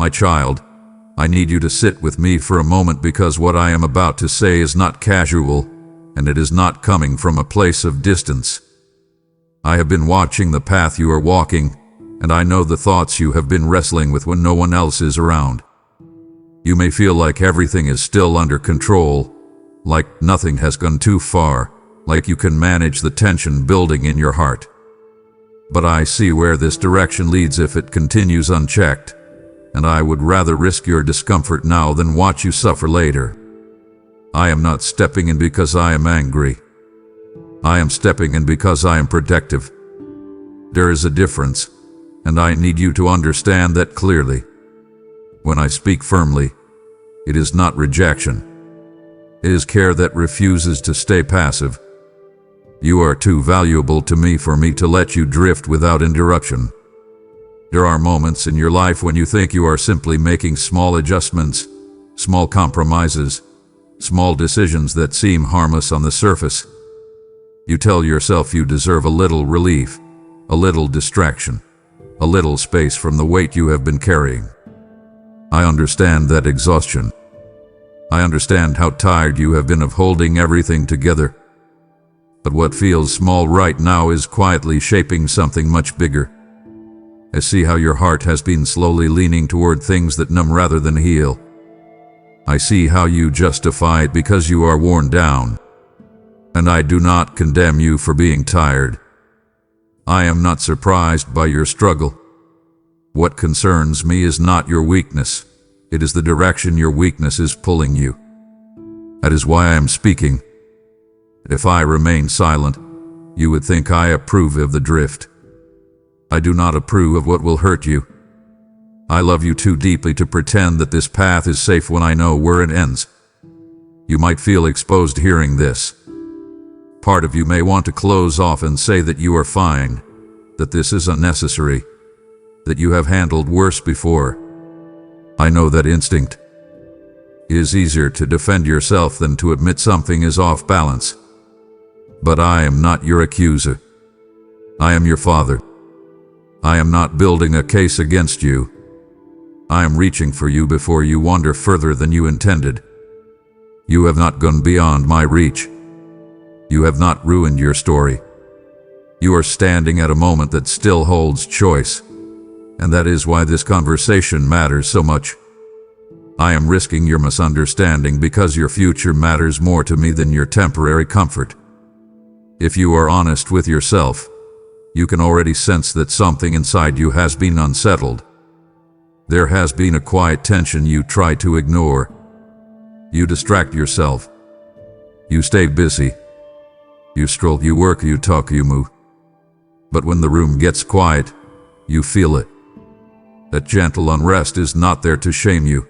My child, I need you to sit with me for a moment because what I am about to say is not casual, and it is not coming from a place of distance. I have been watching the path you are walking, and I know the thoughts you have been wrestling with when no one else is around. You may feel like everything is still under control, like nothing has gone too far, like you can manage the tension building in your heart. But I see where this direction leads if it continues unchecked, and I would rather risk your discomfort now than watch you suffer later. I am not stepping in because I am angry. I am stepping in because I am protective. There is a difference, and I need you to understand that clearly. When I speak firmly, it is not rejection. It is care that refuses to stay passive. You are too valuable to me for me to let you drift without interruption. There are moments in your life when you think you are simply making small adjustments, small compromises, small decisions that seem harmless on the surface. You tell yourself you deserve a little relief, a little distraction, a little space from the weight you have been carrying. I understand that exhaustion. I understand how tired you have been of holding everything together. But what feels small right now is quietly shaping something much bigger. I see how your heart has been slowly leaning toward things that numb rather than heal. I see how you justify it because you are worn down. And I do not condemn you for being tired. I am not surprised by your struggle. What concerns me is not your weakness. It is the direction your weakness is pulling you. That is why I am speaking. If I remain silent, you would think I approve of the drift. I do not approve of what will hurt you. I love you too deeply to pretend that this path is safe when I know where it ends. You might feel exposed hearing this. Part of you may want to close off and say that you are fine, that this is unnecessary, that you have handled worse before. I know that instinct. It is easier to defend yourself than to admit something is off balance. But I am not your accuser. I am your father. I am not building a case against you. I am reaching for you before you wander further than you intended. You have not gone beyond my reach. You have not ruined your story. You are standing at a moment that still holds choice, and that is why this conversation matters so much. I am risking your misunderstanding because your future matters more to me than your temporary comfort. If you are honest with yourself, you can already sense that something inside you has been unsettled. There has been a quiet tension you try to ignore. You distract yourself. You stay busy. You stroll, you work, you talk, you move. But when the room gets quiet, you feel it. That gentle unrest is not there to shame you.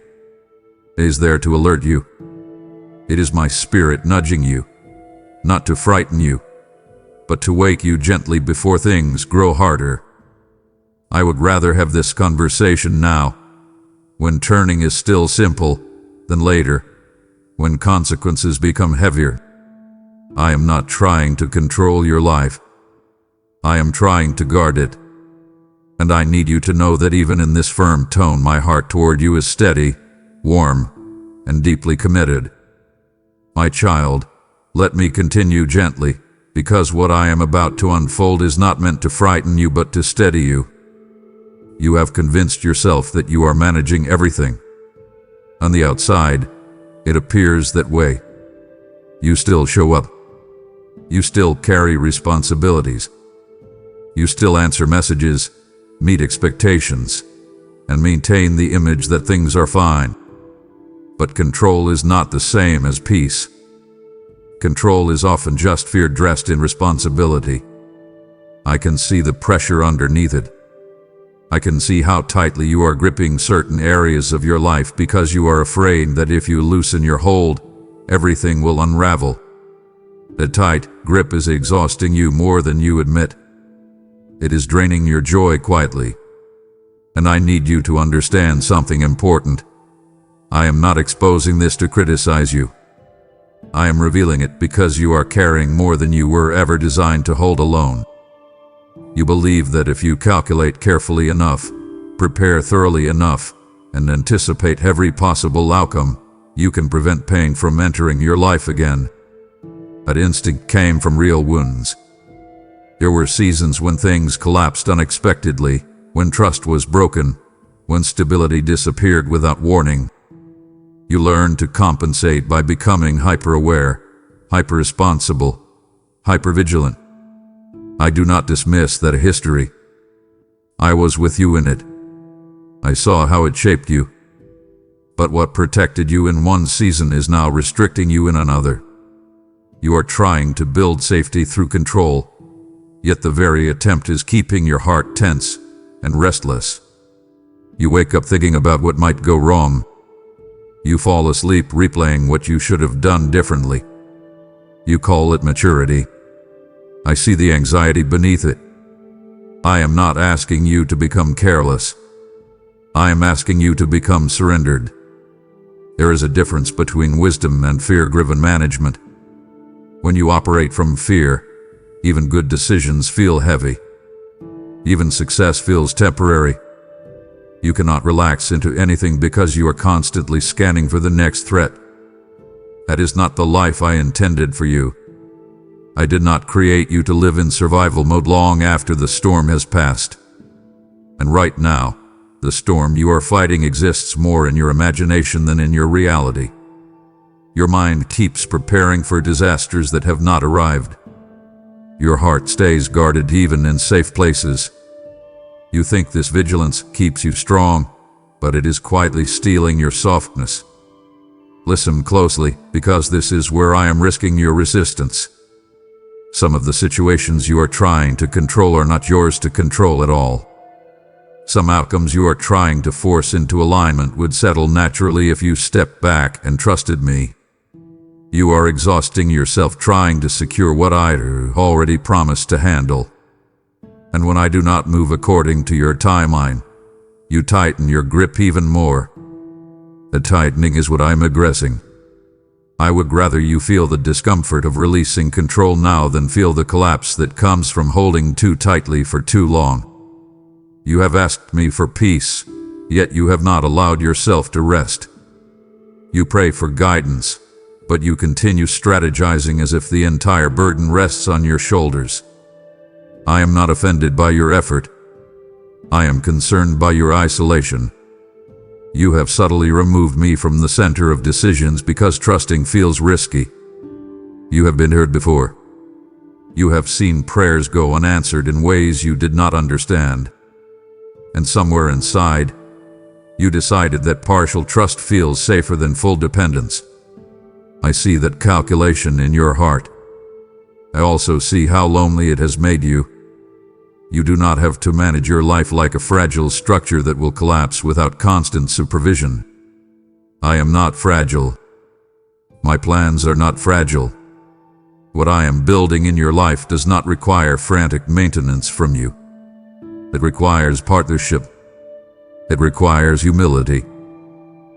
It is there to alert you. It is my spirit nudging you, not to frighten you, but to wake you gently before things grow harder. I would rather have this conversation now, when turning is still simple, than later, when consequences become heavier. I am not trying to control your life. I am trying to guard it. And I need you to know that even in this firm tone, my heart toward you is steady, warm, and deeply committed. My child, let me continue gently, because what I am about to unfold is not meant to frighten you but to steady you. You have convinced yourself that you are managing everything. On the outside, it appears that way. You still show up. You still carry responsibilities. You still answer messages, meet expectations, and maintain the image that things are fine. But control is not the same as peace. Control is often just fear dressed in responsibility. I can see the pressure underneath it. I can see how tightly you are gripping certain areas of your life because you are afraid that if you loosen your hold, everything will unravel. The tight grip is exhausting you more than you admit. It is draining your joy quietly. And I need you to understand something important. I am not exposing this to criticize you. I am revealing it because you are carrying more than you were ever designed to hold alone. You believe that if you calculate carefully enough, prepare thoroughly enough, and anticipate every possible outcome, you can prevent pain from entering your life again. That instinct came from real wounds. There were seasons when things collapsed unexpectedly, when trust was broken, when stability disappeared without warning. You learned to compensate by becoming hyper-aware, hyper-responsible, hyper-vigilant. I do not dismiss that history. I was with you in it. I saw how it shaped you. But what protected you in one season is now restricting you in another. You are trying to build safety through control, yet the very attempt is keeping your heart tense and restless. You wake up thinking about what might go wrong. You fall asleep replaying what you should have done differently. You call it maturity. I see the anxiety beneath it. I am not asking you to become careless. I am asking you to become surrendered. There is a difference between wisdom and fear-driven management. When you operate from fear, even good decisions feel heavy. Even success feels temporary. You cannot relax into anything because you are constantly scanning for the next threat. That is not the life I intended for you. I did not create you to live in survival mode long after the storm has passed. And right now, the storm you are fighting exists more in your imagination than in your reality. Your mind keeps preparing for disasters that have not arrived. Your heart stays guarded even in safe places. You think this vigilance keeps you strong, but it is quietly stealing your softness. Listen closely, because this is where I am risking your resistance. Some of the situations you are trying to control are not yours to control at all. Some outcomes you are trying to force into alignment would settle naturally if you stepped back and trusted me. You are exhausting yourself trying to secure what I already promised to handle. And when I do not move according to your timeline, you tighten your grip even more. The tightening is what I'm aggressing. I would rather you feel the discomfort of releasing control now than feel the collapse that comes from holding too tightly for too long. You have asked me for peace, yet you have not allowed yourself to rest. You pray for guidance, but you continue strategizing as if the entire burden rests on your shoulders. I am not offended by your effort. I am concerned by your isolation. You have subtly removed me from the center of decisions because trusting feels risky. You have been hurt before. You have seen prayers go unanswered in ways you did not understand. And somewhere inside, you decided that partial trust feels safer than full dependence. I see that calculation in your heart. I also see how lonely it has made you. You do not have to manage your life like a fragile structure that will collapse without constant supervision. I am not fragile. My plans are not fragile. What I am building in your life does not require frantic maintenance from you. It requires partnership. It requires humility.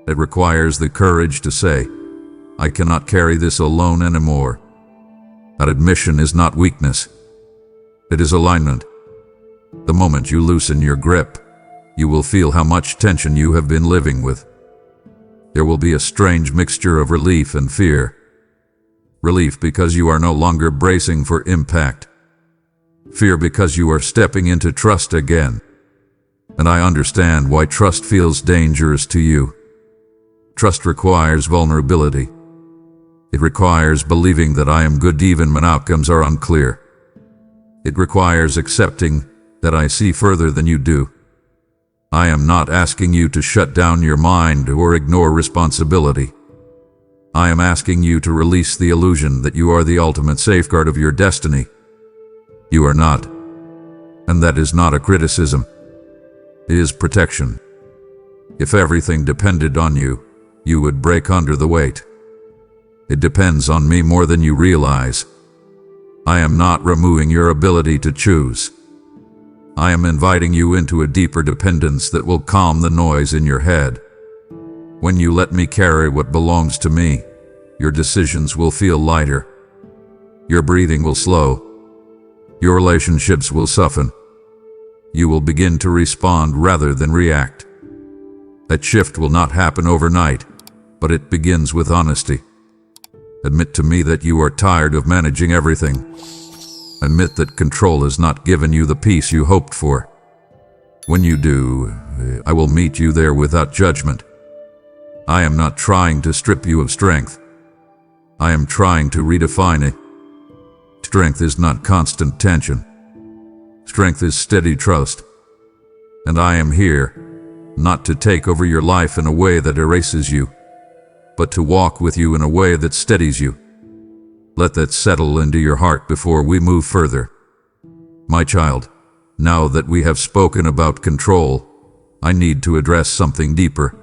It requires the courage to say, I cannot carry this alone anymore. That admission is not weakness. It is alignment. The moment you loosen your grip, you will feel how much tension you have been living with. There will be a strange mixture of relief and fear. Relief because you are no longer bracing for impact. Fear because you are stepping into trust again. And I understand why trust feels dangerous to you. Trust requires vulnerability. It requires believing that I am good even when outcomes are unclear. It requires accepting that I see further than you do. I am not asking you to shut down your mind or ignore responsibility. I am asking you to release the illusion that you are the ultimate safeguard of your destiny. You are not. And that is not a criticism. It is protection. If everything depended on you, you would break under the weight. It depends on me more than you realize. I am not removing your ability to choose. I am inviting you into a deeper dependence that will calm the noise in your head. When you let me carry what belongs to me, your decisions will feel lighter. Your breathing will slow. Your relationships will soften. You will begin to respond rather than react. That shift will not happen overnight, but it begins with honesty. Admit to me that you are tired of managing everything. Admit that control has not given you the peace you hoped for. When you do, I will meet you there without judgment. I am not trying to strip you of strength. I am trying to redefine it. Strength is not constant tension. Strength is steady trust. And I am here, not to take over your life in a way that erases you, but to walk with you in a way that steadies you. Let that settle into your heart before we move further. My child, now that we have spoken about control, I need to address something deeper.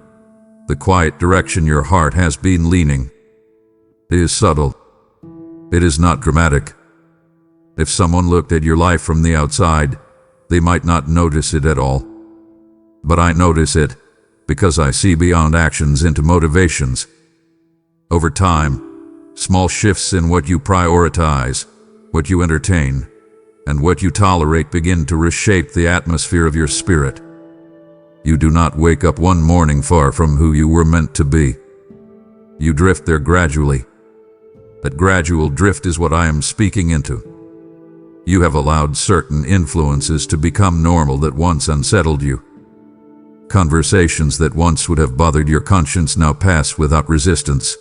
The quiet direction your heart has been leaning. It is subtle. It is not dramatic. If someone looked at your life from the outside, they might not notice it at all. But I notice it, because I see beyond actions into motivations. Over time, small shifts in what you prioritize, what you entertain, and what you tolerate begin to reshape the atmosphere of your spirit. You do not wake up one morning far from who you were meant to be. You drift there gradually. That gradual drift is what I am speaking into. You have allowed certain influences to become normal that once unsettled you. Conversations that once would have bothered your conscience now pass without resistance.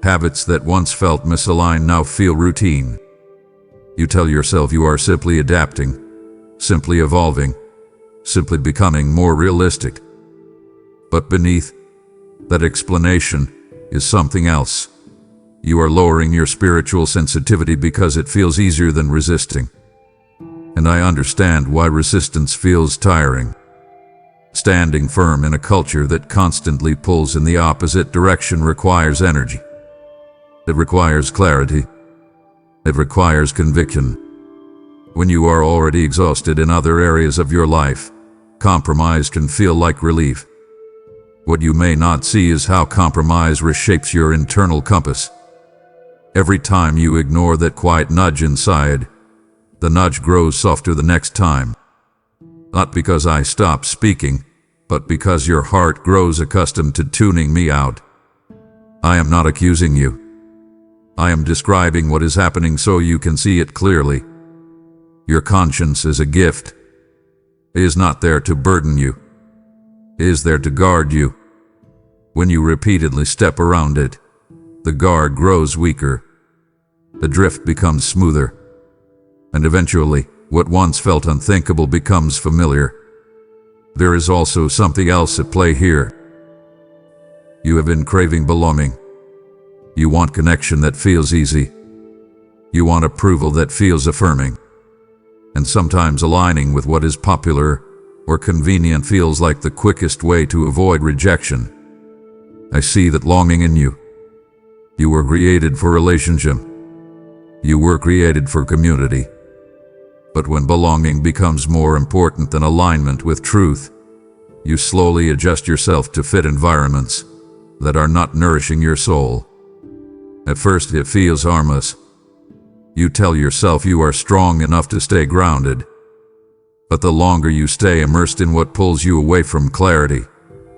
Habits that once felt misaligned now feel routine. You tell yourself you are simply adapting, simply evolving, simply becoming more realistic. But beneath that explanation is something else. You are lowering your spiritual sensitivity because it feels easier than resisting. And I understand why resistance feels tiring. Standing firm in a culture that constantly pulls in the opposite direction requires energy. It requires clarity. It requires conviction. When you are already exhausted in other areas of your life, compromise can feel like relief. What you may not see is how compromise reshapes your internal compass. Every time you ignore that quiet nudge inside, the nudge grows softer the next time. Not because I stop speaking, but because your heart grows accustomed to tuning me out. I am not accusing you. I am describing what is happening so you can see it clearly. Your conscience is a gift. It is not there to burden you. It is there to guard you. When you repeatedly step around it, the guard grows weaker. The drift becomes smoother. And eventually, what once felt unthinkable becomes familiar. There is also something else at play here. You have been craving belonging. You want connection that feels easy. You want approval that feels affirming. And sometimes aligning with what is popular or convenient feels like the quickest way to avoid rejection. I see that longing in you. You were created for relationship. You were created for community. But when belonging becomes more important than alignment with truth, you slowly adjust yourself to fit environments that are not nourishing your soul. At first it feels harmless. You tell yourself you are strong enough to stay grounded. But the longer you stay immersed in what pulls you away from clarity,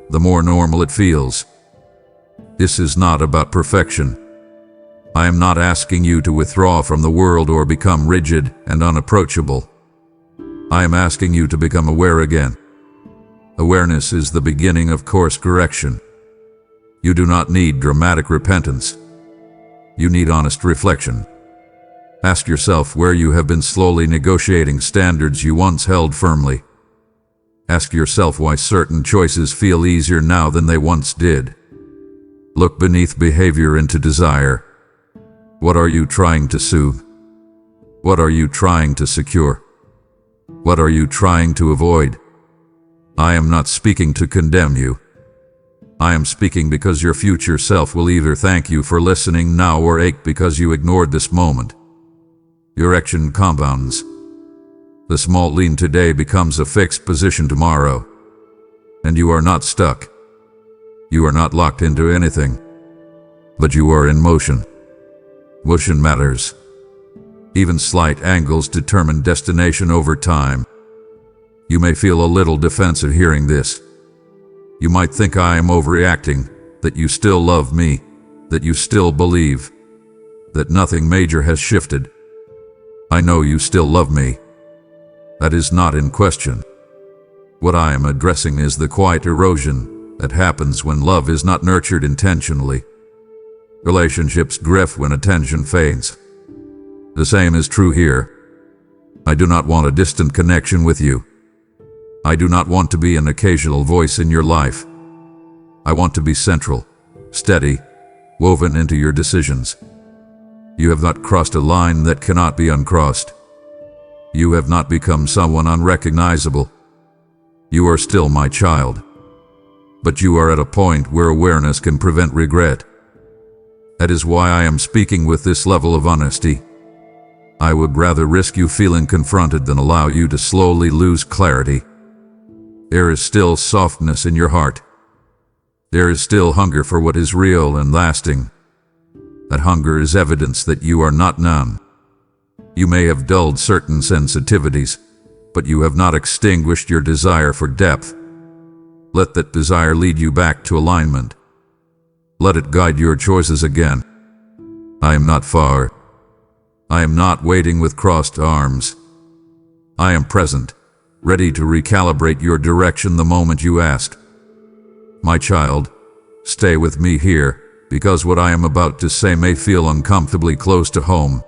the more normal it feels. This is not about perfection. I am not asking you to withdraw from the world or become rigid and unapproachable. I am asking you to become aware again. Awareness is the beginning of course correction. You do not need dramatic repentance. You need honest reflection. Ask yourself where you have been slowly negotiating standards you once held firmly. Ask yourself why certain choices feel easier now than they once did. Look beneath behavior into desire. What are you trying to soothe? What are you trying to secure? What are you trying to avoid? I am not speaking to condemn you. I am speaking because your future self will either thank you for listening now or ache because you ignored this moment. Your action compounds. The small lean today becomes a fixed position tomorrow. And you are not stuck. You are not locked into anything. But you are in motion. Motion matters. Even slight angles determine destination over time. You may feel a little defensive hearing this. You might think I am overreacting, that you still love me, that you still believe, that nothing major has shifted. I know you still love me. That is not in question. What I am addressing is the quiet erosion that happens when love is not nurtured intentionally. Relationships drift when attention fades. The same is true here. I do not want a distant connection with you. I do not want to be an occasional voice in your life. I want to be central, steady, woven into your decisions. You have not crossed a line that cannot be uncrossed. You have not become someone unrecognizable. You are still my child. But you are at a point where awareness can prevent regret. That is why I am speaking with this level of honesty. I would rather risk you feeling confronted than allow you to slowly lose clarity. There is still softness in your heart. There is still hunger for what is real and lasting. That hunger is evidence that you are not numb. You may have dulled certain sensitivities, but you have not extinguished your desire for depth. Let that desire lead you back to alignment. Let it guide your choices again. I am not far. I am not waiting with crossed arms. I am present, ready to recalibrate your direction the moment you ask. My child, stay with me here, because what I am about to say may feel uncomfortably close to home.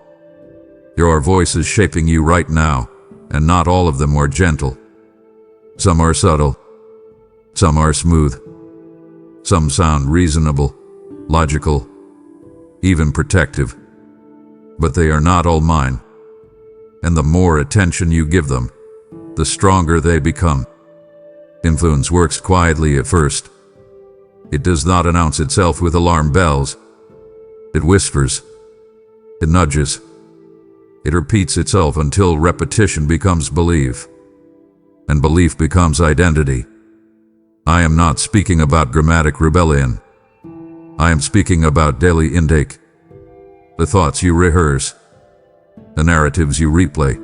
There are voices shaping you right now, and not all of them are gentle. Some are subtle. Some are smooth. Some sound reasonable, logical, even protective. But they are not all mine. And the more attention you give them, the stronger they become. Influence works quietly at first. It does not announce itself with alarm bells. It whispers. It nudges. It repeats itself until repetition becomes belief. And belief becomes identity. I am not speaking about dramatic rebellion. I am speaking about daily intake. The thoughts you rehearse. The narratives you replay.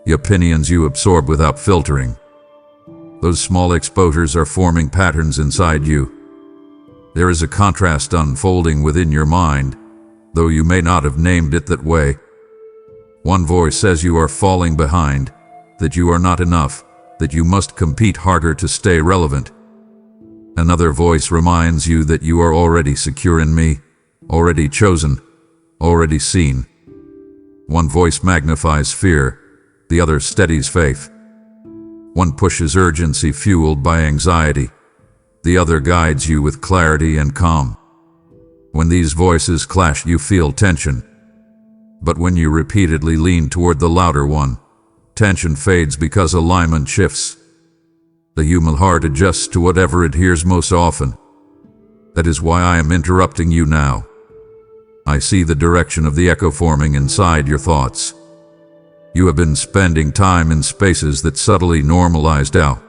The opinions you absorb without filtering. Those small exposures are forming patterns inside you. There is a contrast unfolding within your mind, though you may not have named it that way. One voice says you are falling behind, that you are not enough, that you must compete harder to stay relevant. Another voice reminds you that you are already secure in me, already chosen, already seen. One voice magnifies fear, the other steadies faith. One pushes urgency fueled by anxiety, the other guides you with clarity and calm. When these voices clash, you feel tension. But when you repeatedly lean toward the louder one, tension fades because alignment shifts. The human heart adjusts to whatever it hears most often. That is why I am interrupting you now. I see the direction of the echo forming inside your thoughts. You have been spending time in spaces that subtly normalized doubt.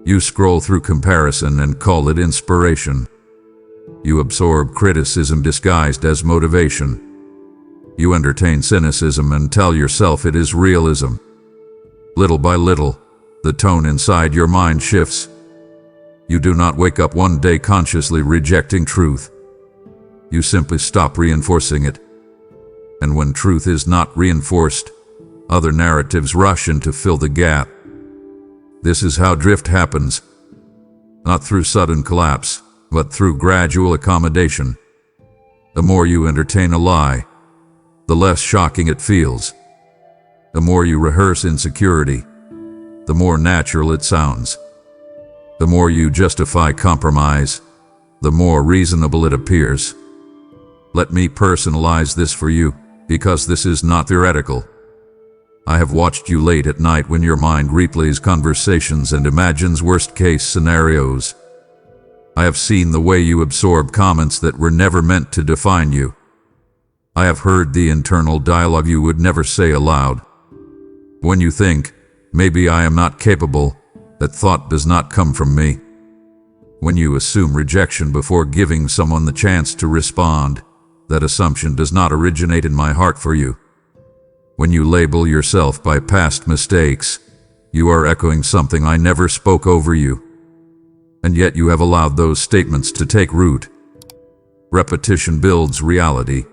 You scroll through comparison and call it inspiration. You absorb criticism disguised as motivation. You entertain cynicism and tell yourself it is realism. Little by little, the tone inside your mind shifts. You do not wake up one day consciously rejecting truth. You simply stop reinforcing it. And when truth is not reinforced, other narratives rush in to fill the gap. This is how drift happens. Not through sudden collapse, but through gradual accommodation. The more you entertain a lie, the less shocking it feels. The more you rehearse insecurity, the more natural it sounds. The more you justify compromise, the more reasonable it appears. Let me personalize this for you, because this is not theoretical. I have watched you late at night when your mind replays conversations and imagines worst-case scenarios. I have seen the way you absorb comments that were never meant to define you. I have heard the internal dialogue you would never say aloud. When you think, maybe I am not capable, that thought does not come from me. When you assume rejection before giving someone the chance to respond, that assumption does not originate in my heart for you. When you label yourself by past mistakes, you are echoing something I never spoke over you. And yet you have allowed those statements to take root. Repetition builds reality.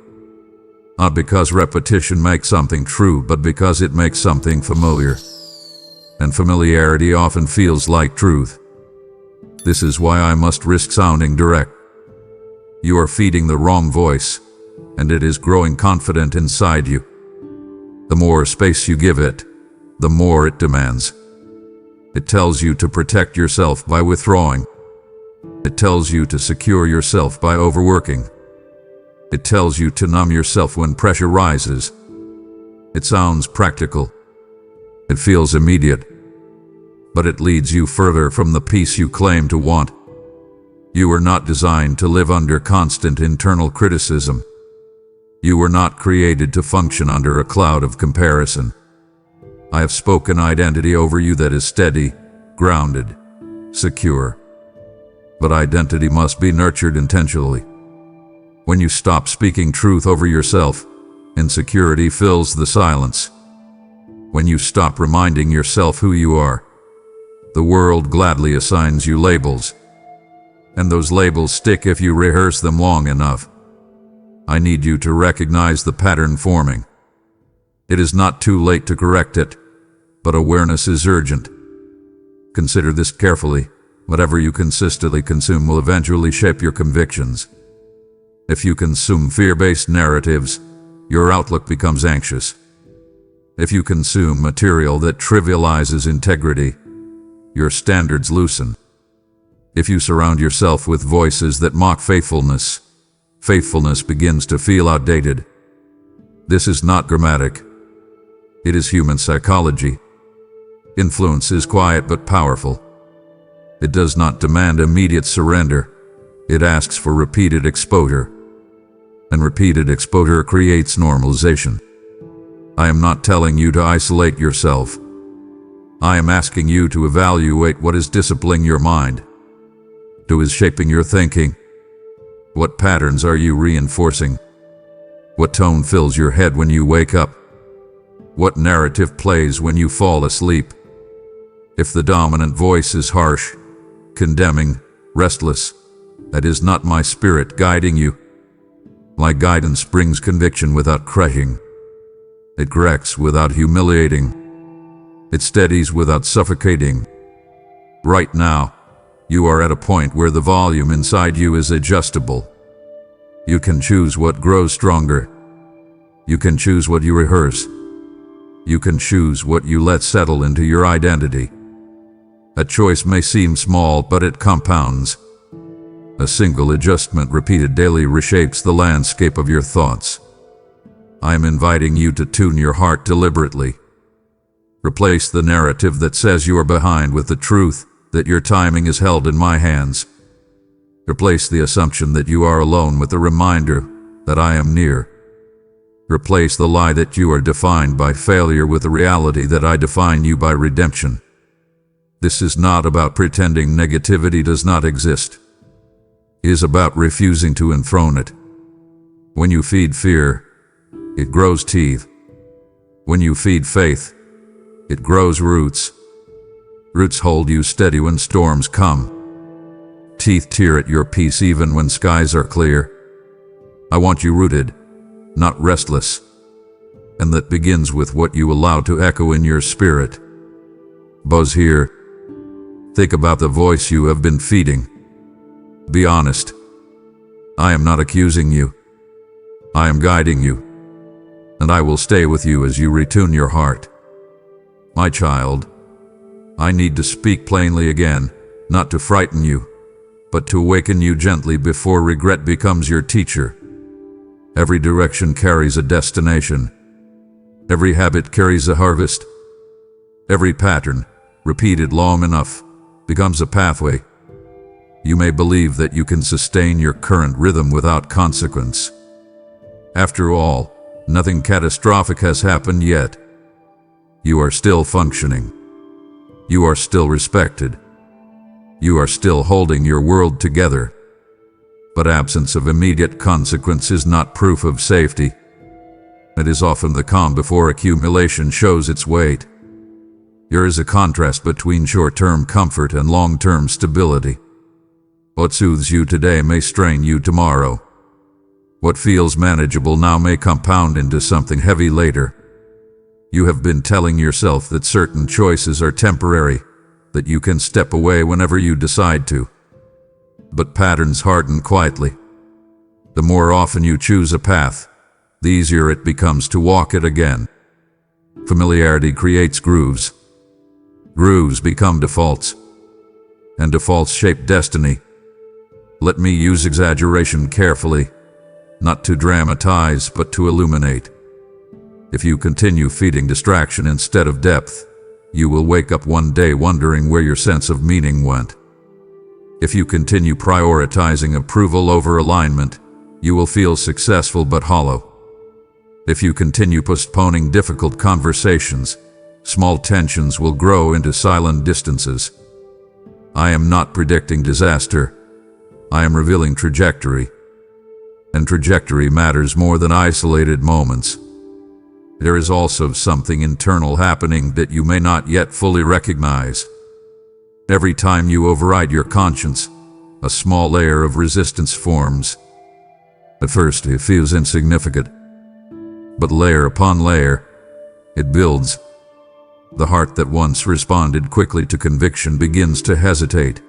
Not because repetition makes something true, but because it makes something familiar. And familiarity often feels like truth. This is why I must risk sounding direct. You are feeding the wrong voice, and it is growing confident inside you. The more space you give it, the more it demands. It tells you to protect yourself by withdrawing. It tells you to secure yourself by overworking. It tells you to numb yourself when pressure rises. It sounds practical. It feels immediate. But it leads you further from the peace you claim to want. You were not designed to live under constant internal criticism. You were not created to function under a cloud of comparison. I have spoken identity over you that is steady, grounded, secure. But identity must be nurtured intentionally. When you stop speaking truth over yourself, insecurity fills the silence. When you stop reminding yourself who you are, the world gladly assigns you labels. And those labels stick if you rehearse them long enough. I need you to recognize the pattern forming. It is not too late to correct it, but awareness is urgent. Consider this carefully. Whatever you consistently consume will eventually shape your convictions. If you consume fear-based narratives, your outlook becomes anxious. If you consume material that trivializes integrity, your standards loosen. If you surround yourself with voices that mock faithfulness, faithfulness begins to feel outdated. This is not dramatic. It is human psychology. Influence is quiet but powerful. It does not demand immediate surrender. It asks for repeated exposure. And repeated exposure creates normalization. I am not telling you to isolate yourself. I am asking you to evaluate what is disciplining your mind. Who is shaping your thinking? What patterns are you reinforcing? What tone fills your head when you wake up? What narrative plays when you fall asleep? If the dominant voice is harsh, condemning, restless, that is not my spirit guiding you. My guidance brings conviction without crushing. It corrects without humiliating. It steadies without suffocating. Right now, you are at a point where the volume inside you is adjustable. You can choose what grows stronger. You can choose what you rehearse. You can choose what you let settle into your identity. A choice may seem small, but it compounds. A single adjustment repeated daily reshapes the landscape of your thoughts. I am inviting you to tune your heart deliberately. Replace the narrative that says you are behind with the truth that your timing is held in my hands. Replace the assumption that you are alone with the reminder that I am near. Replace the lie that you are defined by failure with the reality that I define you by redemption. This is not about pretending negativity does not exist. It is about refusing to enthrone it. When you feed fear, it grows teeth. When you feed faith, it grows roots. Roots hold you steady when storms come. Teeth tear at your peace even when skies are clear. I want you rooted, not restless. And that begins with what you allow to echo in your spirit. Buzz here. Think about the voice you have been feeding. Be honest. I am not accusing you. I am guiding you. And I will stay with you as you retune your heart. My child, I need to speak plainly again, not to frighten you, but to awaken you gently before regret becomes your teacher. Every direction carries a destination. Every habit carries a harvest. Every pattern, repeated long enough, becomes a pathway. You may believe that you can sustain your current rhythm without consequence. After all, nothing catastrophic has happened yet. You are still functioning. You are still respected. You are still holding your world together. But absence of immediate consequence is not proof of safety. It is often the calm before accumulation shows its weight. There is a contrast between short-term comfort and long-term stability. What soothes you today may strain you tomorrow. What feels manageable now may compound into something heavy later. You have been telling yourself that certain choices are temporary, that you can step away whenever you decide to. But patterns harden quietly. The more often you choose a path, the easier it becomes to walk it again. Familiarity creates grooves. Grooves become defaults. And defaults shape destiny. Let me use exaggeration carefully, not to dramatize, but to illuminate. If you continue feeding distraction instead of depth, you will wake up one day wondering where your sense of meaning went. If you continue prioritizing approval over alignment, you will feel successful but hollow. If you continue postponing difficult conversations, small tensions will grow into silent distances. I am not predicting disaster. I am revealing trajectory. And trajectory matters more than isolated moments. There is also something internal happening that you may not yet fully recognize. Every time you override your conscience, a small layer of resistance forms. At first it feels insignificant, but layer upon layer, it builds. The heart that once responded quickly to conviction begins to hesitate.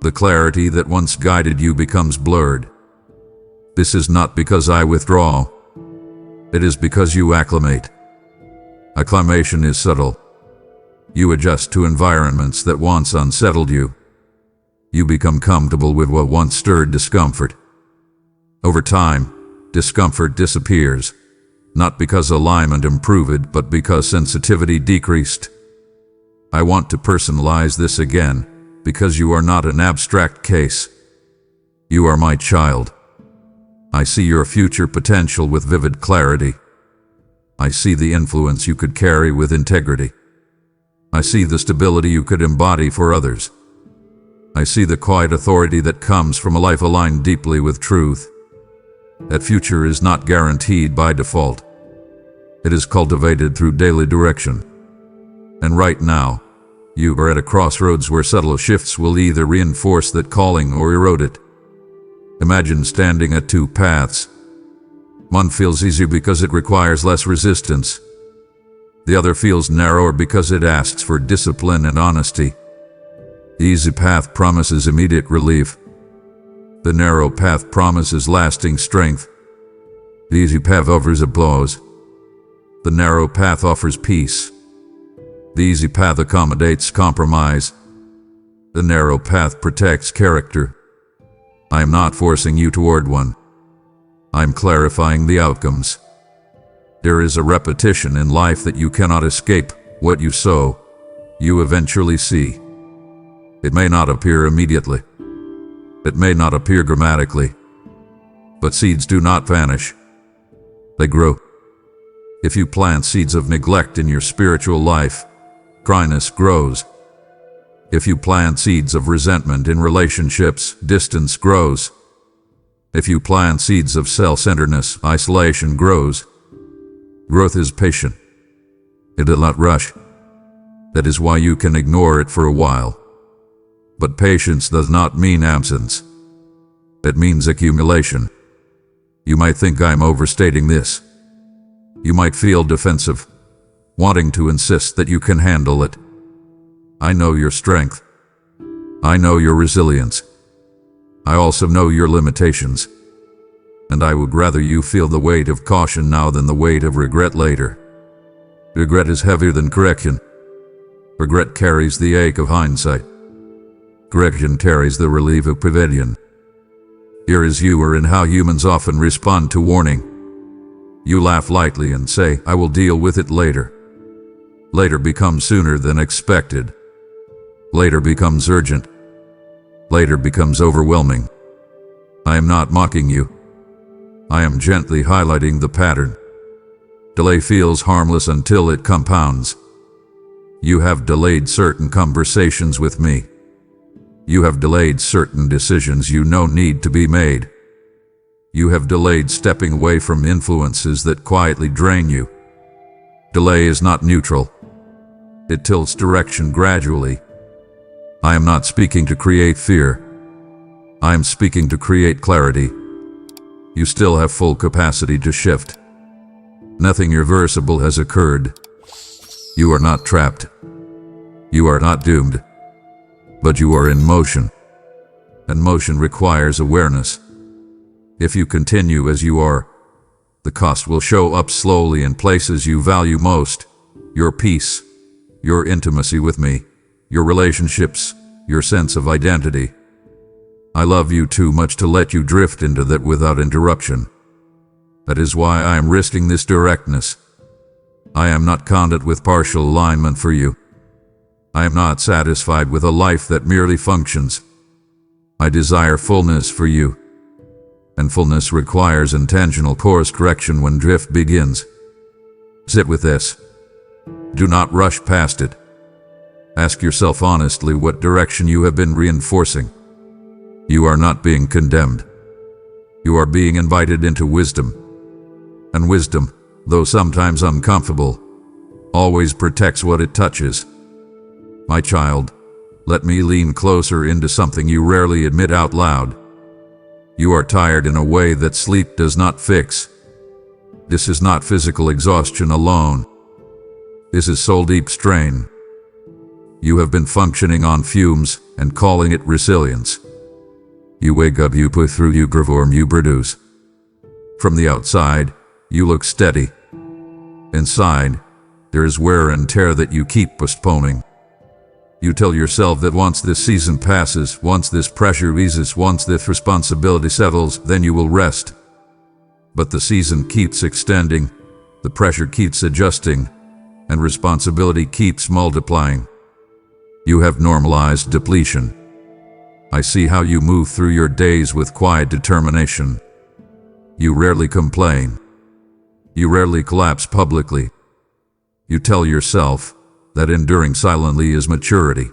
The clarity that once guided you becomes blurred. This is not because I withdraw. It is because you acclimate. Acclimation is subtle. You adjust to environments that once unsettled you. You become comfortable with what once stirred discomfort. Over time, discomfort disappears, not because alignment improved, but because sensitivity decreased. I want to personalize this again, because you are not an abstract case. You are my child. I see your future potential with vivid clarity. I see the influence you could carry with integrity. I see the stability you could embody for others. I see the quiet authority that comes from a life aligned deeply with truth. That future is not guaranteed by default. It is cultivated through daily direction. And right now, you are at a crossroads where subtle shifts will either reinforce that calling or erode it. Imagine standing at two paths. One feels easier because it requires less resistance. The other feels narrower because it asks for discipline and honesty. The easy path promises immediate relief. The narrow path promises lasting strength. The easy path offers applause. The narrow path offers peace. The easy path accommodates compromise. The narrow path protects character. I am not forcing you toward one. I am clarifying the outcomes. There is a repetition in life that you cannot escape. What you sow, you eventually see. It may not appear immediately. It may not appear grammatically. But seeds do not vanish. They grow. If you plant seeds of neglect in your spiritual life, dryness grows. If you plant seeds of resentment in relationships, distance grows. If you plant seeds of self-centeredness, isolation grows. Growth is patient. It does not rush. That is why you can ignore it for a while. But patience does not mean absence. It means accumulation. You might think I'm overstating this. You might feel defensive, wanting to insist that you can handle it. I know your strength. I know your resilience. I also know your limitations. And I would rather you feel the weight of caution now than the weight of regret later. Regret is heavier than correction. Regret carries the ache of hindsight. Correction carries the relief of prevention. Here is you are in how humans often respond to warning. You laugh lightly and say, I will deal with it later. Later becomes sooner than expected. Later becomes urgent. Later becomes overwhelming. I am not mocking you. I am gently highlighting the pattern. Delay feels harmless until it compounds. You have delayed certain conversations with me. You have delayed certain decisions you know need to be made. You have delayed stepping away from influences that quietly drain you. Delay is not neutral. It tilts direction gradually. I am not speaking to create fear. I am speaking to create clarity. You still have full capacity to shift. Nothing irreversible has occurred. You are not trapped. You are not doomed. But you are in motion. And motion requires awareness. If you continue as you are, the cost will show up slowly in places you value most. Your peace, your intimacy with me, your relationships, your sense of identity. I love you too much to let you drift into that without interruption. That is why I am risking this directness. I am not content with partial alignment for you. I am not satisfied with a life that merely functions. I desire fullness for you. And fullness requires intentional course correction when drift begins. Sit with this. Do not rush past it. Ask yourself honestly what direction you have been reinforcing. You are not being condemned. You are being invited into wisdom. And wisdom, though sometimes uncomfortable, always protects what it touches. My child, let me lean closer into something you rarely admit out loud. You are tired in a way that sleep does not fix. This is not physical exhaustion alone. This is soul-deep strain. You have been functioning on fumes and calling it resilience. You wake up, you push through, you perform, you produce. From the outside, you look steady. Inside, there is wear and tear that you keep postponing. You tell yourself that once this season passes, once this pressure eases, once this responsibility settles, then you will rest. But the season keeps extending, the pressure keeps adjusting, and responsibility keeps multiplying. You have normalized depletion. I see how you move through your days with quiet determination. You rarely complain. You rarely collapse publicly. You tell yourself that enduring silently is maturity.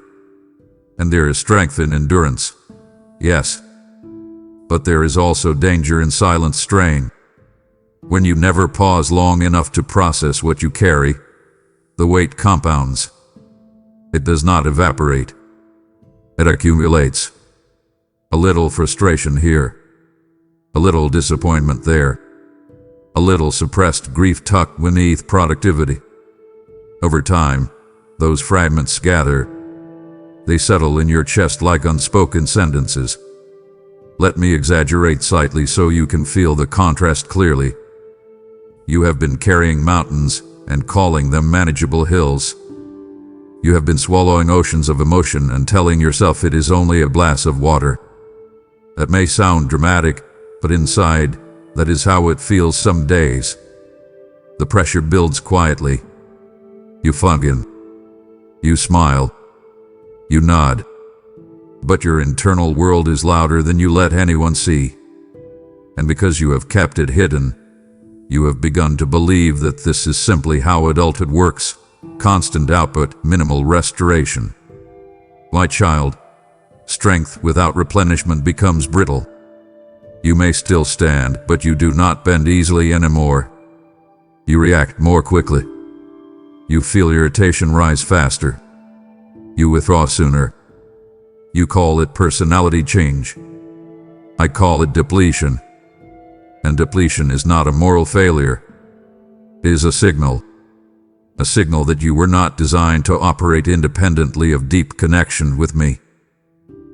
And there is strength in endurance. Yes. But there is also danger in silent strain. When you never pause long enough to process what you carry, the weight compounds. It does not evaporate. It accumulates. A little frustration here. A little disappointment there. A little suppressed grief tucked beneath productivity. Over time, those fragments gather. They settle in your chest like unspoken sentences. Let me exaggerate slightly so you can feel the contrast clearly. You have been carrying mountains and calling them manageable hills. You have been swallowing oceans of emotion and telling yourself it is only a glass of water. That may sound dramatic, but inside, that is how it feels some days. The pressure builds quietly. You function. You smile. You nod. But your internal world is louder than you let anyone see. And because you have kept it hidden, you have begun to believe that this is simply how adulthood works. Constant output, minimal restoration. My child, strength without replenishment becomes brittle. You may still stand, but you do not bend easily anymore. You react more quickly. You feel irritation rise faster. You withdraw sooner. You call it personality change. I call it depletion. And depletion is not a moral failure. It is a signal. A signal that you were not designed to operate independently of deep connection with me.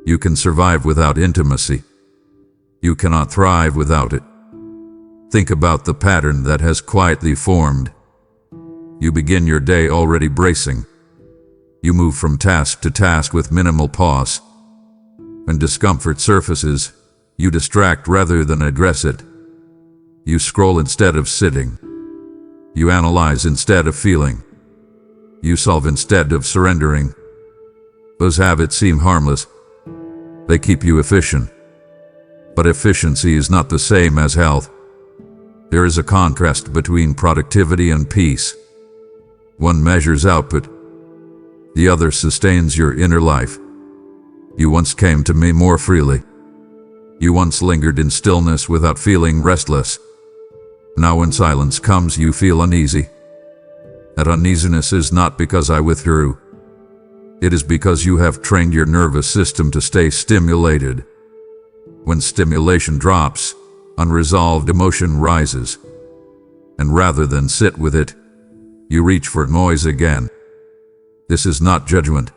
You can survive without intimacy. You cannot thrive without it. Think about the pattern that has quietly formed. You begin your day already bracing. You move from task to task with minimal pause. When discomfort surfaces, you distract rather than address it. You scroll instead of sitting. You analyze instead of feeling. You solve instead of surrendering. Those habits seem harmless. They keep you efficient. But efficiency is not the same as health. There is a contrast between productivity and peace. One measures output. The other sustains your inner life. You once came to me more freely. You once lingered in stillness without feeling restless. Now when silence comes, you feel uneasy. That uneasiness is not because I withdrew. It is because you have trained your nervous system to stay stimulated. When stimulation drops, unresolved emotion rises. And rather than sit with it, you reach for noise again. This is not judgment.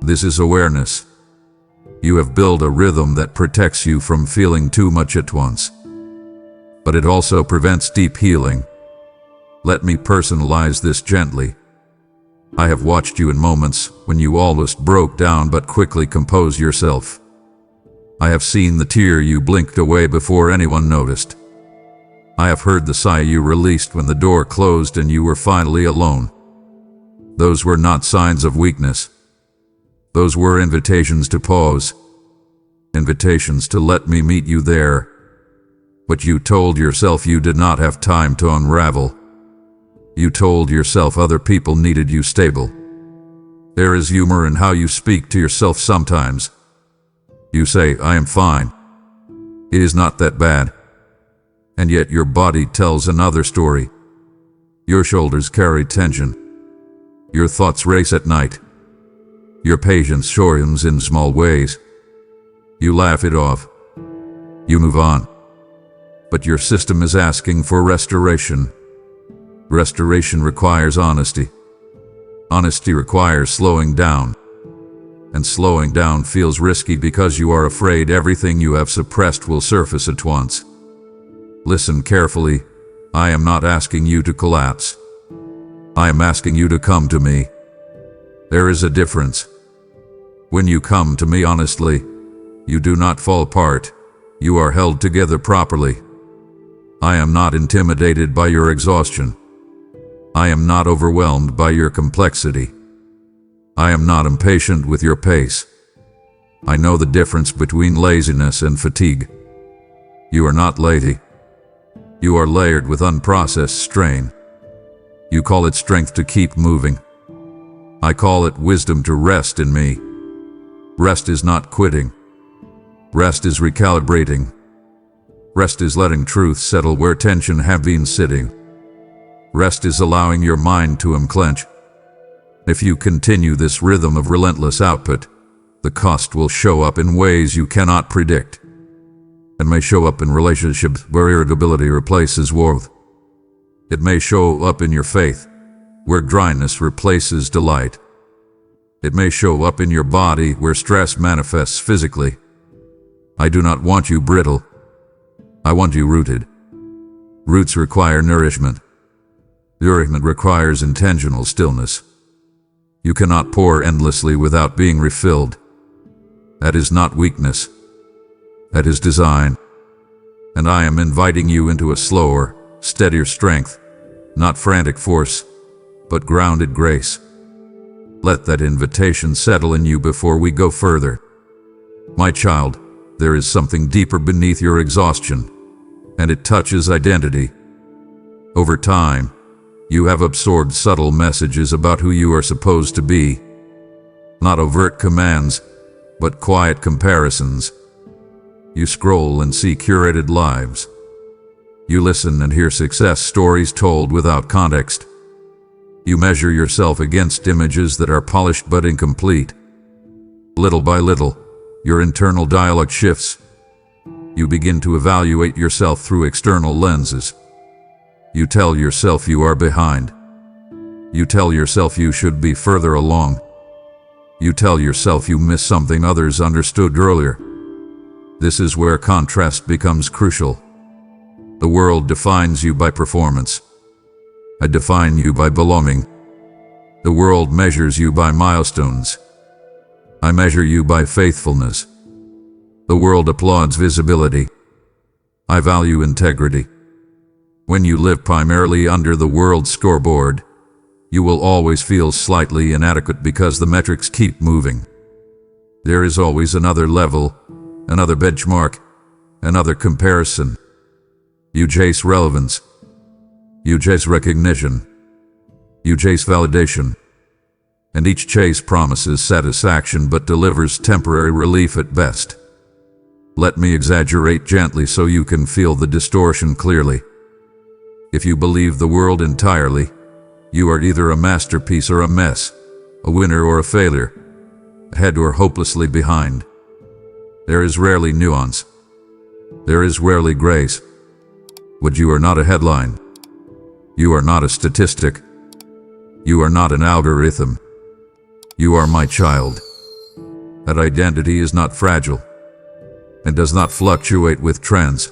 This is awareness. You have built a rhythm that protects you from feeling too much at once. But it also prevents deep healing. Let me personalize this gently. I have watched you in moments when you almost broke down but quickly composed yourself. I have seen the tear you blinked away before anyone noticed. I have heard the sigh you released when the door closed and you were finally alone. Those were not signs of weakness. Those were invitations to pause. Invitations to let me meet you there. But you told yourself you did not have time to unravel. You told yourself other people needed you stable. There is humor in how you speak to yourself sometimes. You say, "I am fine. It is not that bad." And yet your body tells another story. Your shoulders carry tension. Your thoughts race at night. Your patience shortens in small ways. You laugh it off. You move on. But your system is asking for restoration. Restoration requires honesty. Honesty requires slowing down. And slowing down feels risky because you are afraid everything you have suppressed will surface at once. Listen carefully. I am not asking you to collapse. I am asking you to come to me. There is a difference. When you come to me honestly, you do not fall apart. You are held together properly. I am not intimidated by your exhaustion. I am not overwhelmed by your complexity. I am not impatient with your pace. I know the difference between laziness and fatigue. You are not lazy. You are layered with unprocessed strain. You call it strength to keep moving. I call it wisdom to rest in me. Rest is not quitting. Rest is recalibrating. Rest is letting truth settle where tension have been sitting. Rest is allowing your mind to unclench. If you continue this rhythm of relentless output, the cost will show up in ways you cannot predict. It may show up in relationships where irritability replaces warmth. It may show up in your faith, where dryness replaces delight. It may show up in your body, where stress manifests physically. I do not want you brittle. I want you rooted. Roots require nourishment. Nourishment requires intentional stillness. You cannot pour endlessly without being refilled. That is not weakness. That is design. And I am inviting you into a slower, steadier strength, not frantic force, but grounded grace. Let that invitation settle in you before we go further. My child, there is something deeper beneath your exhaustion, and it touches identity. Over time, you have absorbed subtle messages about who you are supposed to be. Not overt commands, but quiet comparisons. You scroll and see curated lives. You listen and hear success stories told without context. You measure yourself against images that are polished but incomplete. Little by little, your internal dialogue shifts. You begin to evaluate yourself through external lenses. You tell yourself you are behind. You tell yourself you should be further along. You tell yourself you missed something others understood earlier. This is where contrast becomes crucial. The world defines you by performance. I define you by belonging. The world measures you by milestones. I measure you by faithfulness. The world applauds visibility. I value integrity. When you live primarily under the world's scoreboard, you will always feel slightly inadequate because the metrics keep moving. There is always another level, another benchmark, another comparison. You chase relevance. You chase recognition. You chase validation. And each chase promises satisfaction but delivers temporary relief at best. Let me exaggerate gently so you can feel the distortion clearly. If you believe the world entirely, you are either a masterpiece or a mess, a winner or a failure, ahead or hopelessly behind. There is rarely nuance. There is rarely grace. But you are not a headline. You are not a statistic. You are not an algorithm. You are my child. That identity is not fragile. It does not fluctuate with trends.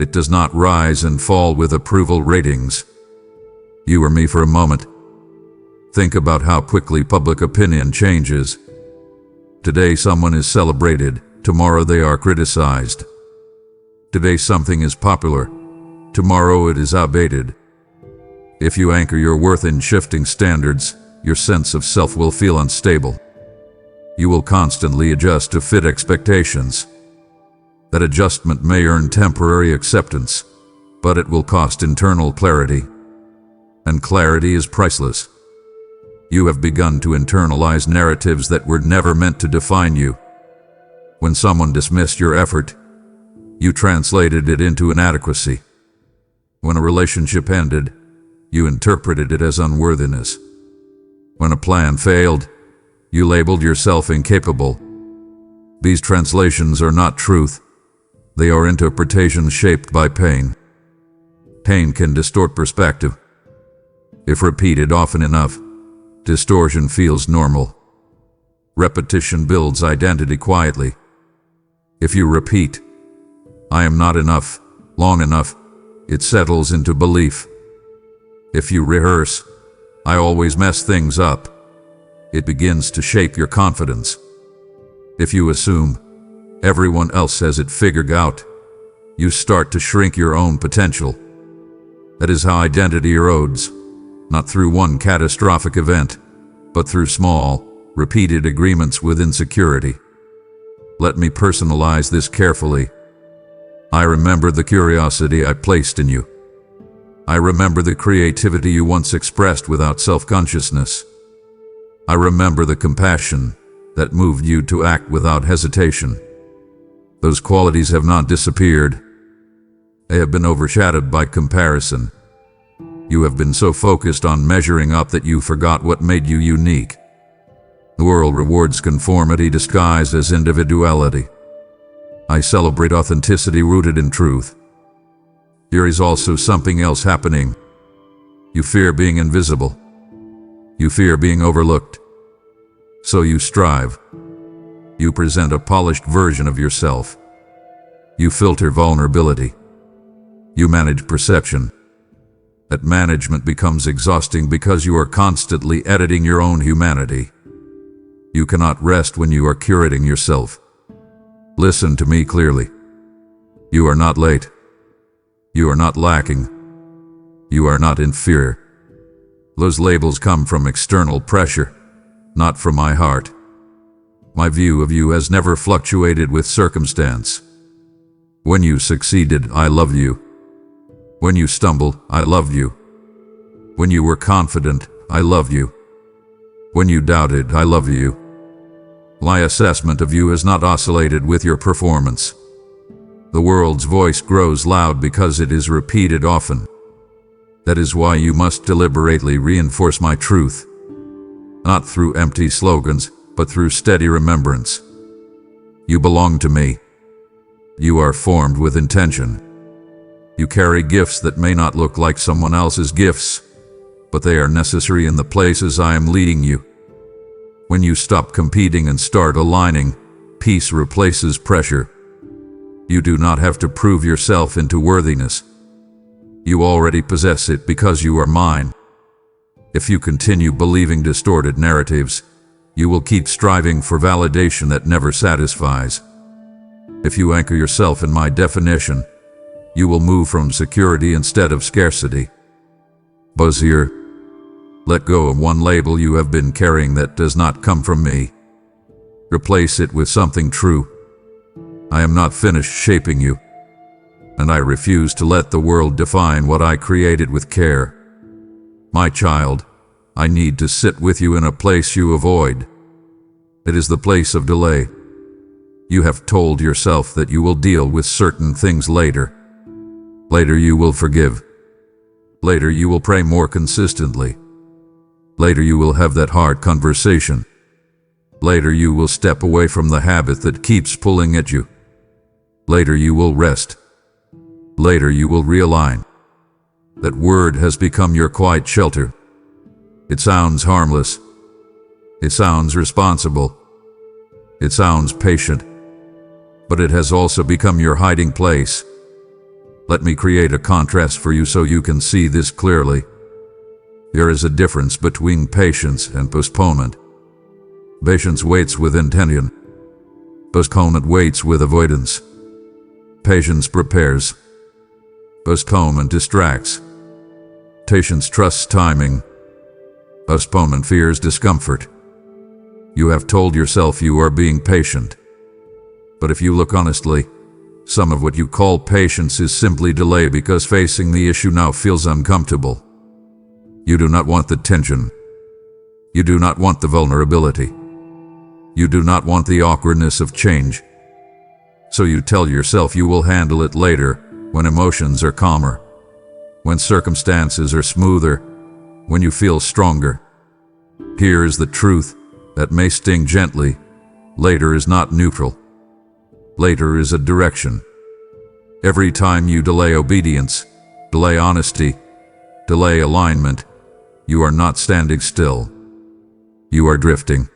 It does not rise and fall with approval ratings. You are me for a moment. Think about how quickly public opinion changes. Today someone is celebrated, tomorrow they are criticized. Today something is popular, tomorrow it is outdated. If you anchor your worth in shifting standards, your sense of self will feel unstable. You will constantly adjust to fit expectations. That adjustment may earn temporary acceptance, but it will cost internal clarity. And clarity is priceless. You have begun to internalize narratives that were never meant to define you. When someone dismissed your effort, you translated it into inadequacy. When a relationship ended, you interpreted it as unworthiness. When a plan failed, you labeled yourself incapable. These translations are not truth. They are interpretations shaped by pain. Pain can distort perspective. If repeated often enough, distortion feels normal. Repetition builds identity quietly. If you repeat, "I am not enough," long enough, it settles into belief. If you rehearse, "I always mess things up," it begins to shape your confidence. If you assume, "Everyone else has it figured out," you start to shrink your own potential. That is how identity erodes, not through one catastrophic event, but through small, repeated agreements with insecurity. Let me personalize this carefully. I remember the curiosity I placed in you. I remember the creativity you once expressed without self-consciousness. I remember the compassion that moved you to act without hesitation. Those qualities have not disappeared. They have been overshadowed by comparison. You have been so focused on measuring up that you forgot what made you unique. The world rewards conformity disguised as individuality. I celebrate authenticity rooted in truth. There is also something else happening. You fear being invisible. You fear being overlooked. So you strive. You present a polished version of yourself. You filter vulnerability. You manage perception. That management becomes exhausting because you are constantly editing your own humanity. You cannot rest when you are curating yourself. Listen to me clearly. You are not late. You are not lacking. You are not inferior. Those labels come from external pressure, not from my heart. My view of you has never fluctuated with circumstance. When you succeeded, I loved you. When you stumbled, I loved you. When you were confident, I loved you. When you doubted, I loved you. My assessment of you has not oscillated with your performance. The world's voice grows loud because it is repeated often. That is why you must deliberately reinforce my truth. Not through empty slogans, but through steady remembrance. You belong to me. You are formed with intention. You carry gifts that may not look like someone else's gifts, but they are necessary in the places I am leading you. When you stop competing and start aligning, peace replaces pressure. You do not have to prove yourself into worthiness. You already possess it because you are mine. If you continue believing distorted narratives, you will keep striving for validation that never satisfies. If you anchor yourself in my definition, you will move from security instead of scarcity. Buzzier, let go of one label you have been carrying that does not come from me. Replace it with something true. I am not finished shaping you, and I refuse to let the world define what I created with care. My child, I need to sit with you in a place you avoid. It is the place of delay. You have told yourself that you will deal with certain things later. Later you will forgive. Later you will pray more consistently. Later you will have that hard conversation. Later you will step away from the habit that keeps pulling at you. Later you will rest. Later you will realign. That word has become your quiet shelter. It sounds harmless. It sounds responsible. It sounds patient. But it has also become your hiding place. Let me create a contrast for you so you can see this clearly. There is a difference between patience and postponement. Patience waits with intention. Postponement waits with avoidance. Patience prepares. Postponement distracts. Patience trusts timing. Postponement fears discomfort. You have told yourself you are being patient. But if you look honestly, some of what you call patience is simply delay because facing the issue now feels uncomfortable. You do not want the tension. You do not want the vulnerability. You do not want the awkwardness of change. So you tell yourself you will handle it later, when emotions are calmer, when circumstances are smoother, when you feel stronger. Here is the truth that may sting gently. Later is not neutral. Later is a direction. Every time you delay obedience, delay honesty, delay alignment, you are not standing still. You are drifting.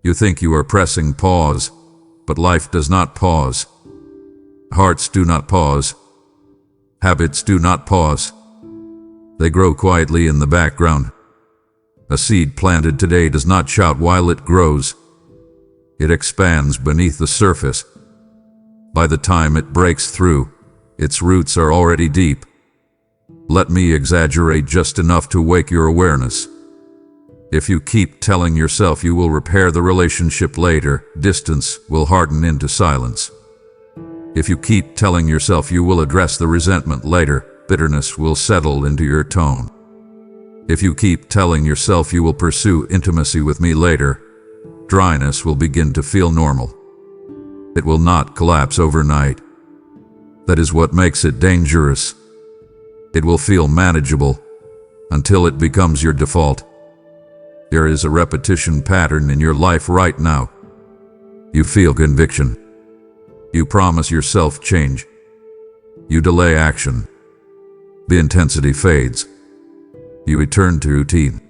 You think you are pressing pause, but life does not pause. Hearts do not pause. Habits do not pause. They grow quietly in the background. A seed planted today does not shout while it grows. It expands beneath the surface. By the time it breaks through, its roots are already deep. Let me exaggerate just enough to wake your awareness. If you keep telling yourself you will repair the relationship later, distance will harden into silence. If you keep telling yourself you will address the resentment later, bitterness will settle into your tone. If you keep telling yourself you will pursue intimacy with me later, dryness will begin to feel normal. It will not collapse overnight. That is what makes it dangerous. It will feel manageable until it becomes your default. There is a repetition pattern in your life right now. You feel conviction. You promise yourself change. You delay action. The intensity fades. You return to routine.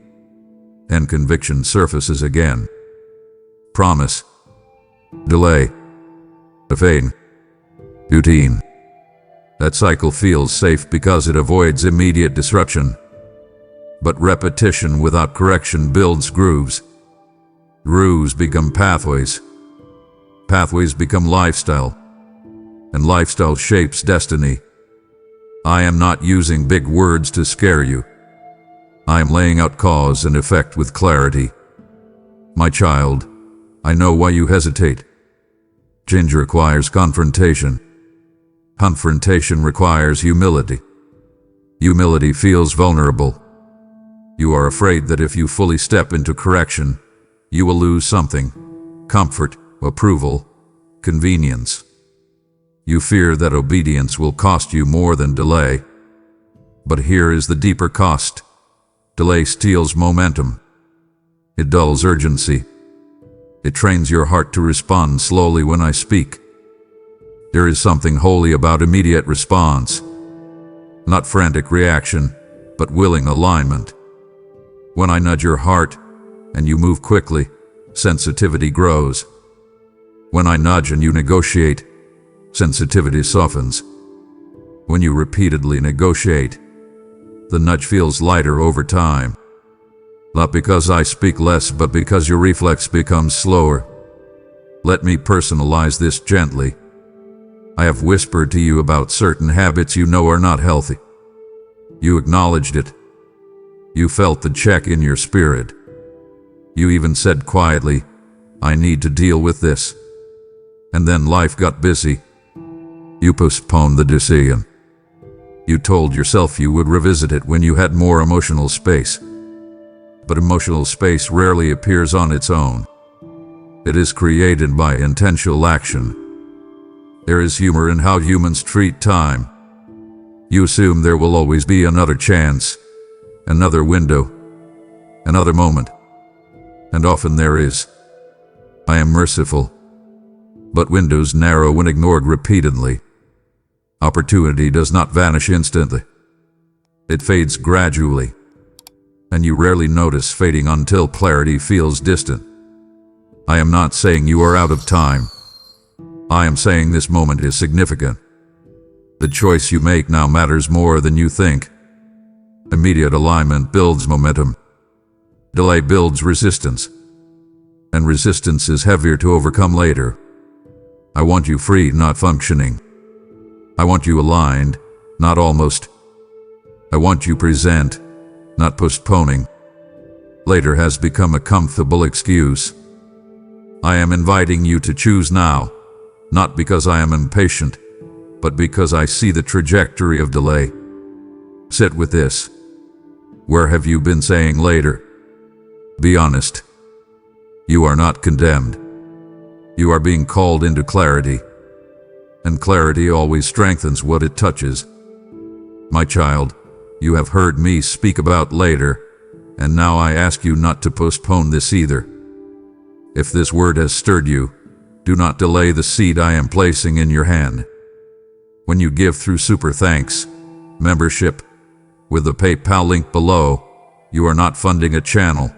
And conviction surfaces again. Promise. Delay. Fade. Routine. That cycle feels safe because it avoids immediate disruption. But repetition without correction builds grooves. Grooves become pathways. Pathways become lifestyle. And lifestyle shapes destiny. I am not using big words to scare you. I am laying out cause and effect with clarity. My child, I know why you hesitate. Change requires confrontation. Confrontation requires humility. Humility feels vulnerable. You are afraid that if you fully step into correction, you will lose something: comfort, approval, convenience. You fear that obedience will cost you more than delay. But here is the deeper cost. Delay steals momentum. It dulls urgency. It trains your heart to respond slowly when I speak. There is something holy about immediate response. Not frantic reaction, but willing alignment. When I nudge your heart, and you move quickly, sensitivity grows. When I nudge and you negotiate, sensitivity softens. When you repeatedly negotiate, the nudge feels lighter over time. Not because I speak less, but because your reflex becomes slower. Let me personalize this gently. I have whispered to you about certain habits you know are not healthy. You acknowledged it. You felt the check in your spirit. You even said quietly, I need to deal with this. And then life got busy. You postponed the decision. You told yourself you would revisit it when you had more emotional space. But emotional space rarely appears on its own. It is created by intentional action. There is humor in how humans treat time. You assume there will always be another chance, another window, another moment. And often there is. I am merciful, but windows narrow when ignored repeatedly. Opportunity does not vanish instantly. It fades gradually, and you rarely notice fading until clarity feels distant. I am not saying you are out of time. I am saying this moment is significant. The choice you make now matters more than you think. Immediate alignment builds momentum. Delay builds resistance, and resistance is heavier to overcome later. I want you free, not functioning. I want you aligned, not almost. I want you present, not postponing. Later has become a comfortable excuse. I am inviting you to choose now, not because I am impatient, but because I see the trajectory of delay. Sit with this. Where have you been saying later? Be honest. You are not condemned. You are being called into clarity, and clarity always strengthens what it touches. My child, you have heard me speak about later, and now I ask you not to postpone this either. If this word has stirred you, do not delay the seed I am placing in your hand. When you give through Super Thanks membership with the PayPal link below, you are not funding a channel.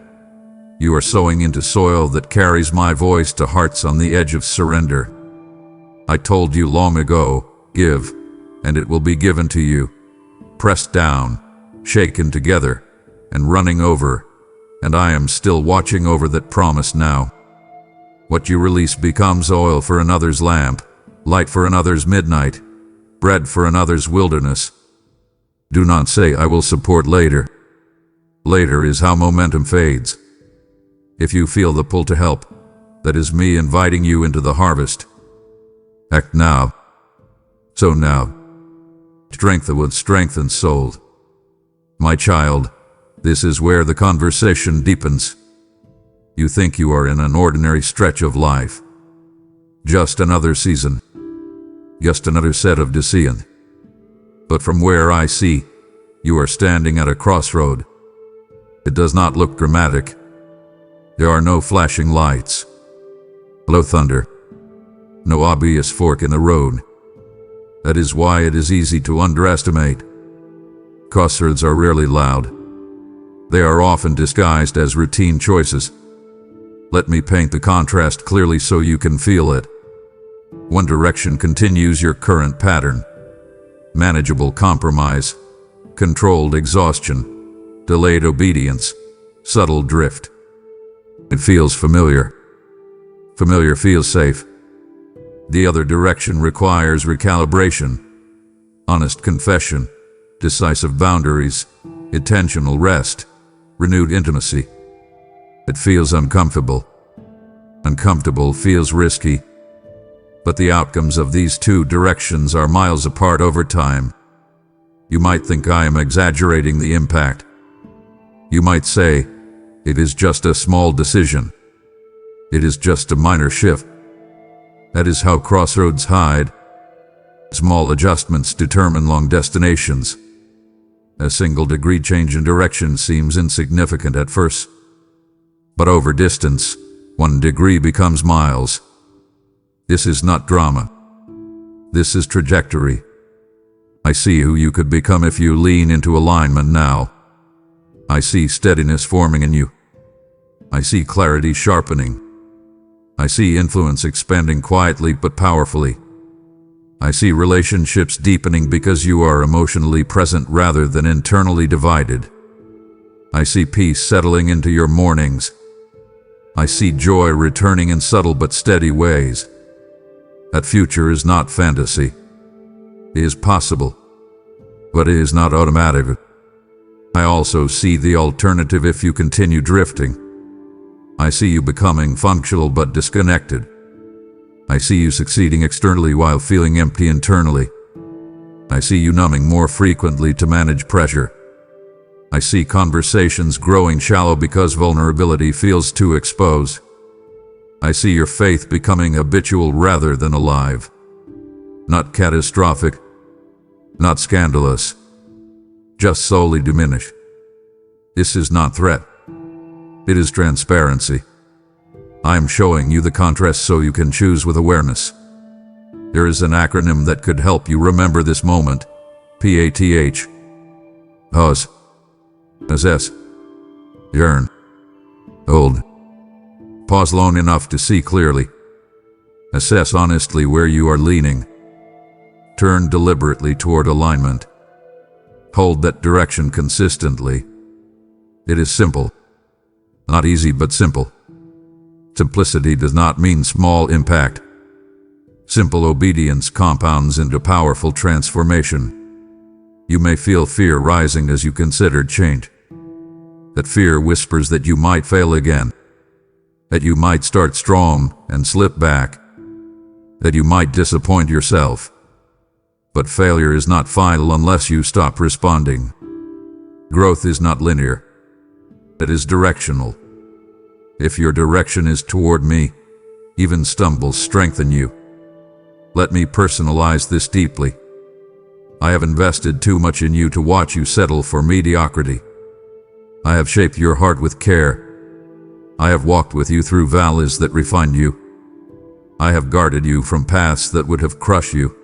You are sowing into soil that carries my voice to hearts on the edge of surrender. I told you long ago, give, and it will be given to you. Pressed down, shaken together, and running over, and I am still watching over that promise now. What you release becomes oil for another's lamp, light for another's midnight, bread for another's wilderness. Do not say, I will support later. Later is how momentum fades. If you feel the pull to help, that is me inviting you into the harvest. Act now. So now. Strengthen what strengthens souls. My child, this is where the conversation deepens. You think you are in an ordinary stretch of life. Just another season. Just another set of decisions. But from where I see, you are standing at a crossroad. It does not look dramatic. There are no flashing lights, low thunder, no obvious fork in the road. That is why it is easy to underestimate. Crossroads are rarely loud. They are often disguised as routine choices. Let me paint the contrast clearly so you can feel it. One direction continues your current pattern. Manageable compromise, controlled exhaustion, delayed obedience, subtle drift. It feels familiar. Familiar feels safe. The other direction requires recalibration, honest confession, decisive boundaries, intentional rest, renewed intimacy. It feels uncomfortable. Uncomfortable feels risky. But the outcomes of these two directions are miles apart over time. You might think I am exaggerating the impact. You might say, it is just a small decision. It is just a minor shift. That is how crossroads hide. Small adjustments determine long destinations. A single degree change in direction seems insignificant at first. But over distance, 1 degree becomes miles. This is not drama. This is trajectory. I see who you could become if you lean into alignment now. I see steadiness forming in you. I see clarity sharpening. I see influence expanding quietly but powerfully. I see relationships deepening because you are emotionally present rather than internally divided. I see peace settling into your mornings. I see joy returning in subtle but steady ways. That future is not fantasy. It is possible, but it is not automatic. I also see the alternative if you continue drifting. I see you becoming functional but disconnected. I see you succeeding externally while feeling empty internally. I see you numbing more frequently to manage pressure. I see conversations growing shallow because vulnerability feels too exposed. I see your faith becoming habitual rather than alive. Not catastrophic, not scandalous, just solely diminished. This is not threat. It is transparency. I am showing you the contrast so you can choose with awareness. There is an acronym that could help you remember this moment. PATH. Pause. Assess. Yearn. Hold. Pause long enough to see clearly. Assess honestly where you are leaning. Turn deliberately toward alignment. Hold that direction consistently. It is simple. Not easy, but simple. Simplicity does not mean small impact. Simple obedience compounds into powerful transformation. You may feel fear rising as you consider change. That fear whispers that you might fail again, that you might start strong and slip back, that you might disappoint yourself. But failure is not final unless you stop responding. Growth is not linear. It is directional. If your direction is toward me, even stumbles strengthen you. Let me personalize this deeply. I have invested too much in you to watch you settle for mediocrity. I have shaped your heart with care. I have walked with you through valleys that refined you. I have guarded you from paths that would have crushed you.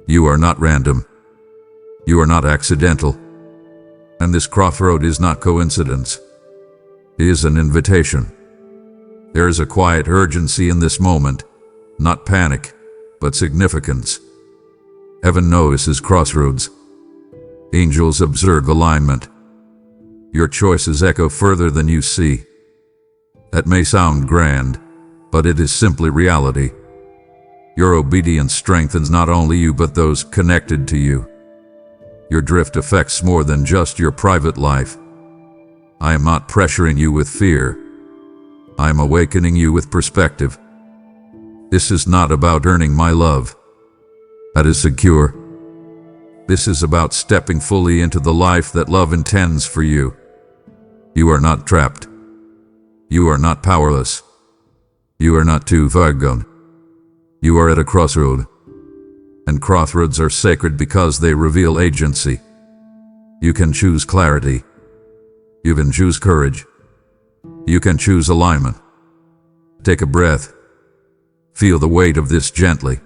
You are not random. You are not accidental. And this crossroad is not coincidence. It is an invitation. There is a quiet urgency in this moment, not panic, but significance. Heaven notices crossroads. Angels observe alignment. Your choices echo further than you see. That may sound grand, but it is simply reality. Your obedience strengthens not only you but those connected to you. Your drift affects more than just your private life. I am not pressuring you with fear. I am awakening you with perspective. This is not about earning my love. That is secure. This is about stepping fully into the life that love intends for you. You are not trapped. You are not powerless. You are not too far gone. You are at a crossroad. And crossroads are sacred because they reveal agency. You can choose clarity. You can choose courage. You can choose alignment. Take a breath. Feel the weight of this gently.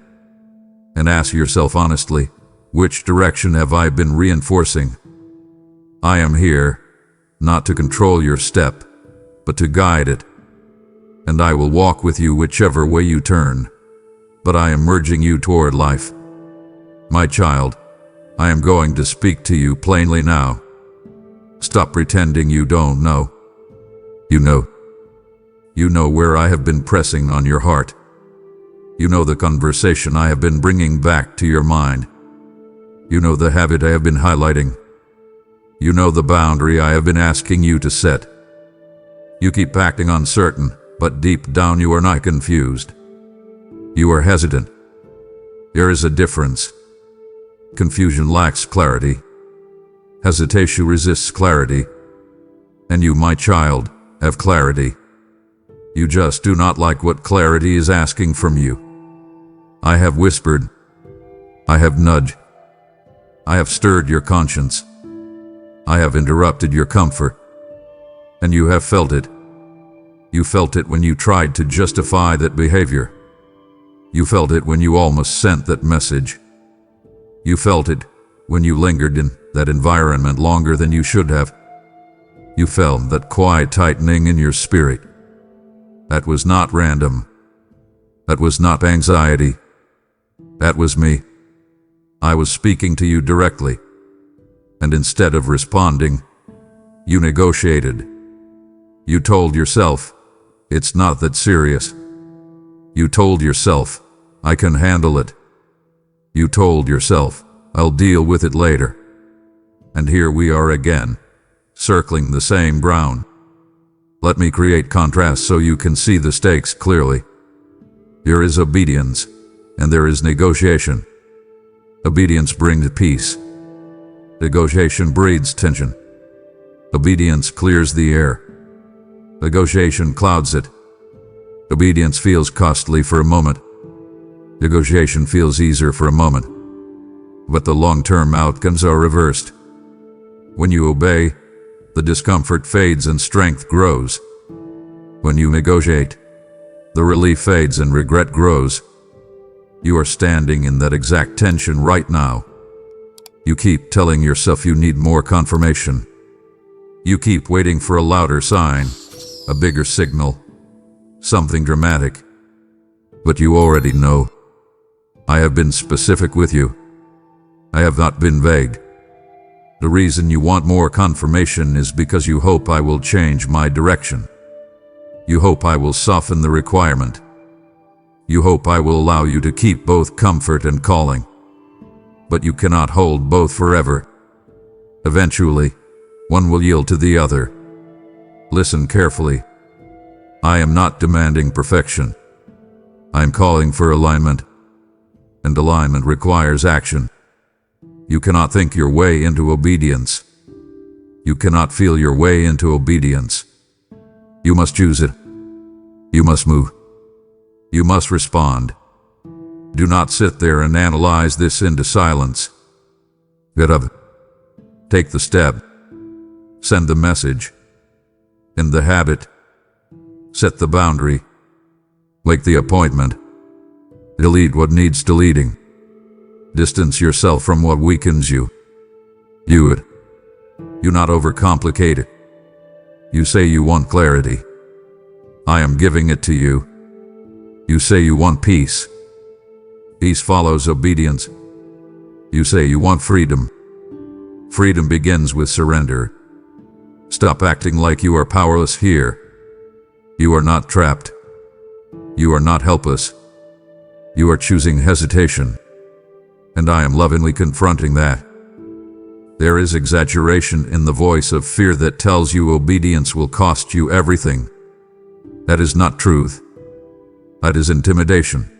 And ask yourself honestly, which direction have I been reinforcing? I am here, not to control your step, but to guide it. And I will walk with you whichever way you turn. But I am merging you toward life. My child, I am going to speak to you plainly now. Stop pretending you don't know. You know. You know where I have been pressing on your heart. You know the conversation I have been bringing back to your mind. You know the habit I have been highlighting. You know the boundary I have been asking you to set. You keep acting uncertain, but deep down you are not confused. You are hesitant. There is a difference. Confusion lacks clarity. Hesitation resists clarity. And you, my child, have clarity. You just do not like what clarity is asking from you. I have whispered. I have nudged. I have stirred your conscience. I have interrupted your comfort. And you have felt it. You felt it when you tried to justify that behavior. You felt it when you almost sent that message. You felt it when you lingered in that environment longer than you should have. You felt that quiet tightening in your spirit. That was not random. That was not anxiety. That was me. I was speaking to you directly. And instead of responding, you negotiated. You told yourself, it's not that serious. You told yourself, I can handle it. You told yourself, I'll deal with it later. And here we are again, circling the same ground. Let me create contrast so you can see the stakes clearly. There is obedience, and there is negotiation. Obedience brings peace. Negotiation breeds tension. Obedience clears the air. Negotiation clouds it. Obedience feels costly for a moment. Negotiation feels easier for a moment. But the long-term outcomes are reversed. When you obey, the discomfort fades and strength grows. When you negotiate, The relief fades and regret grows. You are standing in that exact tension right now. You keep telling yourself you need more confirmation. You keep waiting for a louder sign, a bigger signal, something dramatic. But you already know. I have been specific with you. I have not been vague. The reason you want more confirmation is because you hope I will change my direction. You hope I will soften the requirement. You hope I will allow you to keep both comfort and calling. But you cannot hold both forever. Eventually, one will yield to the other. Listen carefully. I am not demanding perfection. I am calling for alignment. And alignment requires action. You cannot think your way into obedience. You cannot feel your way into obedience. You must choose it. You must move. You must respond. Do not sit there and analyze this into silence. Get up. Take the step. Send the message. End the habit. Set the boundary. Make the appointment. Delete what needs deleting. Distance yourself from what weakens you. Do it. Do not overcomplicate it. You say you want clarity. I am giving it to you. You say you want peace. Peace follows obedience. You say you want freedom. Freedom begins with surrender. Stop acting like you are powerless here. You are not trapped. You are not helpless. You are choosing hesitation. And I am lovingly confronting that. There is exaggeration in the voice of fear that tells you obedience will cost you everything. That is not truth. That is intimidation.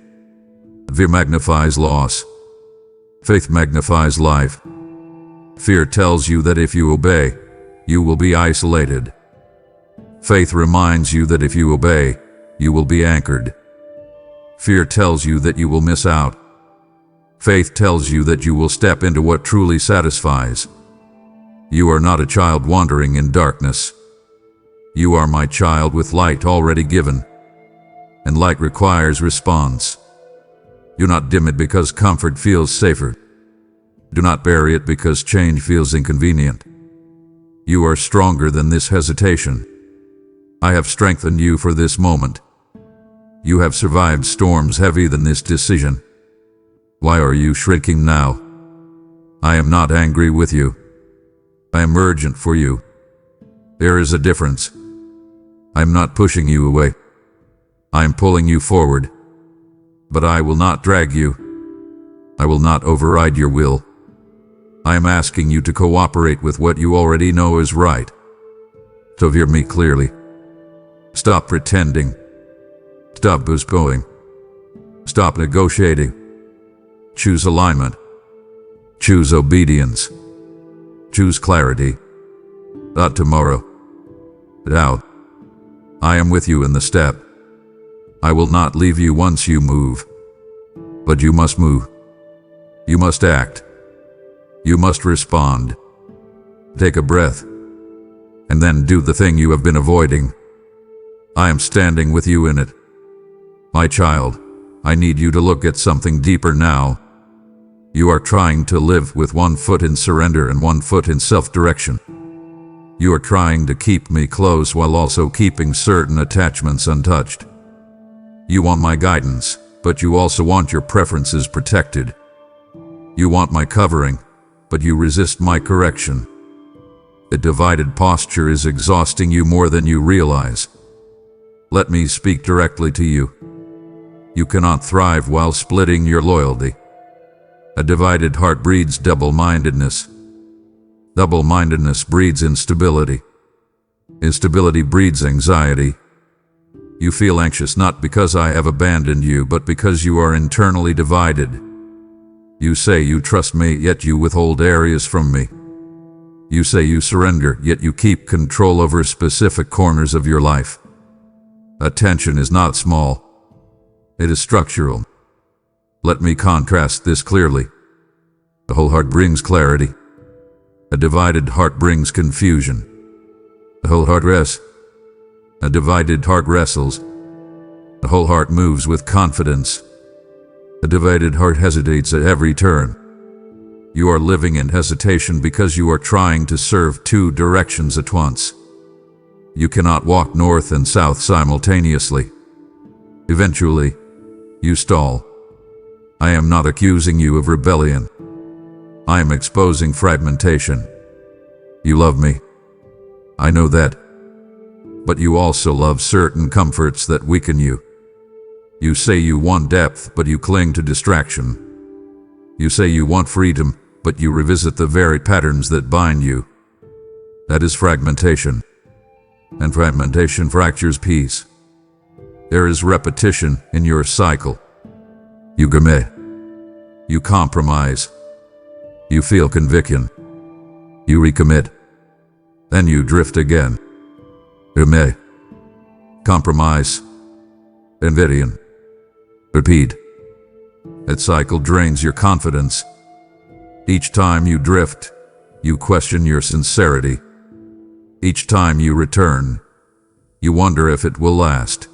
Fear magnifies loss. Faith magnifies life. Fear tells you that if you obey, you will be isolated. Faith reminds you that if you obey, you will be anchored. Fear tells you that you will miss out. Faith tells you that you will step into what truly satisfies. You are not a child wandering in darkness. You are my child with light already given. And light requires response. Do not dim it because comfort feels safer. Do not bury it because change feels inconvenient. You are stronger than this hesitation. I have strengthened you for this moment. You have survived storms heavier than this decision. Why are you shrinking now? I am not angry with you. I am urgent for you. There is a difference. I am not pushing you away. I am pulling you forward. But I will not drag you. I will not override your will. I am asking you to cooperate with what you already know is right. So hear me clearly. Stop pretending. Stop postponing. Stop negotiating. Choose alignment. Choose obedience. Choose clarity. Not tomorrow. Doubt. I am with you in the step. I will not leave you once you move. But you must move. You must act. You must respond. Take a breath. And then do the thing you have been avoiding. I am standing with you in it. My child, I need you to look at something deeper now. You are trying to live with one foot in surrender and one foot in self-direction. You are trying to keep me close while also keeping certain attachments untouched. You want my guidance, but you also want your preferences protected. You want my covering, but you resist my correction. A divided posture is exhausting you more than you realize. Let me speak directly to you. You cannot thrive while splitting your loyalty. A divided heart breeds double-mindedness. Double-mindedness breeds instability. Instability breeds anxiety. You feel anxious not because I have abandoned you, but because you are internally divided. You say you trust me, yet you withhold areas from me. You say you surrender, yet you keep control over specific corners of your life. Attention is not small. It is structural. Let me contrast this clearly. The whole heart brings clarity. A divided heart brings confusion. The whole heart rests. A divided heart wrestles. The whole heart moves with confidence. A divided heart hesitates at every turn. You are living in hesitation because you are trying to serve two directions at once. You cannot walk north and south simultaneously. Eventually, you stall. I am not accusing you of rebellion. I am exposing fragmentation. You love me. I know that. But you also love certain comforts that weaken you. You say you want depth, but you cling to distraction. You say you want freedom, but you revisit the very patterns that bind you. That is fragmentation. And fragmentation fractures peace. There is repetition in your cycle. You commit. You compromise. You feel conviction. You recommit. Then you drift again. Commit. Compromise. Envidian. Repeat. That cycle drains your confidence. Each time you drift, you question your sincerity. Each time you return, you wonder if it will last.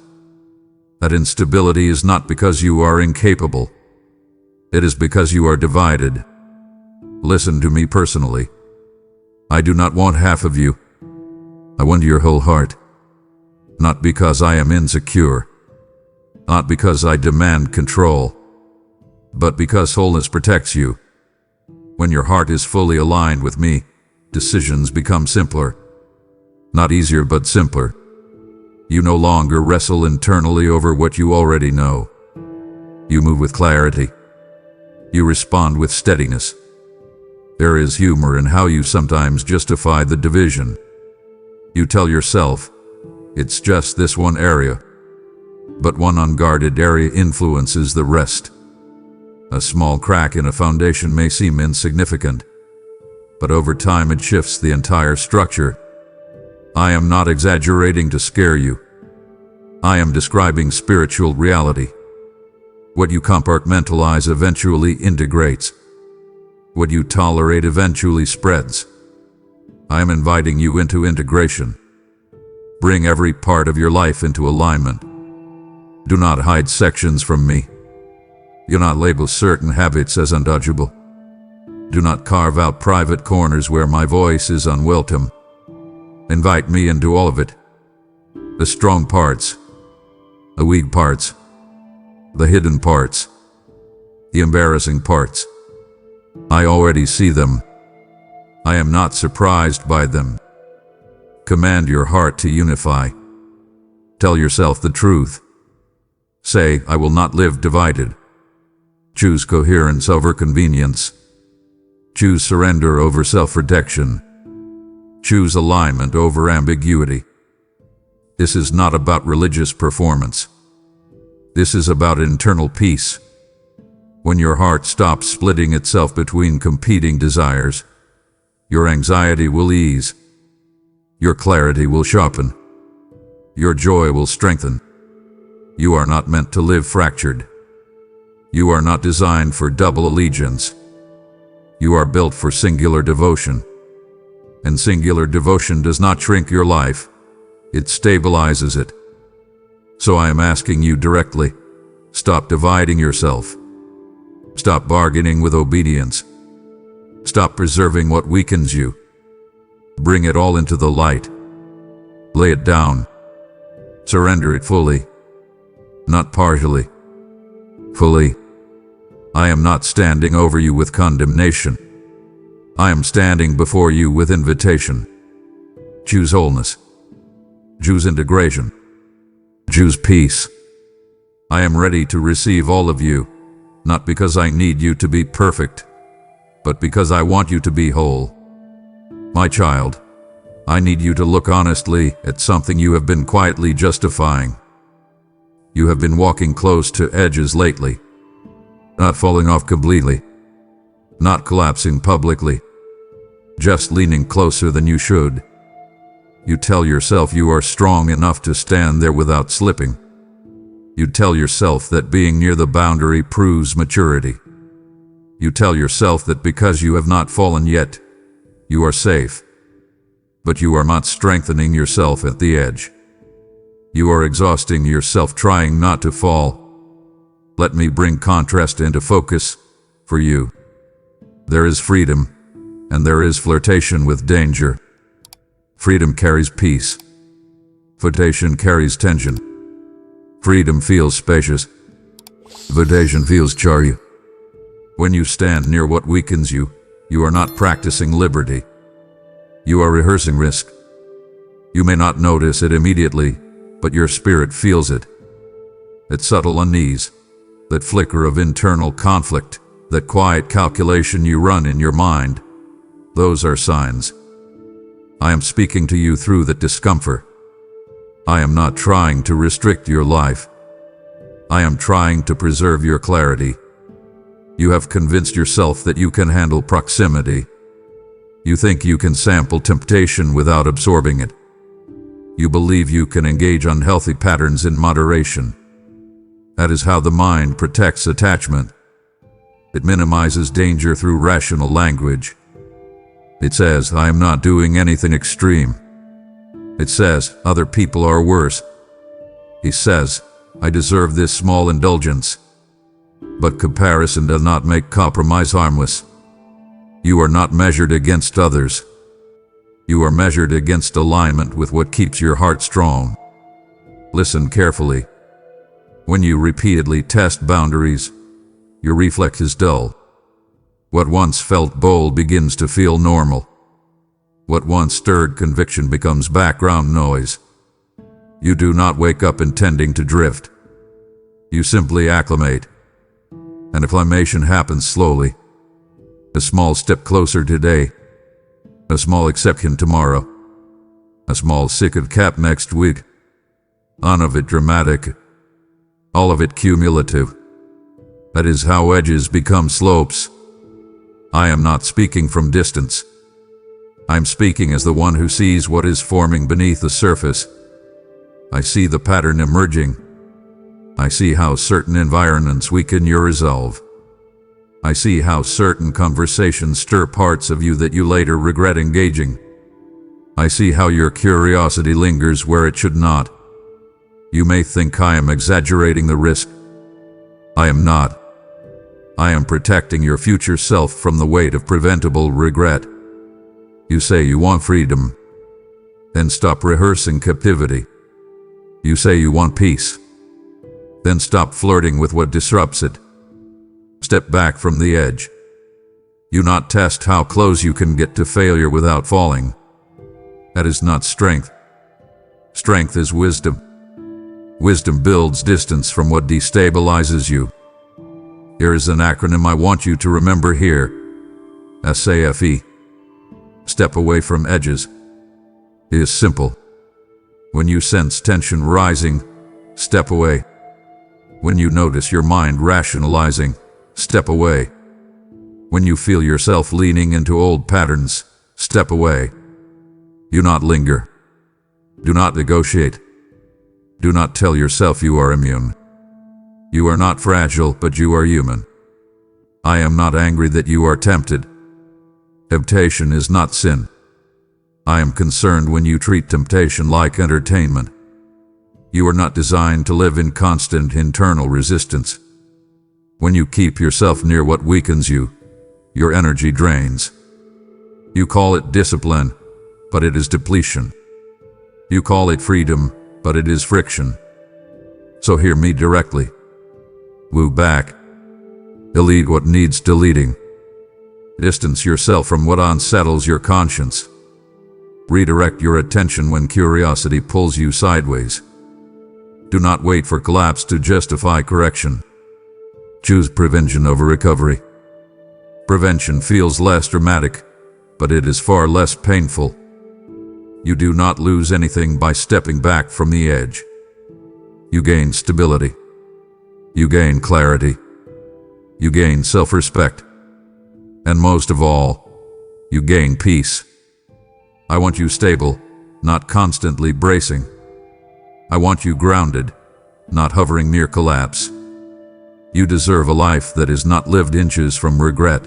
That instability is not because you are incapable. It is because you are divided. Listen to me personally. I do not want half of you. I want your whole heart. Not because I am insecure. Not because I demand control. But because wholeness protects you. When your heart is fully aligned with me, decisions become simpler. Not easier, but simpler. You no longer wrestle internally over what you already know. You move with clarity. You respond with steadiness. There is humor in how you sometimes justify the division. You tell yourself, it's just this one area. But one unguarded area influences the rest. A small crack in a foundation may seem insignificant, but over time it shifts the entire structure. I am not exaggerating to scare you. I am describing spiritual reality. What you compartmentalize eventually integrates. What you tolerate eventually spreads. I am inviting you into integration. Bring every part of your life into alignment. Do not hide sections from me. Do not label certain habits as untouchable. Do not carve out private corners where my voice is unwelcome. Invite me into all of it. The strong parts, the weak parts, the hidden parts, the embarrassing parts. I already see them. I am not surprised by them. Command your heart to unify. Tell yourself the truth. Say, I will not live divided. Choose coherence over convenience. Choose surrender over self-protection. Choose alignment over ambiguity. This is not about religious performance. This is about internal peace. When your heart stops splitting itself between competing desires, your anxiety will ease. Your clarity will sharpen. Your joy will strengthen. You are not meant to live fractured. You are not designed for double allegiance. You are built for singular devotion. And singular devotion does not shrink your life. It stabilizes it. So I am asking you directly, stop dividing yourself. Stop bargaining with obedience. Stop preserving what weakens you. Bring it all into the light. Lay it down. Surrender it fully. Not partially. Fully. I am not standing over you with condemnation. I am standing before you with invitation. Choose wholeness. Choose integration. Choose peace. I am ready to receive all of you, not because I need you to be perfect, but because I want you to be whole. My child, I need you to look honestly at something you have been quietly justifying. You have been walking close to edges lately, not falling off completely, not collapsing publicly, just leaning closer than you should. You tell yourself you are strong enough to stand there without slipping. You tell yourself that being near the boundary proves maturity. You tell yourself that because you have not fallen yet, you are safe. But you are not strengthening yourself at the edge. You are exhausting yourself trying not to fall. Let me bring contrast into focus for you. There is freedom, and there is flirtation with danger. Freedom carries peace. Flirtation carries tension. Freedom feels spacious. Flirtation feels charry. When you stand near what weakens you, you are not practicing liberty. You are rehearsing risk. You may not notice it immediately, but your spirit feels it. That subtle unease, that flicker of internal conflict, that quiet calculation you run in your mind, those are signs. I am speaking to you through that discomfort. I am not trying to restrict your life. I am trying to preserve your clarity. You have convinced yourself that you can handle proximity. You think you can sample temptation without absorbing it. You believe you can engage unhealthy patterns in moderation. That is how the mind protects attachment. It minimizes danger through rational language. It says, I am not doing anything extreme. It says, other people are worse. He says, I deserve this small indulgence. But comparison does not make compromise harmless. You are not measured against others. You are measured against alignment with what keeps your heart strong. Listen carefully. When you repeatedly test boundaries, your reflex is dull. What once felt bold begins to feel normal. What once stirred conviction becomes background noise. You do not wake up intending to drift. You simply acclimate. And acclimation happens slowly. A small step closer today. A small exception tomorrow. A small sick cap next week. None of it dramatic. All of it cumulative. That is how edges become slopes. I am not speaking from distance. I am speaking as the one who sees what is forming beneath the surface. I see the pattern emerging. I see how certain environments weaken your resolve. I see how certain conversations stir parts of you that you later regret engaging. I see how your curiosity lingers where it should not. You may think I am exaggerating the risk. I am not. I am protecting your future self from the weight of preventable regret. You say you want freedom. Then stop rehearsing captivity. You say you want peace. Then stop flirting with what disrupts it. Step back from the edge. You not test how close you can get to failure without falling. That is not strength. Strength is wisdom. Wisdom builds distance from what destabilizes you. Here is an acronym I want you to remember here. SAFE. Step away from edges. It is simple. When you sense tension rising, step away. When you notice your mind rationalizing, step away. When you feel yourself leaning into old patterns, step away. Do not linger. Do not negotiate. Do not tell yourself you are immune. You are not fragile, but you are human. I am not angry that you are tempted. Temptation is not sin. I am concerned when you treat temptation like entertainment. You are not designed to live in constant internal resistance. When you keep yourself near what weakens you, your energy drains. You call it discipline, but it is depletion. You call it freedom, but it is friction. So hear me directly. Move back. Delete what needs deleting. Distance yourself from what unsettles your conscience. Redirect your attention when curiosity pulls you sideways. Do not wait for collapse to justify correction. Choose prevention over recovery. Prevention feels less dramatic, but it is far less painful. You do not lose anything by stepping back from the edge. You gain stability. You gain clarity. You gain self-respect. And most of all, you gain peace. I want you stable, not constantly bracing. I want you grounded, not hovering near collapse. You deserve a life that is not lived inches from regret.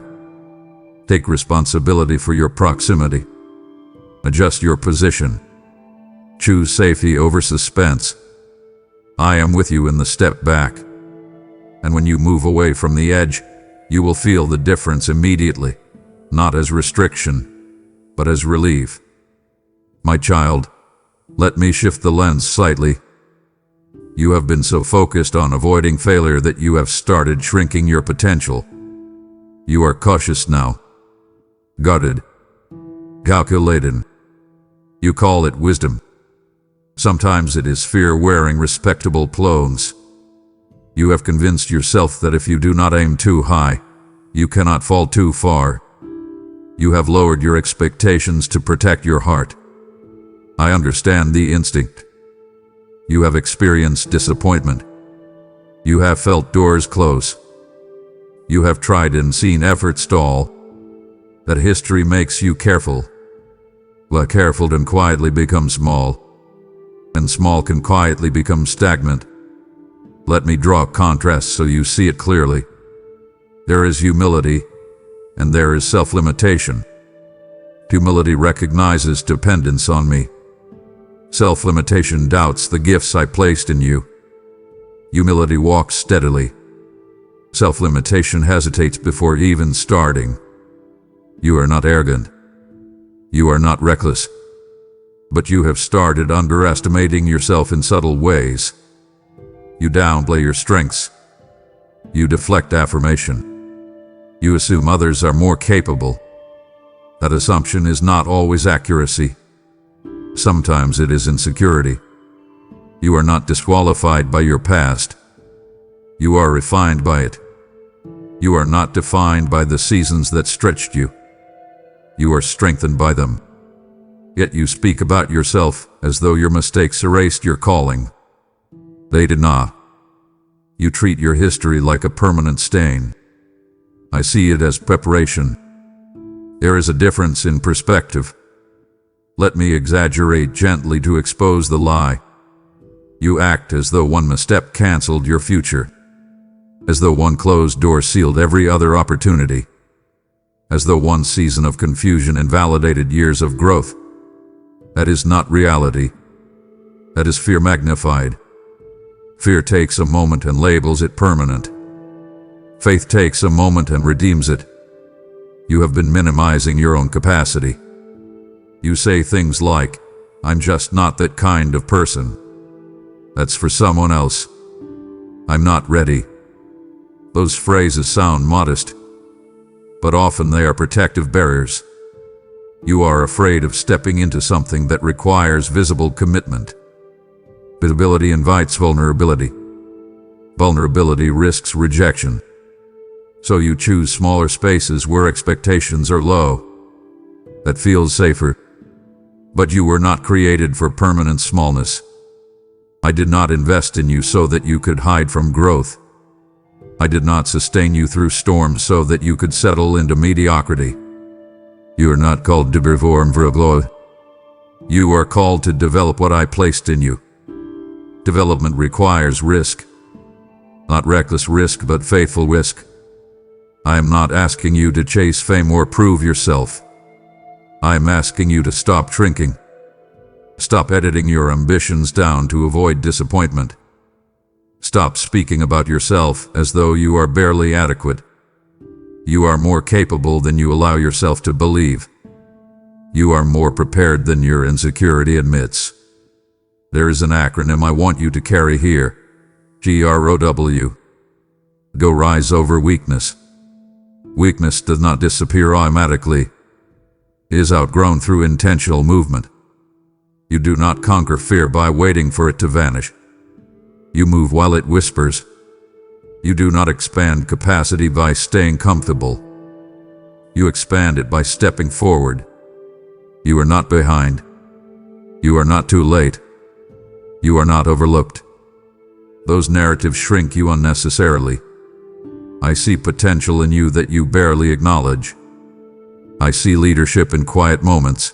Take responsibility for your proximity. Adjust your position. Choose safety over suspense. I am with you in the step back. And when you move away from the edge, you will feel the difference immediately, not as restriction, but as relief. My child, let me shift the lens slightly. You have been so focused on avoiding failure that you have started shrinking your potential. You are cautious now, guarded, calculated. You call it wisdom. Sometimes it is fear wearing respectable clothes. You have convinced yourself that if you do not aim too high, you cannot fall too far. You have lowered your expectations to protect your heart. I understand the instinct. You have experienced disappointment. You have felt doors close. You have tried and seen effort stall. That history makes you careful. But careful can quietly become small, and small can quietly become stagnant. Let me draw contrast so you see it clearly. There is humility, and there is self-limitation. Humility recognizes dependence on me. Self-limitation doubts the gifts I placed in you. Humility walks steadily. Self-limitation hesitates before even starting. You are not arrogant. You are not reckless. But you have started underestimating yourself in subtle ways. You downplay your strengths. You deflect affirmation. You assume others are more capable. That assumption is not always accuracy. Sometimes it is insecurity. You are not disqualified by your past. You are refined by it. You are not defined by the seasons that stretched you. You are strengthened by them. Yet you speak about yourself as though your mistakes erased your calling. They did not. You treat your history like a permanent stain. I see it as preparation. There is a difference in perspective. Let me exaggerate gently to expose the lie. You act as though one misstep canceled your future. As though one closed door sealed every other opportunity. As though one season of confusion invalidated years of growth. That is not reality. That is fear magnified. Fear takes a moment and labels it permanent. Faith takes a moment and redeems it. You have been minimizing your own capacity. You say things like, "I'm just not that kind of person. That's for someone else. I'm not ready." Those phrases sound modest, but often they are protective barriers. You are afraid of stepping into something that requires visible commitment. Visibility invites vulnerability. Vulnerability risks rejection. So you choose smaller spaces where expectations are low. That feels safer. But you were not created for permanent smallness. I did not invest in you so that you could hide from growth. I did not sustain you through storms so that you could settle into mediocrity. You are not called to perform for a glory. You are called to develop what I placed in you. Development requires risk. Not reckless risk, but faithful risk. I am not asking you to chase fame or prove yourself. I am asking you to stop shrinking. Stop editing your ambitions down to avoid disappointment. Stop speaking about yourself as though you are barely adequate. You are more capable than you allow yourself to believe. You are more prepared than your insecurity admits. There is an acronym I want you to carry here. GROW. Go rise over weakness. Weakness does not disappear automatically. It is outgrown through intentional movement. You do not conquer fear by waiting for it to vanish. You move while it whispers. You do not expand capacity by staying comfortable. You expand it by stepping forward. You are not behind. You are not too late. You are not overlooked. Those narratives shrink you unnecessarily. I see potential in you that you barely acknowledge. I see leadership in quiet moments.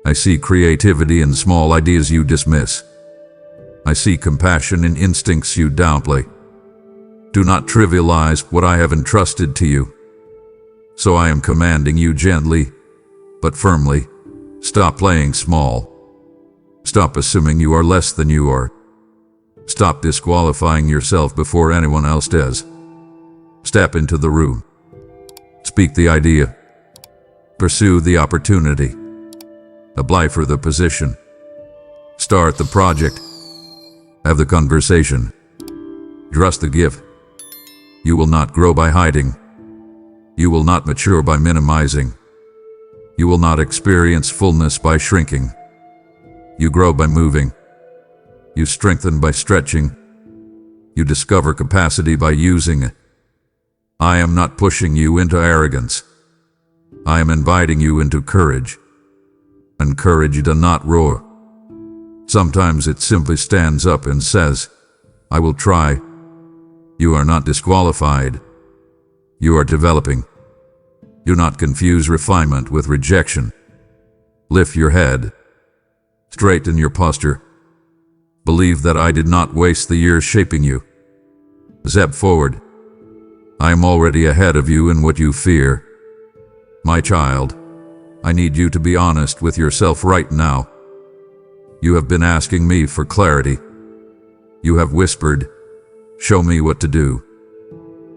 I see creativity in small ideas you dismiss. I see compassion in instincts you downplay. Do not trivialize what I have entrusted to you. So I am commanding you gently, but firmly, stop playing small. Stop assuming you are less than you are. Stop disqualifying yourself before anyone else does. Step into the room. Speak the idea. Pursue the opportunity. Apply for the position. Start the project. Have the conversation. Trust the gift. You will not grow by hiding. You will not mature by minimizing. You will not experience fullness by shrinking. You grow by moving. You strengthen by stretching. You discover capacity by using it. I am not pushing you into arrogance. I am inviting you into courage. And courage does not roar. Sometimes it simply stands up and says, I will try. You are not disqualified. You are developing. Do not confuse refinement with rejection. Lift your head. Straighten your posture. Believe that I did not waste the years shaping you. Step forward. I am already ahead of you in what you fear. My child, I need you to be honest with yourself right now. You have been asking me for clarity. You have whispered, show me what to do.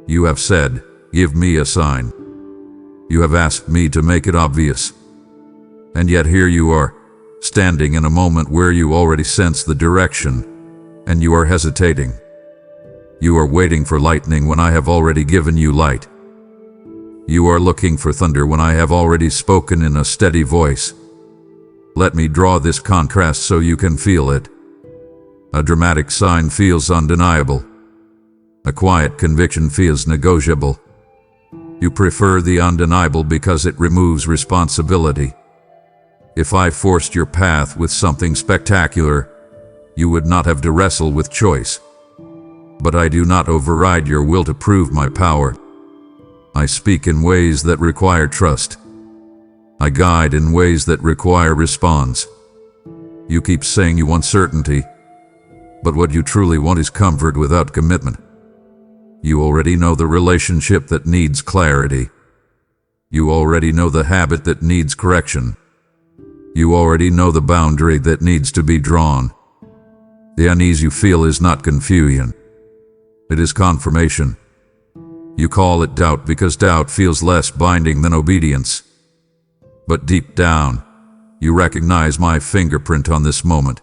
You have said, give me a sign. You have asked me to make it obvious. And yet here you are, standing in a moment where you already sense the direction, and you are hesitating. You are waiting for lightning when I have already given you light. You are looking for thunder when I have already spoken in a steady voice. Let me draw this contrast so you can feel it. A dramatic sign feels undeniable. A quiet conviction feels negotiable. You prefer the undeniable because it removes responsibility. If I forced your path with something spectacular, you would not have to wrestle with choice. But I do not override your will to prove my power. I speak in ways that require trust. I guide in ways that require response. You keep saying you want certainty, but what you truly want is comfort without commitment. You already know the relationship that needs clarity. You already know the habit that needs correction. You already know the boundary that needs to be drawn. The unease you feel is not confusion. It is confirmation. You call it doubt because doubt feels less binding than obedience. But deep down, you recognize my fingerprint on this moment.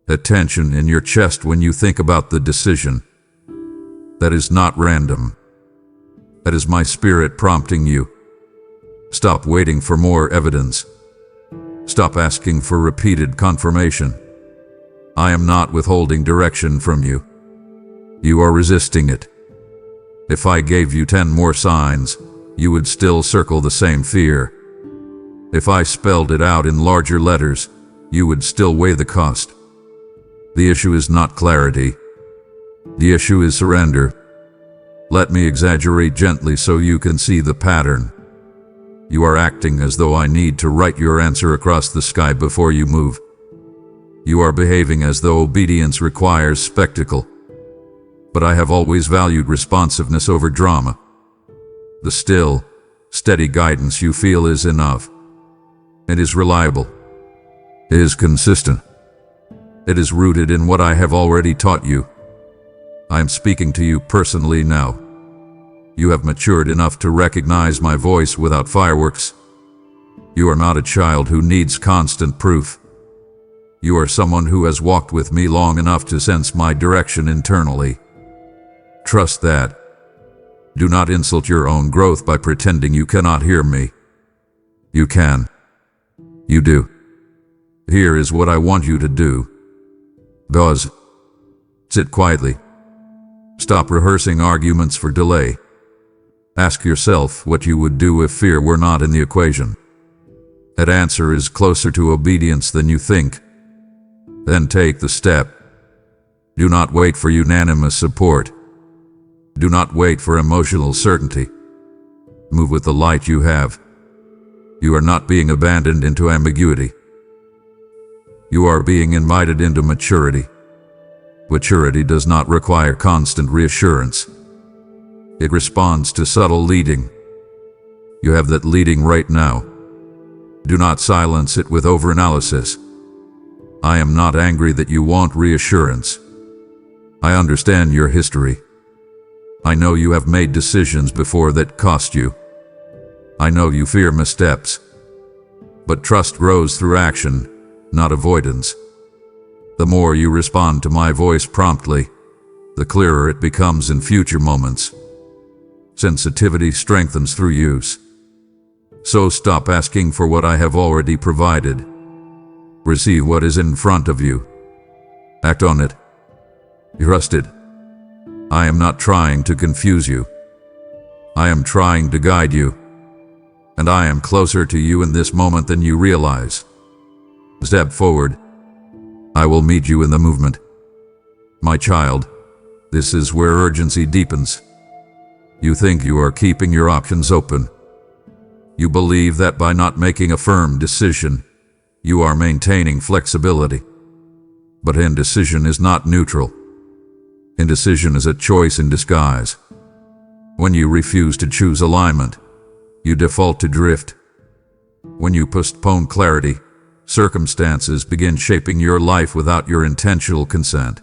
The tension in your chest when you think about the decision. That is not random. That is my spirit prompting you. Stop waiting for more evidence. Stop asking for repeated confirmation. I am not withholding direction from you. You are resisting it. If I gave you 10 more signs, you would still circle the same fear. If I spelled it out in larger letters, you would still weigh the cost. The issue is not clarity. The issue is surrender. Let me exaggerate gently so you can see the pattern. You are acting as though I need to write your answer across the sky before you move. You are behaving as though obedience requires spectacle. But I have always valued responsiveness over drama. The still, steady guidance you feel is enough. It is reliable. It is consistent. It is rooted in what I have already taught you. I am speaking to you personally now. You have matured enough to recognize my voice without fireworks. You are not a child who needs constant proof. You are someone who has walked with me long enough to sense my direction internally. Trust that. Do not insult your own growth by pretending you cannot hear me. You can. You do. Here is what I want you to do. Pause. Sit quietly. Stop rehearsing arguments for delay. Ask yourself what you would do if fear were not in the equation. That answer is closer to obedience than you think. Then take the step. Do not wait for unanimous support. Do not wait for emotional certainty. Move with the light you have. You are not being abandoned into ambiguity. You are being invited into maturity. Maturity does not require constant reassurance. It responds to subtle leading. You have that leading right now. Do not silence it with overanalysis. I am not angry that you want reassurance. I understand your history. I know you have made decisions before that cost you. I know you fear missteps. But trust grows through action, not avoidance. The more you respond to my voice promptly, the clearer it becomes in future moments. Sensitivity strengthens through use. So stop asking for what I have already provided. Receive what is in front of you. Act on it. Trust it. I am not trying to confuse you. I am trying to guide you. And I am closer to you in this moment than you realize. Step forward. I will meet you in the movement. My child, this is where urgency deepens. You think you are keeping your options open. You believe that by not making a firm decision, you are maintaining flexibility. But indecision is not neutral. Indecision is a choice in disguise. When you refuse to choose alignment, you default to drift. When you postpone clarity, circumstances begin shaping your life without your intentional consent.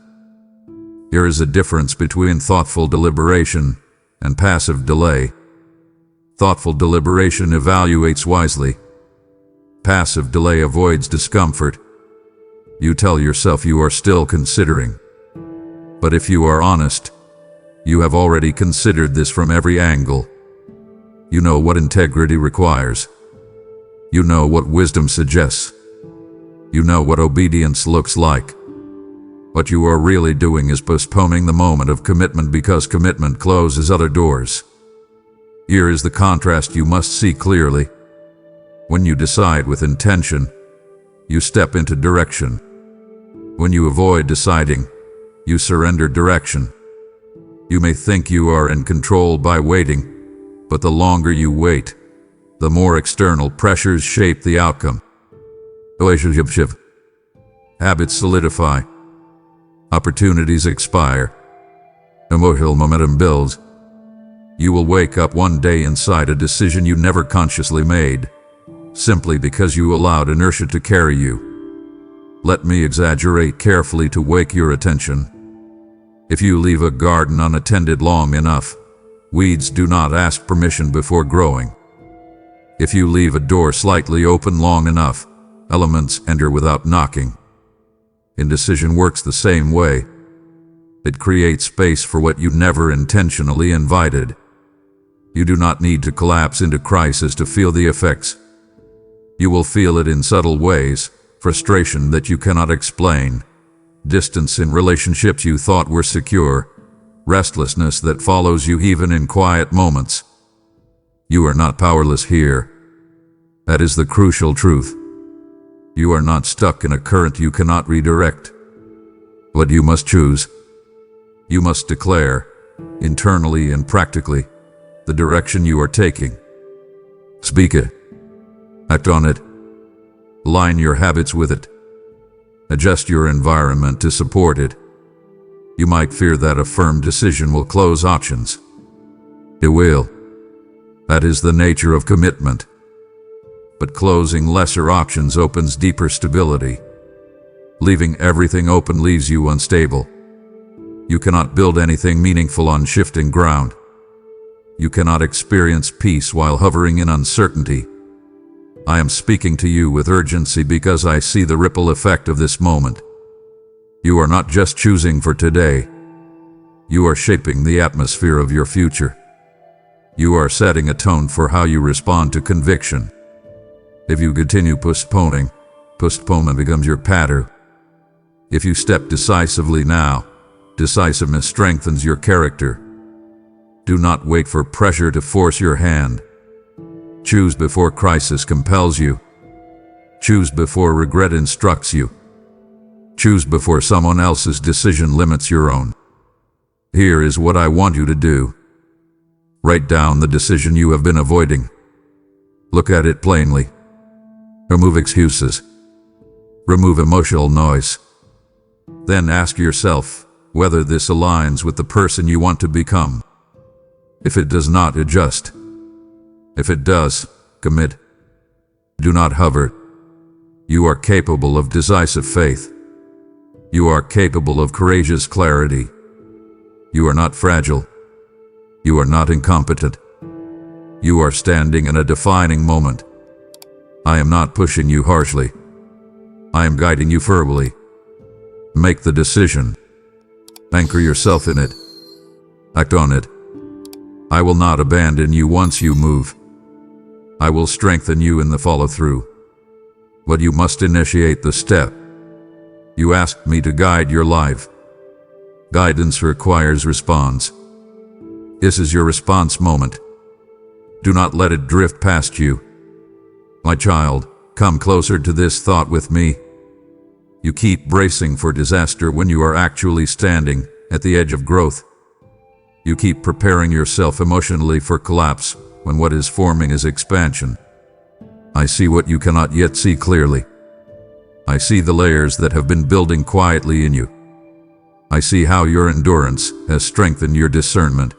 There is a difference between thoughtful deliberation and passive delay. Thoughtful deliberation evaluates wisely. Passive delay avoids discomfort. You tell yourself you are still considering. But if you are honest, you have already considered this from every angle. You know what integrity requires. You know what wisdom suggests. You know what obedience looks like. What you are really doing is postponing the moment of commitment because commitment closes other doors. Here is the contrast you must see clearly. When you decide with intention, you step into direction. When you avoid deciding, you surrender direction. You may think you are in control by waiting, but the longer you wait, the more external pressures shape the outcome. Relationship shift. Habits solidify. Opportunities expire. Emotional momentum builds. You will wake up one day inside a decision you never consciously made, simply because you allowed inertia to carry you. Let me exaggerate carefully to wake your attention. If you leave a garden unattended long enough, weeds do not ask permission before growing. If you leave a door slightly open long enough, elements enter without knocking. Indecision works the same way. It creates space for what you never intentionally invited. You do not need to collapse into crisis to feel the effects. You will feel it in subtle ways: frustration that you cannot explain, distance in relationships you thought were secure, restlessness that follows you even in quiet moments. You are not powerless here. That is the crucial truth. You are not stuck in a current you cannot redirect. But you must choose. You must declare, internally and practically, the direction you are taking. Speak it. Act on it. Align your habits with it. Adjust your environment to support it. You might fear that a firm decision will close options. It will. That is the nature of commitment. But closing lesser options opens deeper stability. Leaving everything open leaves you unstable. You cannot build anything meaningful on shifting ground. You cannot experience peace while hovering in uncertainty. I am speaking to you with urgency because I see the ripple effect of this moment. You are not just choosing for today. You are shaping the atmosphere of your future. You are setting a tone for how you respond to conviction. If you continue postponing, postponement becomes your pattern. If you step decisively now, decisiveness strengthens your character. Do not wait for pressure to force your hand. Choose before crisis compels you. Choose before regret instructs you. Choose before someone else's decision limits your own. Here is what I want you to do. Write down the decision you have been avoiding. Look at it plainly. Remove excuses. Remove emotional noise. Then ask yourself whether this aligns with the person you want to become. If it does not, adjust. If it does, commit. Do not hover. You are capable of decisive faith. You are capable of courageous clarity. You are not fragile. You are not incompetent. You are standing in a defining moment. I am not pushing you harshly. I am guiding you firmly. Make the decision. Anchor yourself in it. Act on it. I will not abandon you once you move. I will strengthen you in the follow-through. But you must initiate the step. You asked me to guide your life. Guidance requires response. This is your response moment. Do not let it drift past you. My child, come closer to this thought with me. You keep bracing for disaster when you are actually standing at the edge of growth. You keep preparing yourself emotionally for collapse when what is forming is expansion. I see what you cannot yet see clearly. I see the layers that have been building quietly in you. I see how your endurance has strengthened your discernment.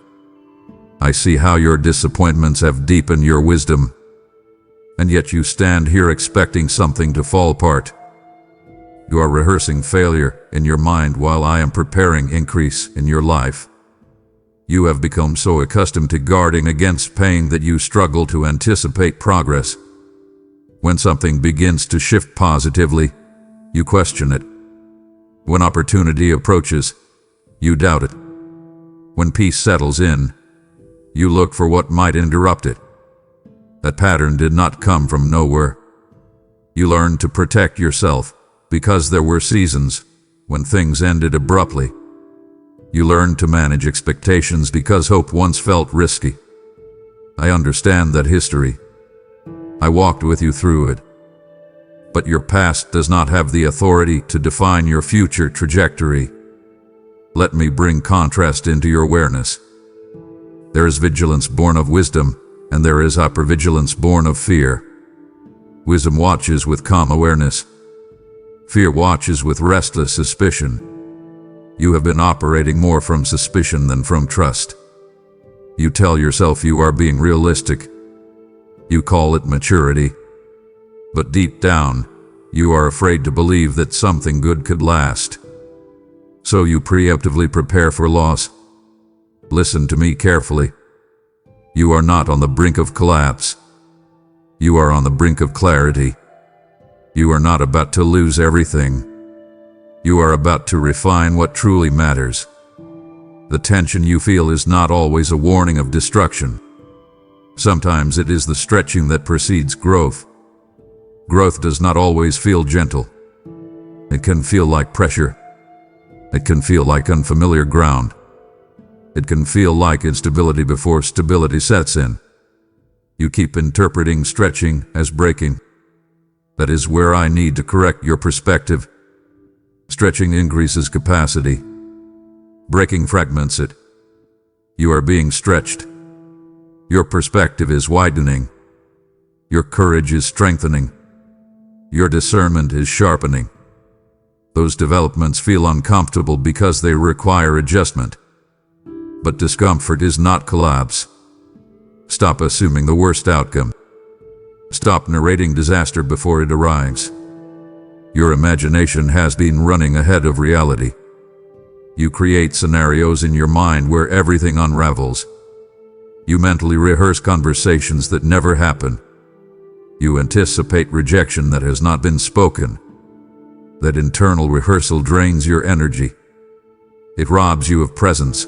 I see how your disappointments have deepened your wisdom. And yet you stand here expecting something to fall apart. You are rehearsing failure in your mind while I am preparing increase in your life. You have become so accustomed to guarding against pain that you struggle to anticipate progress. When something begins to shift positively, you question it. When opportunity approaches, you doubt it. When peace settles in, you look for what might interrupt it. That pattern did not come from nowhere. You learned to protect yourself because there were seasons when things ended abruptly. You learned to manage expectations because hope once felt risky. I understand that history. I walked with you through it. But your past does not have the authority to define your future trajectory. Let me bring contrast into your awareness. There is vigilance born of wisdom, and there is hypervigilance born of fear. Wisdom watches with calm awareness. Fear watches with restless suspicion. You have been operating more from suspicion than from trust. You tell yourself you are being realistic. You call it maturity. But deep down, you are afraid to believe that something good could last. So you preemptively prepare for loss. Listen to me carefully. You are not on the brink of collapse. You are on the brink of clarity. You are not about to lose everything. You are about to refine what truly matters. The tension you feel is not always a warning of destruction. Sometimes it is the stretching that precedes growth. Growth does not always feel gentle. It can feel like pressure. It can feel like unfamiliar ground. It can feel like instability before stability sets in. You keep interpreting stretching as breaking. That is where I need to correct your perspective. Stretching increases capacity. Breaking fragments it. You are being stretched. Your perspective is widening. Your courage is strengthening. Your discernment is sharpening. Those developments feel uncomfortable because they require adjustment. But discomfort is not collapse. Stop assuming the worst outcome. Stop narrating disaster before it arrives. Your imagination has been running ahead of reality. You create scenarios in your mind where everything unravels. You mentally rehearse conversations that never happen. You anticipate rejection that has not been spoken. That internal rehearsal drains your energy. It robs you of presence.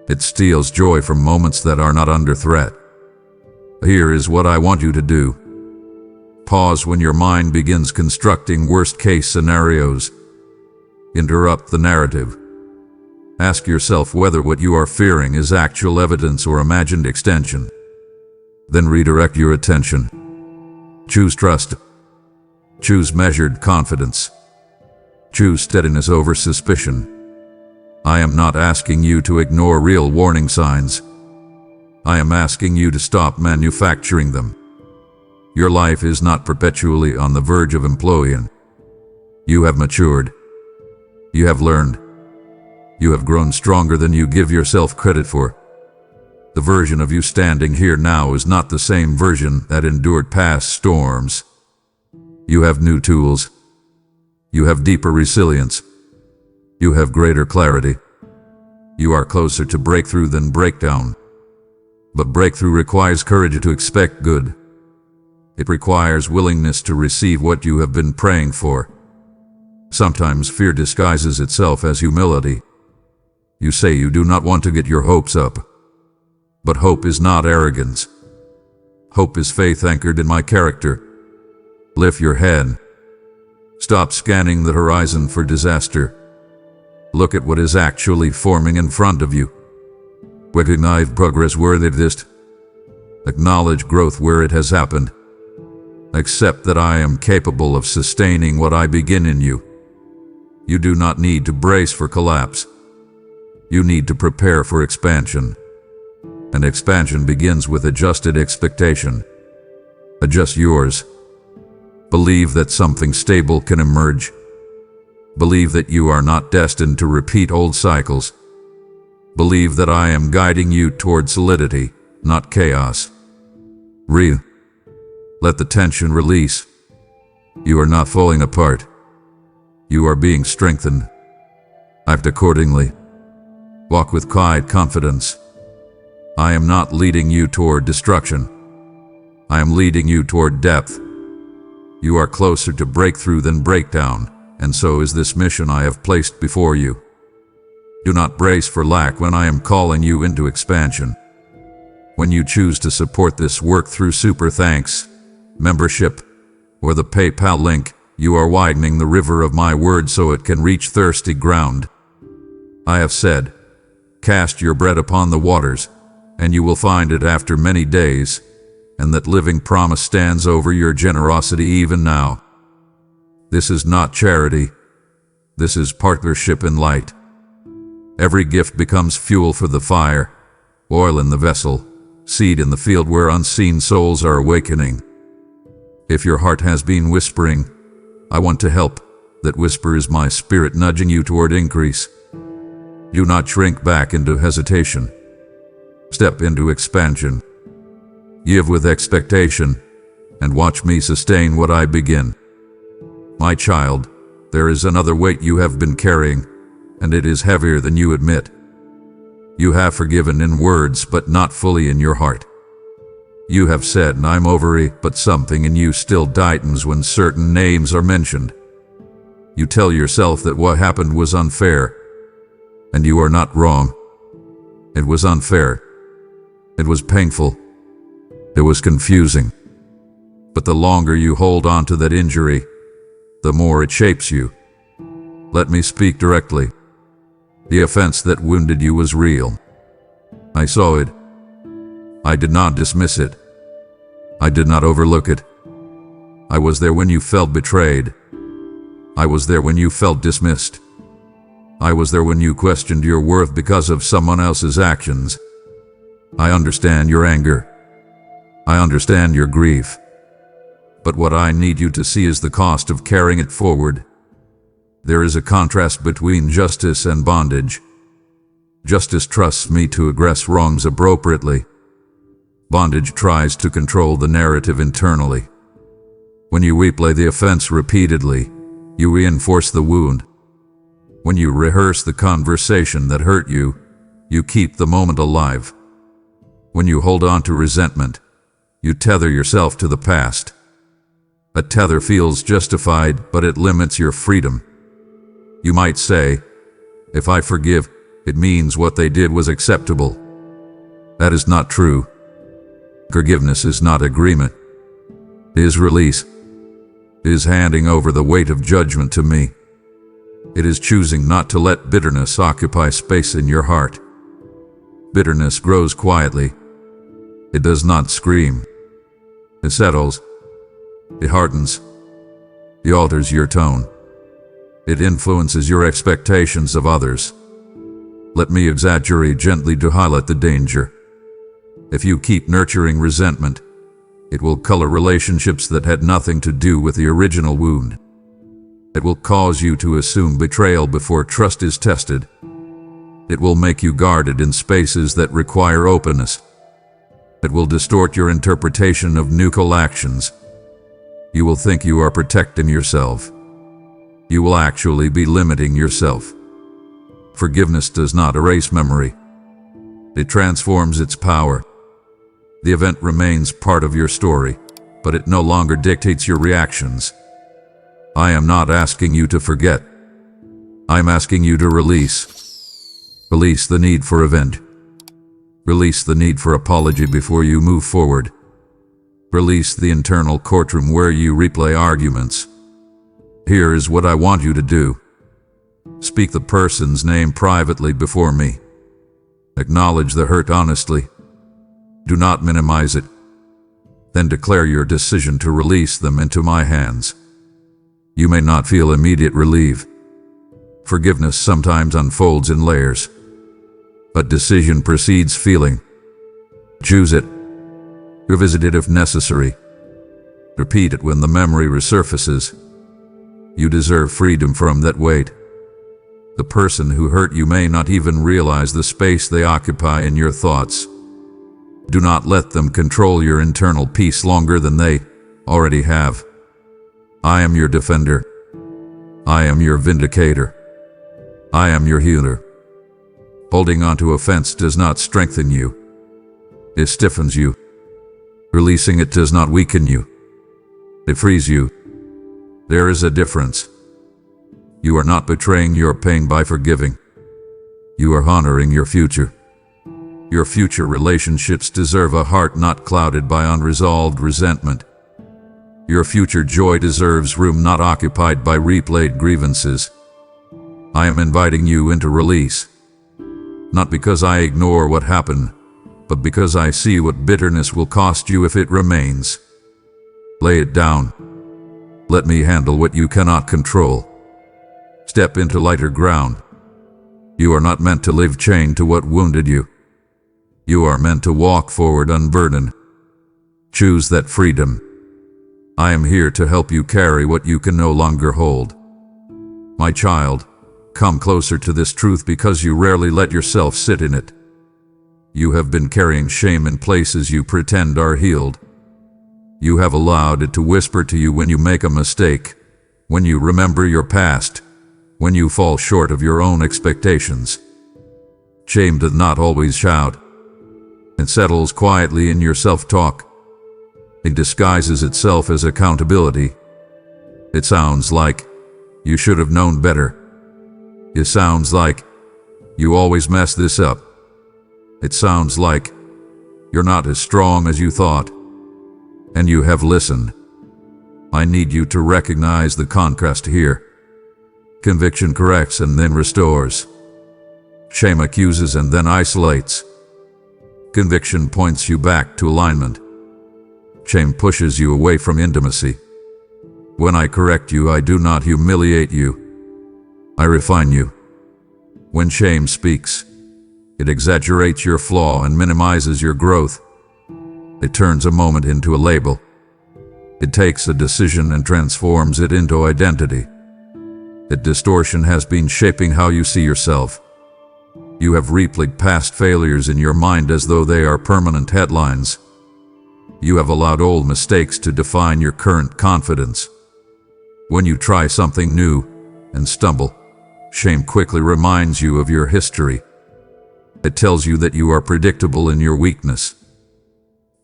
It steals joy from moments that are not under threat. Here is what I want you to do. Pause when your mind begins constructing worst-case scenarios. Interrupt the narrative. Ask yourself whether what you are fearing is actual evidence or imagined extension. Then redirect your attention. Choose trust. Choose measured confidence. Choose steadiness over suspicion. I am not asking you to ignore real warning signs. I am asking you to stop manufacturing them. Your life is not perpetually on the verge of implosion. You have matured. You have learned. You have grown stronger than you give yourself credit for. The version of you standing here now is not the same version that endured past storms. You have new tools. You have deeper resilience. You have greater clarity. You are closer to breakthrough than breakdown. But breakthrough requires courage to expect good. It requires willingness to receive what you have been praying for. Sometimes fear disguises itself as humility. You say you do not want to get your hopes up. But hope is not arrogance. Hope is faith anchored in my character. Lift your head. Stop scanning the horizon for disaster. Look at what is actually forming in front of you. Recognize progress where it exists. Acknowledge growth where it has happened. Accept that I am capable of sustaining what I begin in you. You do not need to brace for collapse. You need to prepare for expansion. And expansion begins with adjusted expectation. Adjust yours. Believe that something stable can emerge. Believe that you are not destined to repeat old cycles. Believe that I am guiding you toward solidity, not chaos. Let the tension release. You are not falling apart. You are being strengthened. Act accordingly. Walk with quiet confidence. I am not leading you toward destruction. I am leading you toward depth. You are closer to breakthrough than breakdown, and so is this mission I have placed before you. Do not brace for lack when I am calling you into expansion. When you choose to support this work through super thanks, membership, or the PayPal link, you are widening the river of my word so it can reach thirsty ground. I have said, cast your bread upon the waters, and you will find it after many days, and that living promise stands over your generosity even now. This is not charity. This is partnership in light. Every gift becomes fuel for the fire, oil in the vessel, seed in the field where unseen souls are awakening. If your heart has been whispering, I want to help, that whisper is my spirit nudging you toward increase. Do not shrink back into hesitation. Step into expansion. Give with expectation, and watch me sustain what I begin. My child, there is another weight you have been carrying, and it is heavier than you admit. You have forgiven in words, but not fully in your heart. You have said, I'm over it, but something in you still tightens when certain names are mentioned. You tell yourself that what happened was unfair, and you are not wrong. It was unfair. It was painful. It was confusing. But the longer you hold on to that injury, the more it shapes you. Let me speak directly. The offense that wounded you was real. I saw it. I did not dismiss it. I did not overlook it. I was there when you felt betrayed. I was there when you felt dismissed. I was there when you questioned your worth because of someone else's actions. I understand your anger. I understand your grief. But what I need you to see is the cost of carrying it forward. There is a contrast between justice and bondage. Justice trusts me to address wrongs appropriately. Bondage tries to control the narrative internally. When you replay the offense repeatedly, you reinforce the wound. When you rehearse the conversation that hurt you, you keep the moment alive. When you hold on to resentment, you tether yourself to the past. A tether feels justified, but it limits your freedom. You might say, if I forgive, it means what they did was acceptable. That is not true. Forgiveness is not agreement. It is release. It is handing over the weight of judgment to me. It is choosing not to let bitterness occupy space in your heart. Bitterness grows quietly. It does not scream. It settles. It hardens. It alters your tone. It influences your expectations of others. Let me exaggerate gently to highlight the danger. If you keep nurturing resentment, it will color relationships that had nothing to do with the original wound. It will cause you to assume betrayal before trust is tested. It will make you guarded in spaces that require openness. It will distort your interpretation of neutral actions. You will think you are protecting yourself. You will actually be limiting yourself. Forgiveness does not erase memory. It transforms its power. The event remains part of your story, but it no longer dictates your reactions. I am not asking you to forget. I am asking you to release. Release the need for revenge. Release the need for apology before you move forward. Release the internal courtroom where you replay arguments. Here is what I want you to do. Speak the person's name privately before me. Acknowledge the hurt honestly. Do not minimize it. Then declare your decision to release them into my hands. You may not feel immediate relief. Forgiveness sometimes unfolds in layers. But decision precedes feeling. Choose it. Revisit it if necessary. Repeat it when the memory resurfaces. You deserve freedom from that weight. The person who hurt you may not even realize the space they occupy in your thoughts. Do not let them control your internal peace longer than they already have. I am your defender. I am your vindicator. I am your healer. Holding on to offense does not strengthen you. It stiffens you. Releasing it does not weaken you. It frees you. There is a difference. You are not betraying your pain by forgiving. You are honoring your future. Your future relationships deserve a heart not clouded by unresolved resentment. Your future joy deserves room not occupied by replayed grievances. I am inviting you into release. Not because I ignore what happened, but because I see what bitterness will cost you if it remains. Lay it down. Let me handle what you cannot control. Step into lighter ground. You are not meant to live chained to what wounded you. You are meant to walk forward unburdened. Choose that freedom. I am here to help you carry what you can no longer hold. My child, come closer to this truth because you rarely let yourself sit in it. You have been carrying shame in places you pretend are healed. You have allowed it to whisper to you when you make a mistake, when you remember your past, when you fall short of your own expectations. Shame does not always shout. It settles quietly in your self-talk. It disguises itself as accountability. It sounds like, you should have known better. It sounds like, you always mess this up. It sounds like, you're not as strong as you thought. And you have listened. I need you to recognize the contrast here. Conviction corrects and then restores. Shame accuses and then isolates. Conviction points you back to alignment. Shame pushes you away from intimacy. When I correct you, I do not humiliate you. I refine you. When shame speaks, it exaggerates your flaw and minimizes your growth. It turns a moment into a label. It takes a decision and transforms it into identity. That distortion has been shaping how you see yourself. You have replayed past failures in your mind as though they are permanent headlines. You have allowed old mistakes to define your current confidence. When you try something new and stumble, shame quickly reminds you of your history. It tells you that you are predictable in your weakness.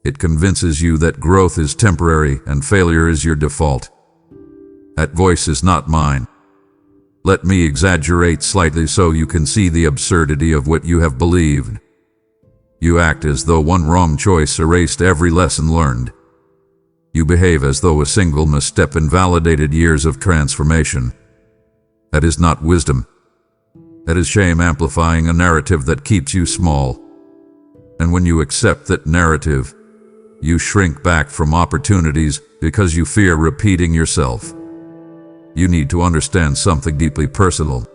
It convinces you that growth is temporary and failure is your default. That voice is not mine. Let me exaggerate slightly so you can see the absurdity of what you have believed. You act as though one wrong choice erased every lesson learned. You behave as though a single misstep invalidated years of transformation. That is not wisdom. That is shame amplifying a narrative that keeps you small. And when you accept that narrative, you shrink back from opportunities because you fear repeating yourself. You need to understand something deeply personal.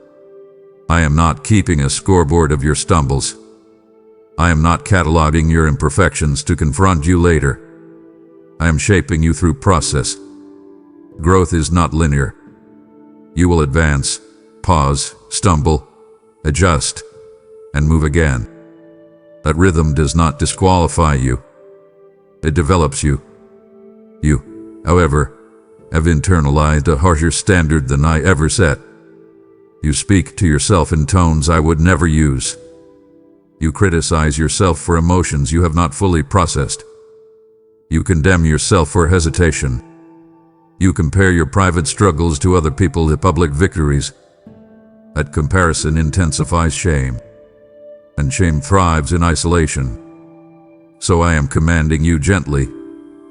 I am not keeping a scoreboard of your stumbles. I am not cataloging your imperfections to confront you later. I am shaping you through process. Growth is not linear. You will advance, pause, stumble, adjust, and move again. That rhythm does not disqualify you. It develops you. You, however, have internalized a harsher standard than I ever set. You speak to yourself in tones I would never use. You criticize yourself for emotions you have not fully processed. You condemn yourself for hesitation. You compare your private struggles to other people's public victories. That comparison intensifies shame, and shame thrives in isolation. So I am commanding you gently,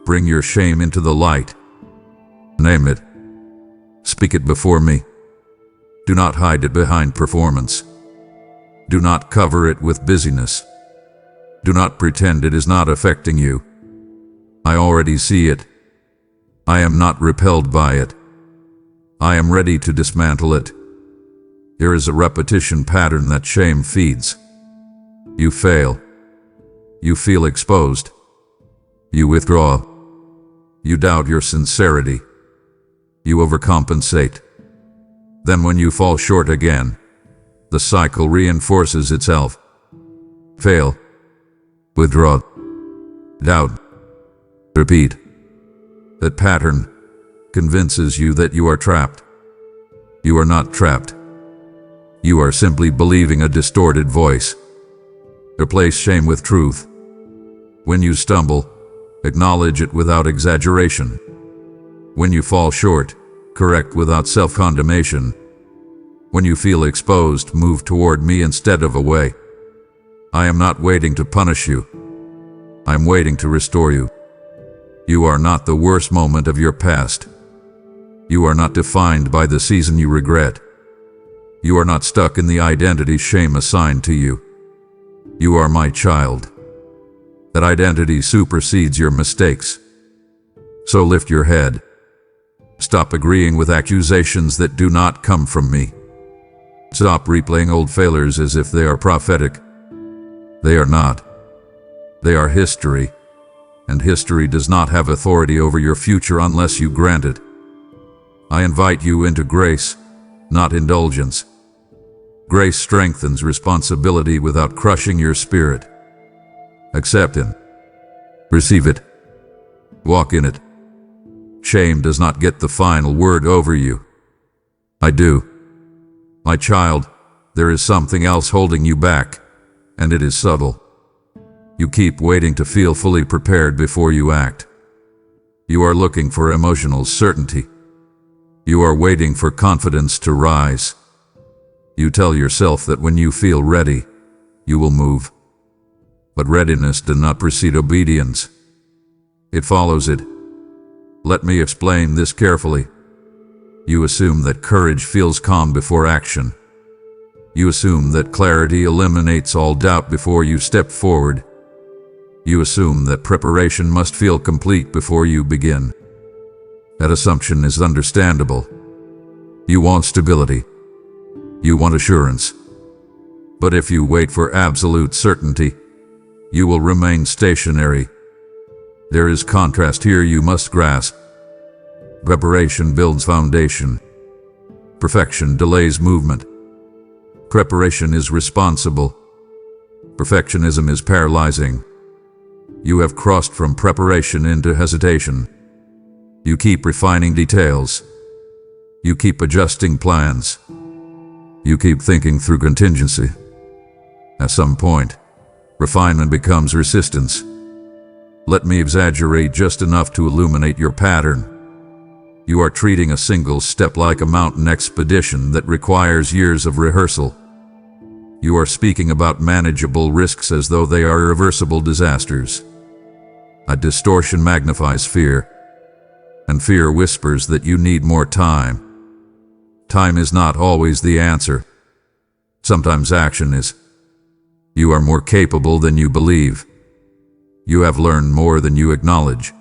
bring your shame into the light. Name it. Speak it before me. Do not hide it behind performance. Do not cover it with busyness. Do not pretend it is not affecting you. I already see it. I am not repelled by it. I am ready to dismantle it. There is a repetition pattern that shame feeds. You fail. You feel exposed. You withdraw. You doubt your sincerity. You overcompensate. Then when you fall short again, the cycle reinforces itself. Fail. Withdraw. Doubt. Repeat. That pattern convinces you that you are trapped. You are not trapped. You are simply believing a distorted voice. Replace shame with truth. When you stumble, acknowledge it without exaggeration. When you fall short, correct without self-condemnation. When you feel exposed, move toward me instead of away. I am not waiting to punish you. I am waiting to restore you. You are not the worst moment of your past. You are not defined by the season you regret. You are not stuck in the identity shame assigned to you. You are my child. That identity supersedes your mistakes. So lift your head. Stop agreeing with accusations that do not come from me. Stop replaying old failures as if they are prophetic. They are not. They are history, and history does not have authority over your future unless you grant it. I invite you into grace, not indulgence. Grace strengthens responsibility without crushing your spirit. Accept it. Receive it. Walk in it. Shame does not get the final word over you. I do. My child, there is something else holding you back, and it is subtle. You keep waiting to feel fully prepared before you act. You are looking for emotional certainty. You are waiting for confidence to rise. You tell yourself that when you feel ready, you will move. But readiness does not precede obedience. It follows it. Let me explain this carefully. You assume that courage feels calm before action. You assume that clarity eliminates all doubt before you step forward. You assume that preparation must feel complete before you begin. That assumption is understandable. You want stability. You want assurance. But if you wait for absolute certainty, you will remain stationary. There is contrast here you must grasp. Preparation builds foundation. Perfection delays movement. Preparation is responsible. Perfectionism is paralyzing. You have crossed from preparation into hesitation. You keep refining details. You keep adjusting plans. You keep thinking through contingency. At some point, refinement becomes resistance. Let me exaggerate just enough to illuminate your pattern. You are treating a single step like a mountain expedition that requires years of rehearsal. You are speaking about manageable risks as though they are irreversible disasters. A distortion magnifies fear, and fear whispers that you need more time. Time is not always the answer. Sometimes action is. You are more capable than you believe. You have learned more than you acknowledge.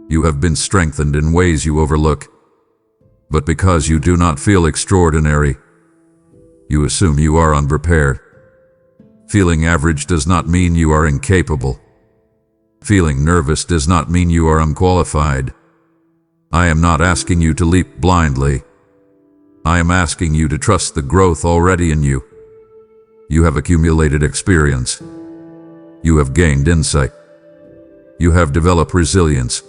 You have been strengthened in ways you overlook. But because you do not feel extraordinary, you assume you are unprepared. Feeling average does not mean you are incapable. Feeling nervous does not mean you are unqualified. I am not asking you to leap blindly. I am asking you to trust the growth already in you. You have accumulated experience. You have gained insight. You have developed resilience.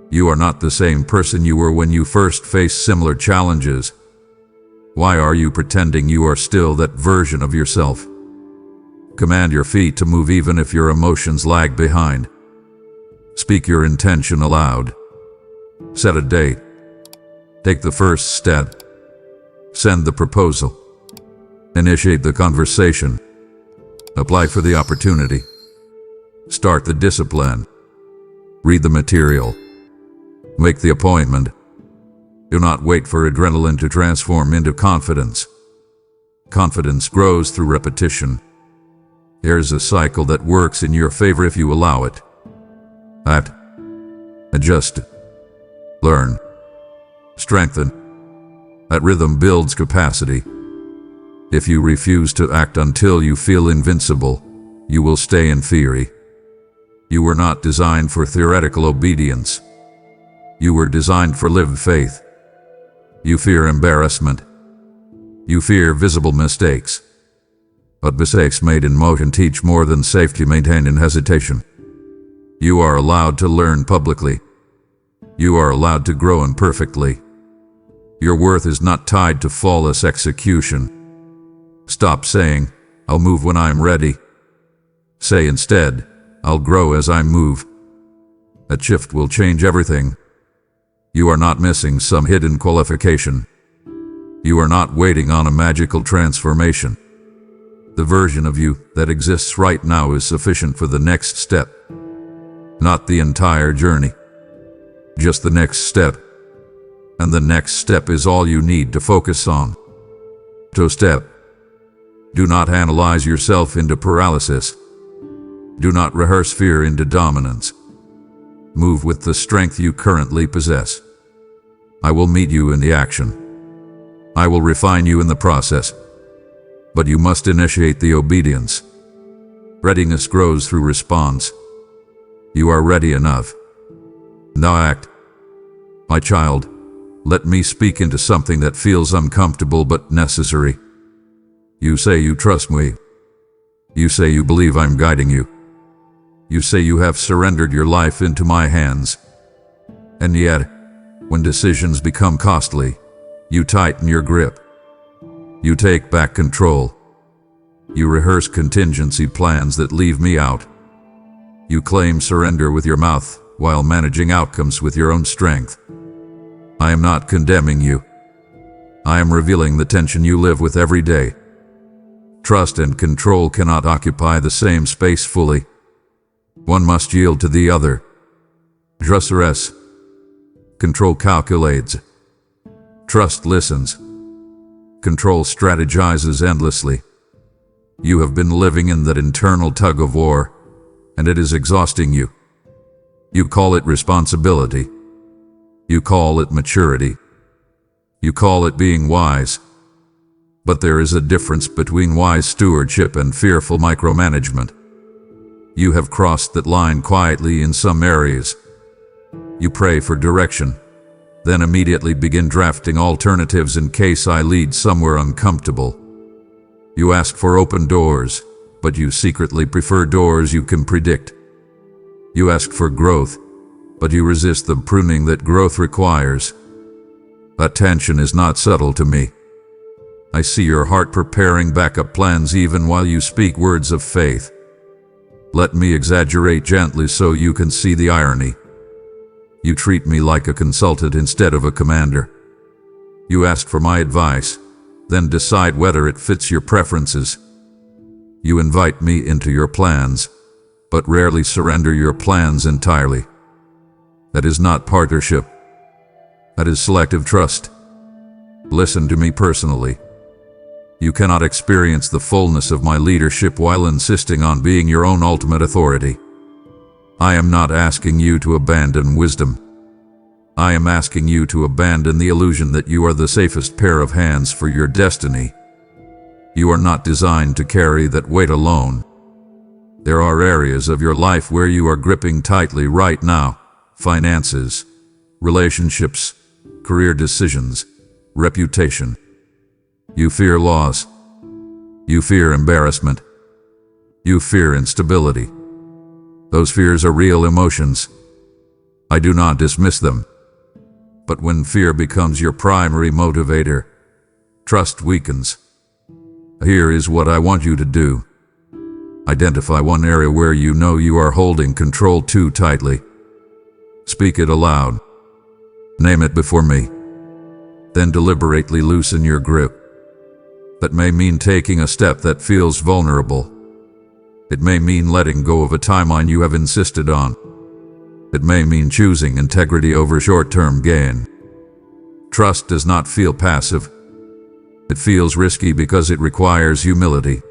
You are not the same person you were when you first faced similar challenges. Why are you pretending you are still that version of yourself? Command your feet to move even if your emotions lag behind. Speak your intention aloud. Set a date. Take the first step. Send the proposal. Initiate the conversation. Apply for the opportunity. Start the discipline. Read the material. Make the appointment. Do not wait for adrenaline to transform into confidence. Confidence grows through repetition. There's a cycle that works in your favor if you allow it. Act. Adjust. Learn. Strengthen. That rhythm builds capacity. If you refuse to act until you feel invincible, you will stay in theory. You were not designed for theoretical obedience. You were designed for lived faith. You fear embarrassment. You fear visible mistakes. But mistakes made in motion teach more than safety maintained in hesitation. You are allowed to learn publicly. You are allowed to grow imperfectly. Your worth is not tied to flawless execution. Stop saying, "I'll move when I'm ready." Say instead, "I'll grow as I move." That shift will change everything. You are not missing some hidden qualification. You are not waiting on a magical transformation. The version of you that exists right now is sufficient for the next step. Not the entire journey. Just the next step. And the next step is all you need to focus on. To step. Do not analyze yourself into paralysis. Do not rehearse fear into dominance. Move with the strength you currently possess. I will meet you in the action. I will refine you in the process. But you must initiate the obedience. Readiness grows through response. You are ready enough. Now act. My child, let me speak into something that feels uncomfortable but necessary. You say you trust me. You say you believe I'm guiding you. You say you have surrendered your life into my hands. And yet, when decisions become costly, you tighten your grip. You take back control. You rehearse contingency plans that leave me out. You claim surrender with your mouth while managing outcomes with your own strength. I am not condemning you. I am revealing the tension you live with every day. Trust and control cannot occupy the same space fully. One must yield to the other. Trust rests. Control calculates. Trust listens. Control strategizes endlessly. You have been living in that internal tug-of-war, and it is exhausting you. You call it responsibility. You call it maturity. You call it being wise. But there is a difference between wise stewardship and fearful micromanagement. You have crossed that line quietly in some areas. You pray for direction, then immediately begin drafting alternatives in case I lead somewhere uncomfortable. You ask for open doors, but you secretly prefer doors you can predict. You ask for growth, but you resist the pruning that growth requires. That tension is not subtle to me. I see your heart preparing backup plans even while you speak words of faith. Let me exaggerate gently so you can see the irony. You treat me like a consultant instead of a commander. You ask for my advice, then decide whether it fits your preferences. You invite me into your plans, but rarely surrender your plans entirely. That is not partnership. That is selective trust. Listen to me personally. You cannot experience the fullness of my leadership while insisting on being your own ultimate authority. I am not asking you to abandon wisdom. I am asking you to abandon the illusion that you are the safest pair of hands for your destiny. You are not designed to carry that weight alone. There are areas of your life where you are gripping tightly right now: finances, relationships, career decisions, reputation. You fear loss. You fear embarrassment. You fear instability. Those fears are real emotions. I do not dismiss them. But when fear becomes your primary motivator, Trust weakens. Here is what I want you to do. Identify one area where you know you are holding control too tightly. Speak it aloud. Name it before me. Then deliberately loosen your grip. That may mean taking a step that feels vulnerable. It may mean letting go of a timeline you have insisted on. It may mean choosing integrity over short-term gain. Trust does not feel passive. It feels risky because it requires humility.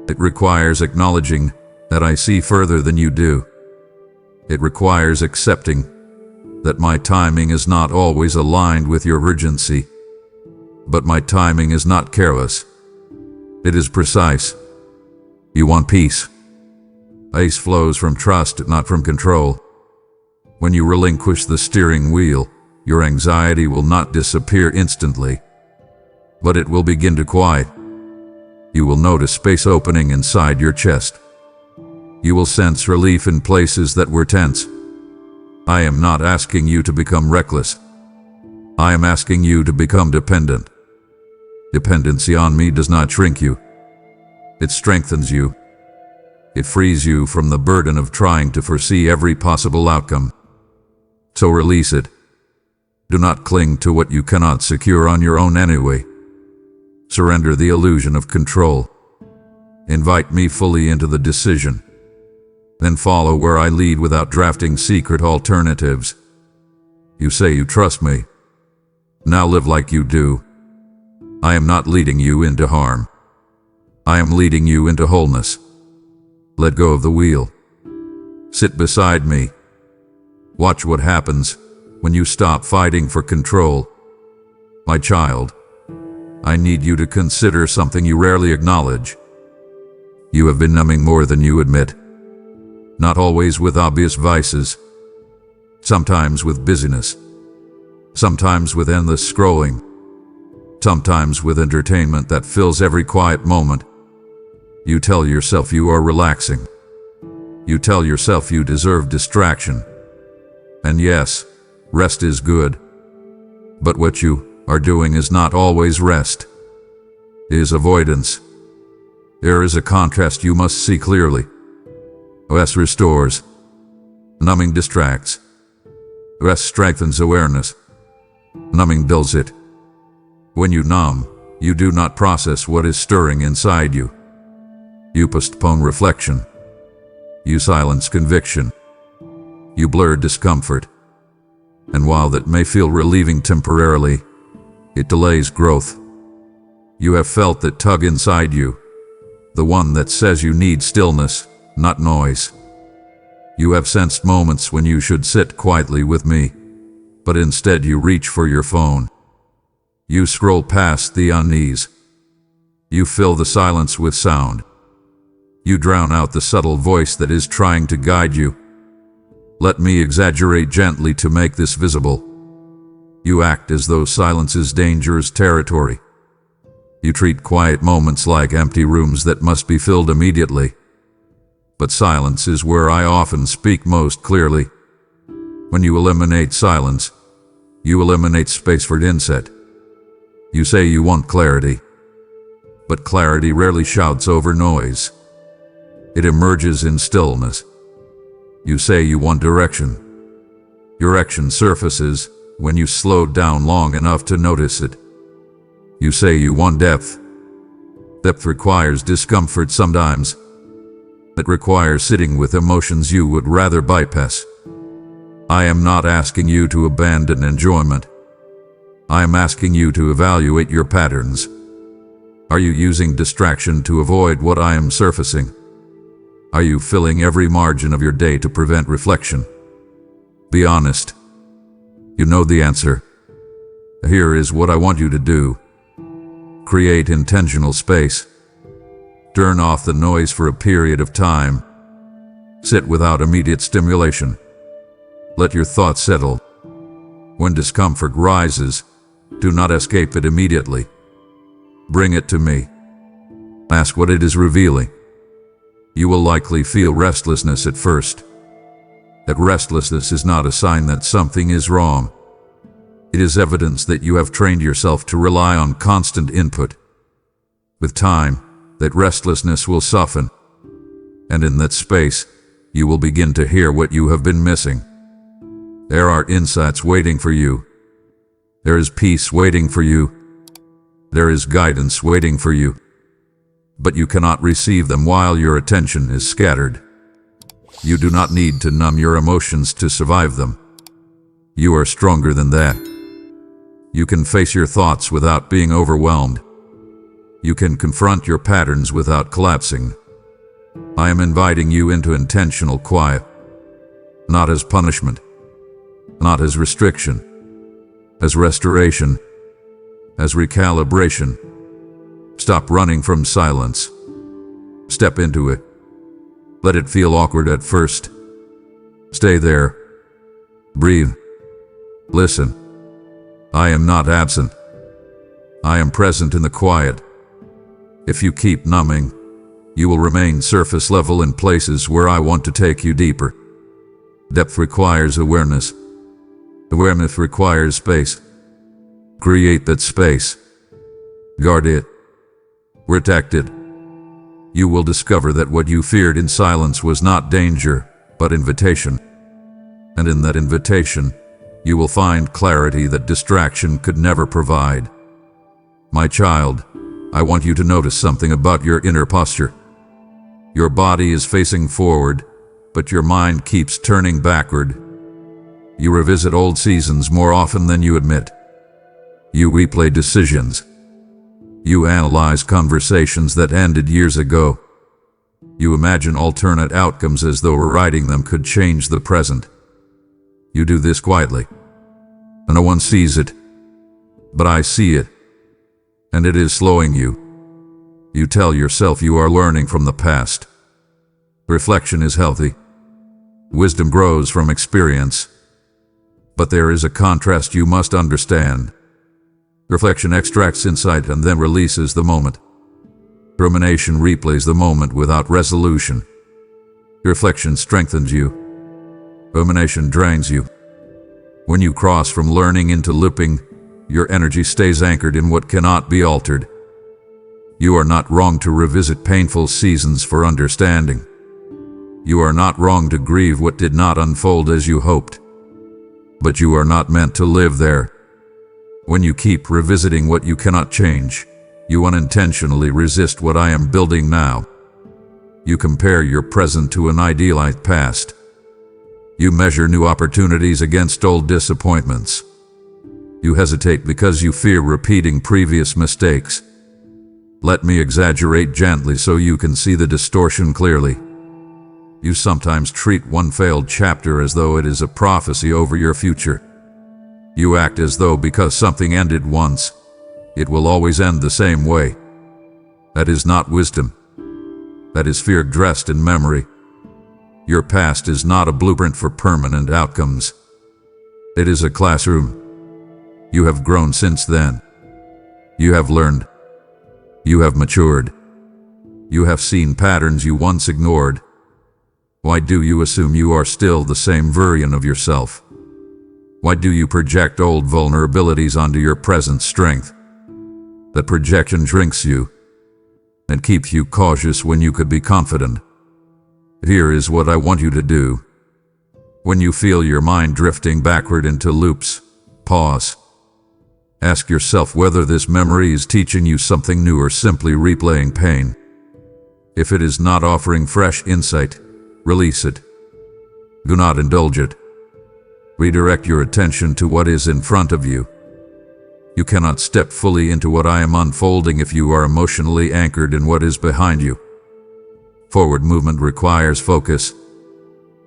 It requires acknowledging that I see further than you do. It requires accepting that my timing is not always aligned with your urgency. But my timing is not careless. It is precise. You want peace. Peace flows from trust, not from control. When you relinquish the steering wheel, your anxiety will not disappear instantly, but it will begin to quiet. You will notice space opening inside your chest. You will sense relief in places that were tense. I am not asking you to become reckless. I am asking you to become dependent. Dependency on me does not shrink you. It strengthens you. It frees you from the burden of trying to foresee every possible outcome. So release it. Do not cling to what you cannot secure on your own anyway. Surrender the illusion of control. Invite me fully into the decision. Then follow where I lead without drafting secret alternatives. You say you trust me. Now live like you do. I am not leading you into harm. I am leading you into wholeness. Let go of the wheel. Sit beside me. Watch what happens when you stop fighting for control. My child, I need you to consider something you rarely acknowledge. You have been numbing more than you admit. Not always with obvious vices. Sometimes with busyness. Sometimes with endless scrolling. Sometimes with entertainment that fills every quiet moment. You tell yourself you are relaxing. You tell yourself you deserve distraction. And yes, rest is good. But what you are doing is not always rest. It is avoidance. There is a contrast you must see clearly. Rest restores. Numbing distracts. Rest strengthens awareness. Numbing dulls it. When you numb, you do not process what is stirring inside you. You postpone reflection. You silence conviction. You blur discomfort. And while that may feel relieving temporarily, it delays growth. You have felt that tug inside you, the one that says you need stillness, not noise. You have sensed moments when you should sit quietly with me, but instead you reach for your phone. You scroll past the unease. You fill the silence with sound. You drown out the subtle voice that is trying to guide you. Let me exaggerate gently to make this visible. You act as though silence is dangerous territory. You treat quiet moments like empty rooms that must be filled immediately. But silence is where I often speak most clearly. When you eliminate silence, you eliminate space for insight. You say you want clarity, but clarity rarely shouts over noise. It emerges in stillness. You say you want direction. Direction surfaces when you slow down long enough to notice it. You say you want depth. Depth requires discomfort sometimes. It requires sitting with emotions you would rather bypass. I am not asking you to abandon enjoyment. I am asking you to evaluate your patterns. Are you using distraction to avoid what I am surfacing? Are you filling every margin of your day to prevent reflection? Be honest. You know the answer. Here is what I want you to do. Create intentional space. Turn off the noise for a period of time. Sit without immediate stimulation. Let your thoughts settle. When discomfort rises, do not escape it immediately. Bring it to me. Ask what it is revealing. You will likely feel restlessness at first. That restlessness is not a sign that something is wrong. It is evidence that you have trained yourself to rely on constant input. With time, that restlessness will soften, and in that space, you will begin to hear what you have been missing. There are insights waiting for you. There is peace waiting for you. There is guidance waiting for you. But you cannot receive them while your attention is scattered. You do not need to numb your emotions to survive them. You are stronger than that. You can face your thoughts without being overwhelmed. You can confront your patterns without collapsing. I am inviting you into intentional quiet, not as punishment, not as restriction, as restoration, as recalibration. Stop running from silence. Step into it. Let it feel awkward at first. Stay there. Breathe. Listen. I am not absent. I am present in the quiet. If you keep numbing, you will remain surface level in places where I want to take you deeper. Depth requires awareness. Awareness requires space. Create that space. Guard it. Protect it. You will discover that what you feared in silence was not danger, but invitation. And in that invitation, you will find clarity that distraction could never provide. My child, I want you to notice something about your inner posture. Your body is facing forward, but your mind keeps turning backward. You revisit old seasons more often than you admit. You replay decisions. You analyze conversations that ended years ago. You imagine alternate outcomes as though rewriting them could change the present. You do this quietly. No one sees it, but I see it, and it is slowing you. You tell yourself you are learning from the past. Reflection is healthy. Wisdom grows from experience. But there is a contrast you must understand. Reflection extracts insight and then releases the moment. Rumination replays the moment without resolution. Reflection strengthens you. Rumination drains you. When you cross from learning into looping, your energy stays anchored in what cannot be altered. You are not wrong to revisit painful seasons for understanding. You are not wrong to grieve what did not unfold as you hoped. But you are not meant to live there. When you keep revisiting what you cannot change, you unintentionally resist what I am building now. You compare your present to an idealized past. You measure new opportunities against old disappointments. You hesitate because you fear repeating previous mistakes. Let me exaggerate gently so you can see the distortion clearly. You sometimes treat one failed chapter as though it is a prophecy over your future. You act as though because something ended once, it will always end the same way. That is not wisdom. That is fear dressed in memory. Your past is not a blueprint for permanent outcomes. It is a classroom. You have grown since then. You have learned. You have matured. You have seen patterns you once ignored. Why do you assume you are still the same version of yourself? Why do you project old vulnerabilities onto your present strength? That projection drinks you and keeps you cautious when you could be confident. Here is what I want you to do. When you feel your mind drifting backward into loops, pause. Ask yourself whether this memory is teaching you something new or simply replaying pain. If it is not offering fresh insight, release it. Do not indulge it. Redirect your attention to what is in front of you. You cannot step fully into what I am unfolding if you are emotionally anchored in what is behind you. Forward movement requires focus.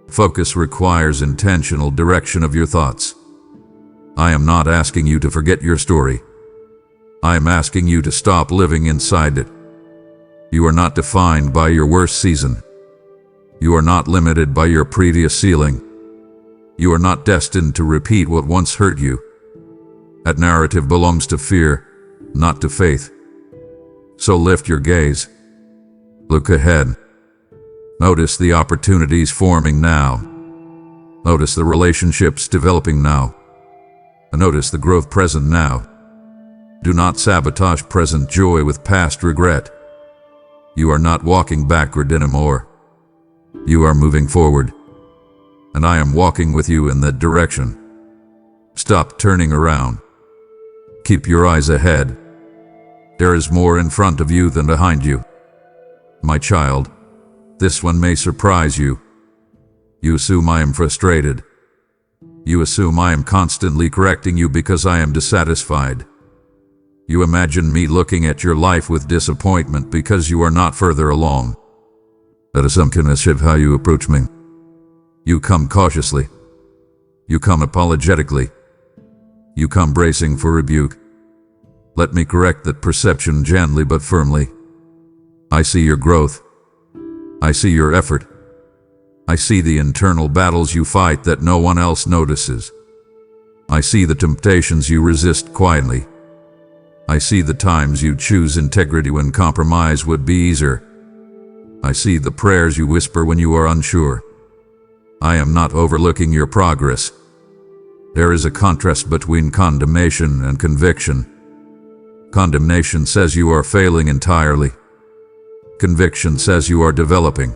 Focus requires intentional direction of your thoughts. I am not asking you to forget your story. I am asking you to stop living inside it. You are not defined by your worst season. You are not limited by your previous ceiling. You are not destined to repeat what once hurt you. That narrative belongs to fear, not to faith. So lift your gaze. Look ahead. Notice the opportunities forming now. Notice the relationships developing now. Notice the growth present now. Do not sabotage present joy with past regret. You are not walking backward anymore. You are moving forward. And I am walking with you in that direction. Stop turning around. Keep your eyes ahead. There is more in front of you than behind you. My child, this one may surprise you. You assume I am frustrated. You assume I am constantly correcting you because I am dissatisfied. You imagine me looking at your life with disappointment because you are not further along. That is some kind of how you approach me. You come cautiously. You come apologetically. You come bracing for rebuke. Let me correct that perception gently but firmly. I see your growth. I see your effort. I see the internal battles you fight that no one else notices. I see the temptations you resist quietly. I see the times you choose integrity when compromise would be easier. I see the prayers you whisper when you are unsure. I am not overlooking your progress. There is a contrast between condemnation and conviction. Condemnation says you are failing entirely. Conviction says you are developing.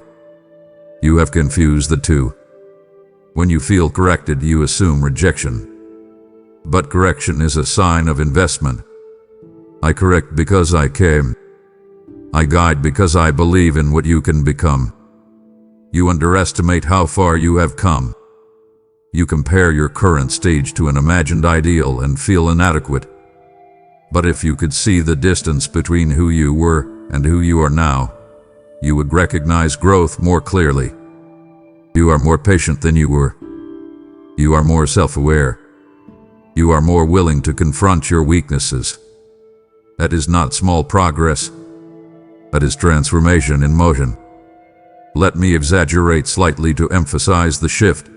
You have confused the two. When you feel corrected, you assume rejection. But correction is a sign of investment. I correct because I came. I guide because I believe in what you can become. You underestimate how far you have come. You compare your current stage to an imagined ideal and feel inadequate. But if you could see the distance between who you were and who you are now, you would recognize growth more clearly. You are more patient than you were. You are more self-aware. You are more willing to confront your weaknesses. That is not small progress. That is transformation in motion. Let me exaggerate slightly to emphasize the shift.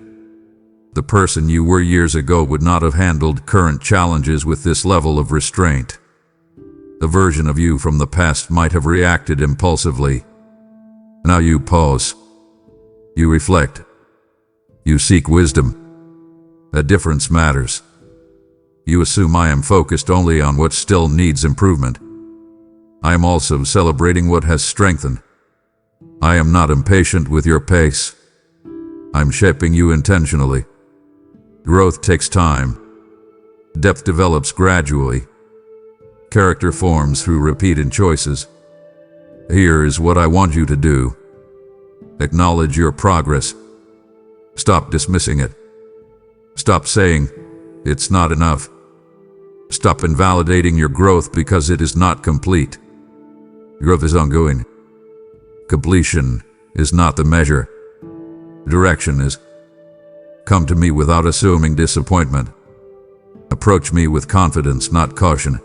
The person you were years ago would not have handled current challenges with this level of restraint. The version of you from the past might have reacted impulsively. Now you pause. You reflect. You seek wisdom. A difference matters. You assume I am focused only on what still needs improvement. I am also celebrating what has strengthened. I am not impatient with your pace. I'm shaping you intentionally. Growth takes time. Depth develops gradually. Character forms through repeated choices. Here is what I want you to do. Acknowledge your progress. Stop dismissing it. Stop saying, it's not enough. Stop invalidating your growth because it is not complete. Growth is ongoing. Completion is not the measure. Direction is. Come to me without assuming disappointment. Approach me with confidence, not caution.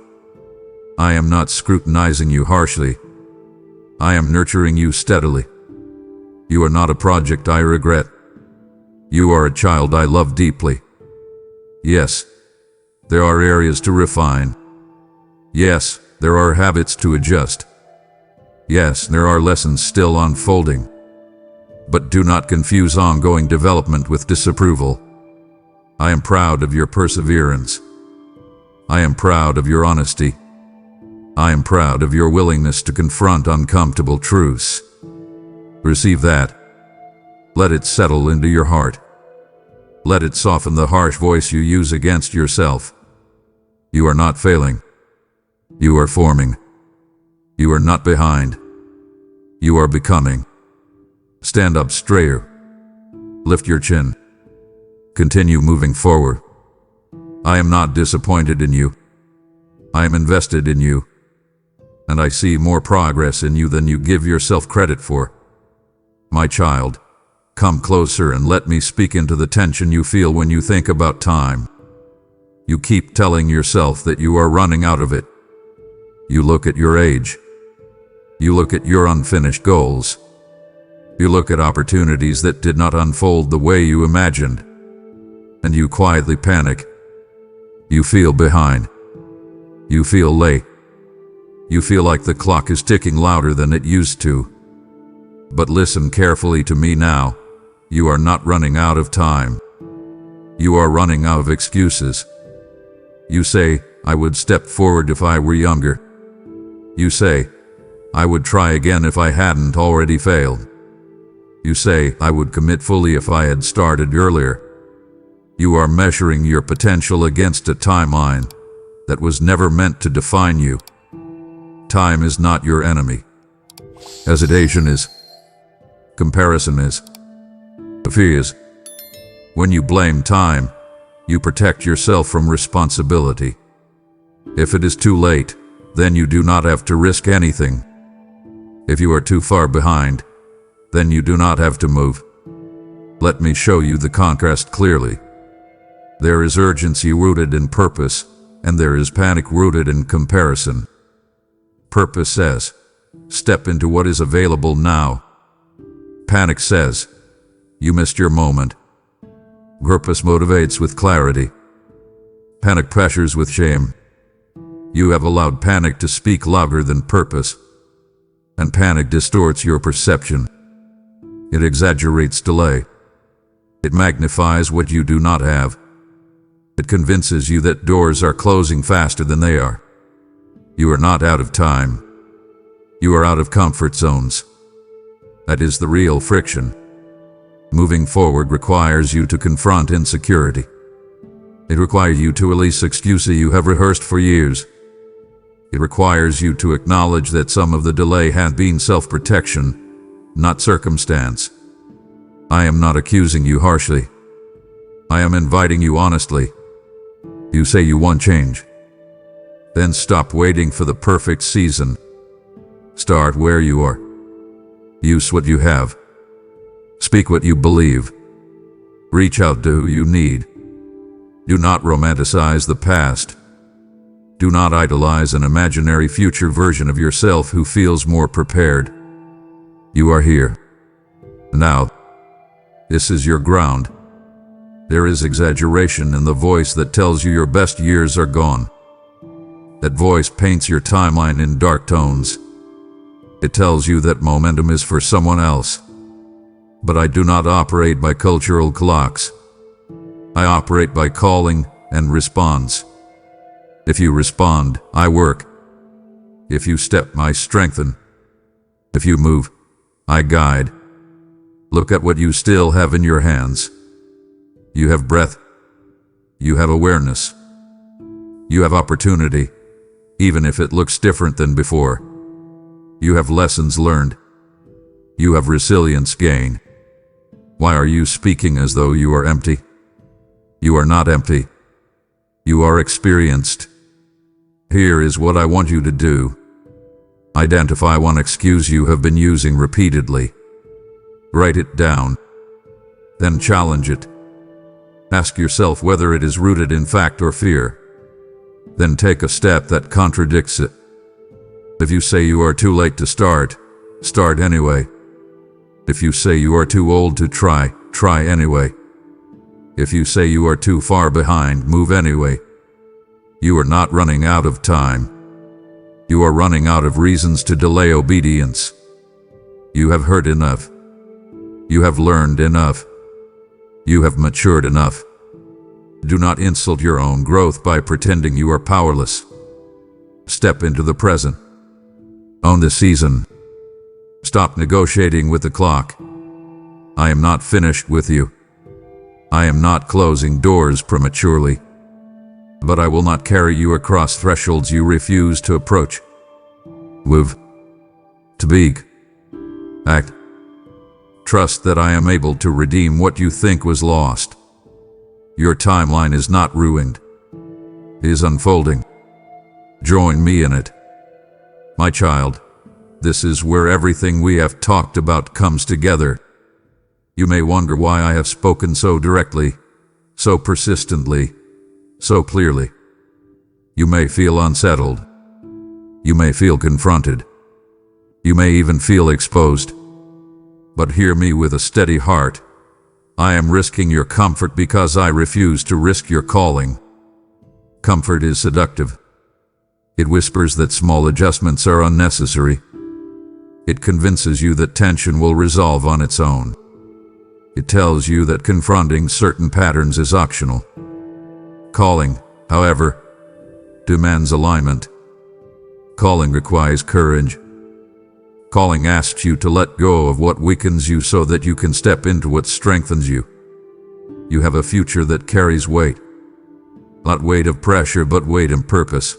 I am not scrutinizing you harshly. I am nurturing you steadily. You are not a project I regret. You are a child I love deeply. Yes, there are areas to refine. Yes, there are habits to adjust. Yes, there are lessons still unfolding. But do not confuse ongoing development with disapproval. I am proud of your perseverance. I am proud of your honesty. I am proud of your willingness to confront uncomfortable truths. Receive that. Let it settle into your heart. Let it soften the harsh voice you use against yourself. You are not failing. You are forming. You are not behind. You are becoming. Stand up straighter. Lift your chin. Continue moving forward. I am not disappointed in you. I am invested in you. And I see more progress in you than you give yourself credit for. My child, come closer and let me speak into the tension you feel when you think about time. You keep telling yourself that you are running out of it. You look at your age. You look at your unfinished goals. You look at opportunities that did not unfold the way you imagined. And you quietly panic. You feel behind. You feel late. You feel like the clock is ticking louder than it used to. But listen carefully to me now. You are not running out of time. You are running out of excuses. You say, I would step forward if I were younger. You say, I would try again if I hadn't already failed. You say, I would commit fully if I had started earlier. You are measuring your potential against a timeline that was never meant to define you. Time is not your enemy. Hesitation is. Comparison is. Fear is. When you blame time, you protect yourself from responsibility. If it is too late, then you do not have to risk anything. If you are too far behind, then you do not have to move. Let me show you the contrast clearly. There is urgency rooted in purpose, and there is panic rooted in comparison. Purpose says, step into what is available now. Panic says, you missed your moment. Purpose motivates with clarity. Panic pressures with shame. You have allowed panic to speak louder than purpose. And panic distorts your perception. It exaggerates delay. It magnifies what you do not have. It convinces you that doors are closing faster than they are. You are not out of time. You are out of comfort zones. That is the real friction. Moving forward requires you to confront insecurity. It requires you to release excuses you have rehearsed for years. It requires you to acknowledge that some of the delay has been self-protection, not circumstance. I am not accusing you harshly. I am inviting you honestly. You say you want change. Then stop waiting for the perfect season. Start where you are. Use what you have. Speak what you believe. Reach out to who you need. Do not romanticize the past. Do not idolize an imaginary future version of yourself who feels more prepared. You are here. Now, this is your ground. There is exaggeration in the voice that tells you your best years are gone. That voice paints your timeline in dark tones. It tells you that momentum is for someone else. But I do not operate by cultural clocks. I operate by calling and response. If you respond, I work. If you step, I strengthen. If you move, I guide. Look at what you still have in your hands. You have breath. You have awareness. You have opportunity, even if it looks different than before. You have lessons learned. You have resilience gained. Why are you speaking as though you are empty? You are not empty. You are experienced. Here is what I want you to do. Identify one excuse you have been using repeatedly. Write it down. Then challenge it. Ask yourself whether it is rooted in fact or fear. Then take a step that contradicts it. If you say you are too late to start, start anyway. If you say you are too old to try, try anyway. If you say you are too far behind, move anyway. You are not running out of time. You are running out of reasons to delay obedience. You have heard enough. You have learned enough. You have matured enough. Do not insult your own growth by pretending you are powerless. Step into the present. Own the season. Stop negotiating with the clock. I am not finished with you. I am not closing doors prematurely. But I will not carry you across thresholds you refuse to approach. Move. Speak. Act. Trust that I am able to redeem what you think was lost. Your timeline is not ruined. It is unfolding. Join me in it. My child, this is where everything we have talked about comes together. You may wonder why I have spoken so directly, so persistently, so clearly. You may feel unsettled. You may feel confronted. You may even feel exposed. But hear me with a steady heart. I am risking your comfort because I refuse to risk your calling. Comfort is seductive. It whispers that small adjustments are unnecessary. It convinces you that tension will resolve on its own. It tells you that confronting certain patterns is optional. Calling, however, demands alignment. Calling requires courage. Calling asks you to let go of what weakens you so that you can step into what strengthens you. You have a future that carries weight. Not weight of pressure, but weight of purpose.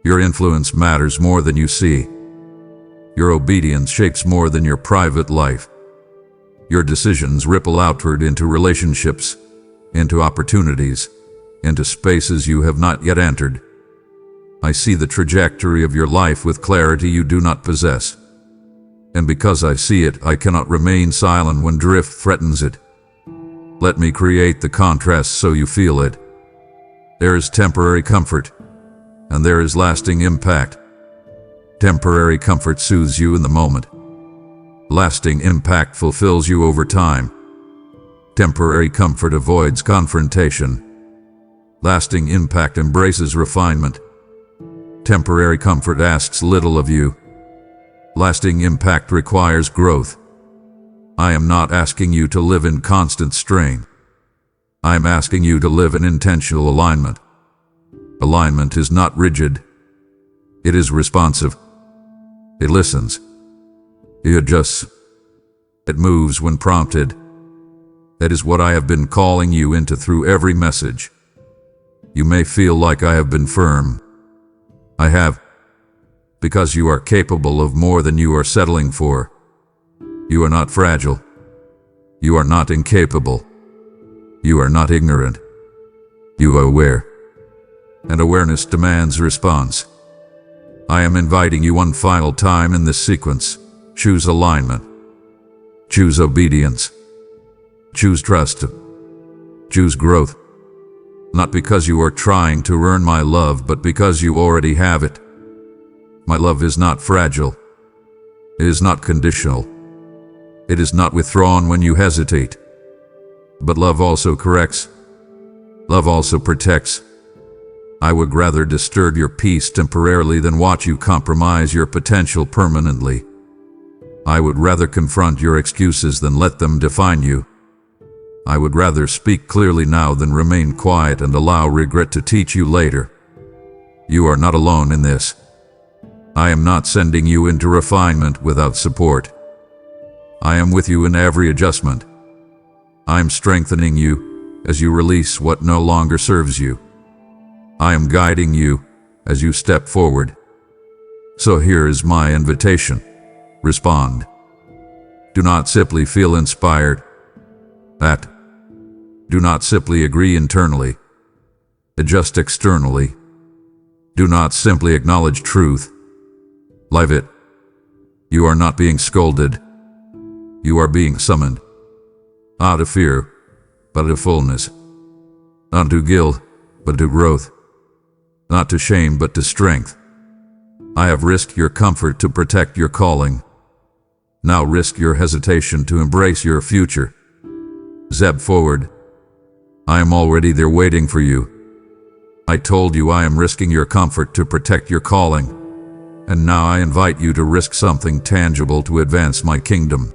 Your influence matters more than you see. Your obedience shapes more than your private life. Your decisions ripple outward into relationships, into opportunities, into spaces you have not yet entered. I see the trajectory of your life with clarity you do not possess. And because I see it, I cannot remain silent when drift threatens it. Let me create the contrast so you feel it. There is temporary comfort, and there is lasting impact. Temporary comfort soothes you in the moment. Lasting impact fulfills you over time. Temporary comfort avoids confrontation. Lasting impact embraces refinement. Temporary comfort asks little of you. Lasting impact requires growth. I am not asking you to live in constant strain. I am asking you to live in intentional alignment. Alignment is not rigid. It is responsive. It listens. It adjusts. It moves when prompted. That is what I have been calling you into through every message. You may feel like I have been firm. I have. Because you are capable of more than you are settling for. You are not fragile. You are not incapable. You are not ignorant. You are aware. And awareness demands response. I am inviting you one final time in this sequence. Choose alignment. Choose obedience. Choose trust. Choose growth. Not because you are trying to earn my love, but because you already have it. My love is not fragile. It is not conditional. It is not withdrawn when you hesitate. But love also corrects. Love also protects. I would rather disturb your peace temporarily than watch you compromise your potential permanently. I would rather confront your excuses than let them define you. I would rather speak clearly now than remain quiet and allow regret to teach you later. You are not alone in this. I am not sending you into refinement without support. I am with you in every adjustment. I am strengthening you as you release what no longer serves you. I am guiding you as you step forward. So here is my invitation. Respond. Do not simply feel inspired. Act. Do not simply agree internally. Adjust externally. Do not simply acknowledge truth. Live it. You are not being scolded. You are being summoned. Not to fear, but to fullness. Not to guilt, but to growth. Not to shame, but to strength. I have risked your comfort to protect your calling. Now risk your hesitation to embrace your future. Step forward. I am already there waiting for you. I told you I am risking your comfort to protect your calling. And now I invite you to risk something tangible to advance my kingdom.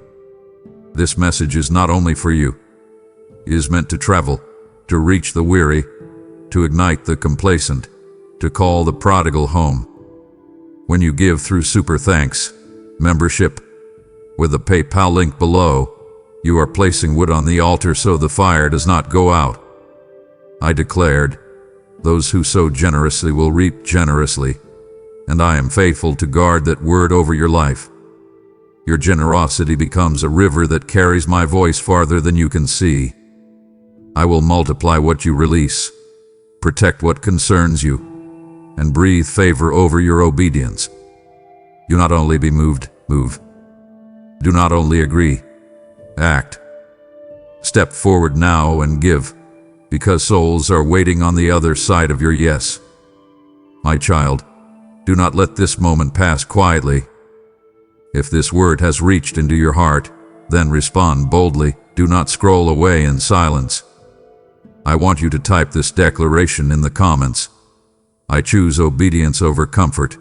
This message is not only for you. It is meant to travel, to reach the weary, to ignite the complacent, to call the prodigal home. When you give through Super Thanks membership, with the PayPal link below, you are placing wood on the altar so the fire does not go out. I declared, those who sow generously will reap generously, and I am faithful to guard that word over your life. Your generosity becomes a river that carries my voice farther than you can see. I will multiply what you release, protect what concerns you, and breathe favor over your obedience. Do not only be moved, move. Do not only agree, act. Step forward now and give, because souls are waiting on the other side of your yes. My child, do not let this moment pass quietly. If this word has reached into your heart, then respond boldly. Do not scroll away in silence. I want you to type this declaration in the comments. I choose obedience over comfort.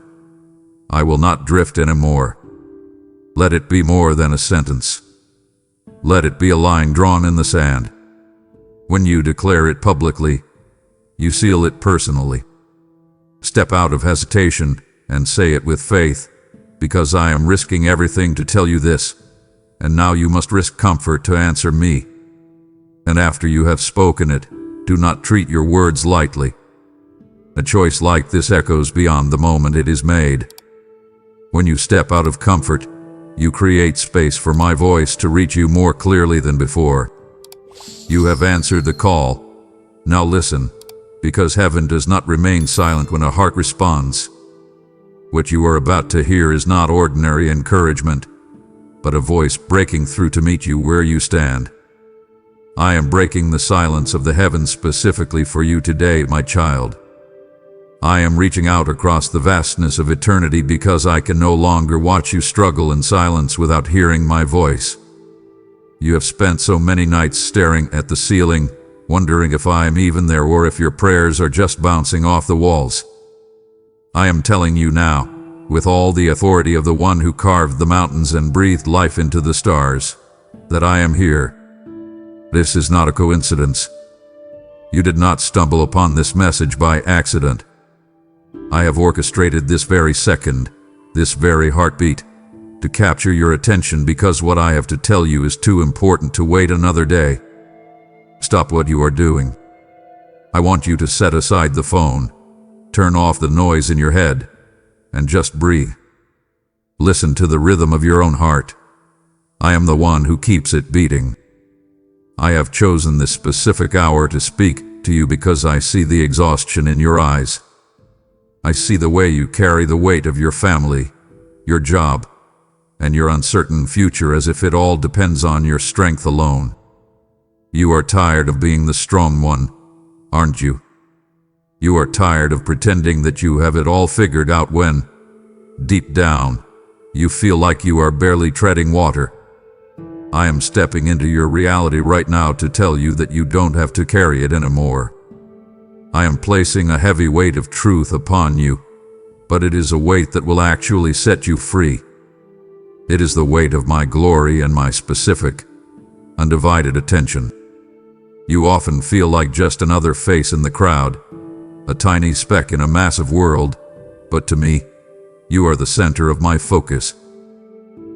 I will not drift anymore. Let it be more than a sentence. Let it be a line drawn in the sand. When you declare it publicly, you seal it personally. Step out of hesitation and say it with faith, because I am risking everything to tell you this, and now you must risk comfort to answer me. And after you have spoken it, do not treat your words lightly. A choice like this echoes beyond the moment it is made. When you step out of comfort, you create space for my voice to reach you more clearly than before. You have answered the call. Now listen, because heaven does not remain silent when a heart responds. What you are about to hear is not ordinary encouragement, but a voice breaking through to meet you where you stand. I am breaking the silence of the heavens specifically for you today, my child. I am reaching out across the vastness of eternity because I can no longer watch you struggle in silence without hearing my voice. You have spent so many nights staring at the ceiling, wondering if I am even there or if your prayers are just bouncing off the walls. I am telling you now, with all the authority of the one who carved the mountains and breathed life into the stars, that I am here. This is not a coincidence. You did not stumble upon this message by accident. I have orchestrated this very second, this very heartbeat, to capture your attention because what I have to tell you is too important to wait another day. Stop what you are doing. I want you to set aside the phone, turn off the noise in your head, and just breathe. Listen to the rhythm of your own heart. I am the one who keeps it beating. I have chosen this specific hour to speak to you because I see the exhaustion in your eyes. I see the way you carry the weight of your family, your job, and your uncertain future as if it all depends on your strength alone. You are tired of being the strong one, aren't you? You are tired of pretending that you have it all figured out when, deep down, you feel like you are barely treading water. I am stepping into your reality right now to tell you that you don't have to carry it anymore. I am placing a heavy weight of truth upon you, but it is a weight that will actually set you free. It is the weight of my glory and my specific, undivided attention. You often feel like just another face in the crowd, a tiny speck in a massive world, but to me, you are the center of my focus.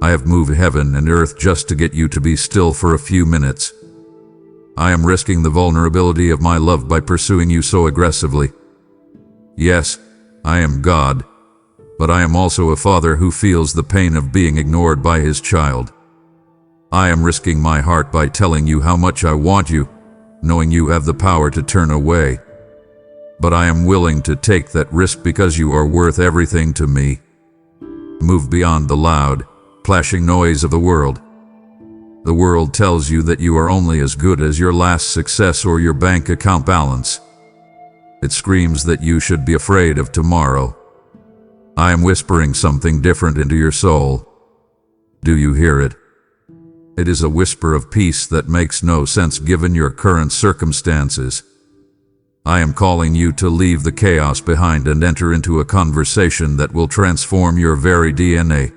I have moved heaven and earth just to get you to be still for a few minutes. I am risking the vulnerability of my love by pursuing you so aggressively. Yes, I am God, but I am also a father who feels the pain of being ignored by his child. I am risking my heart by telling you how much I want you, knowing you have the power to turn away. But I am willing to take that risk because you are worth everything to me. Move beyond the loud, plashing noise of the world. The world tells you that you are only as good as your last success or your bank account balance. It screams that you should be afraid of tomorrow. I am whispering something different into your soul. Do you hear it? It is a whisper of peace that makes no sense given your current circumstances. I am calling you to leave the chaos behind and enter into a conversation that will transform your very DNA.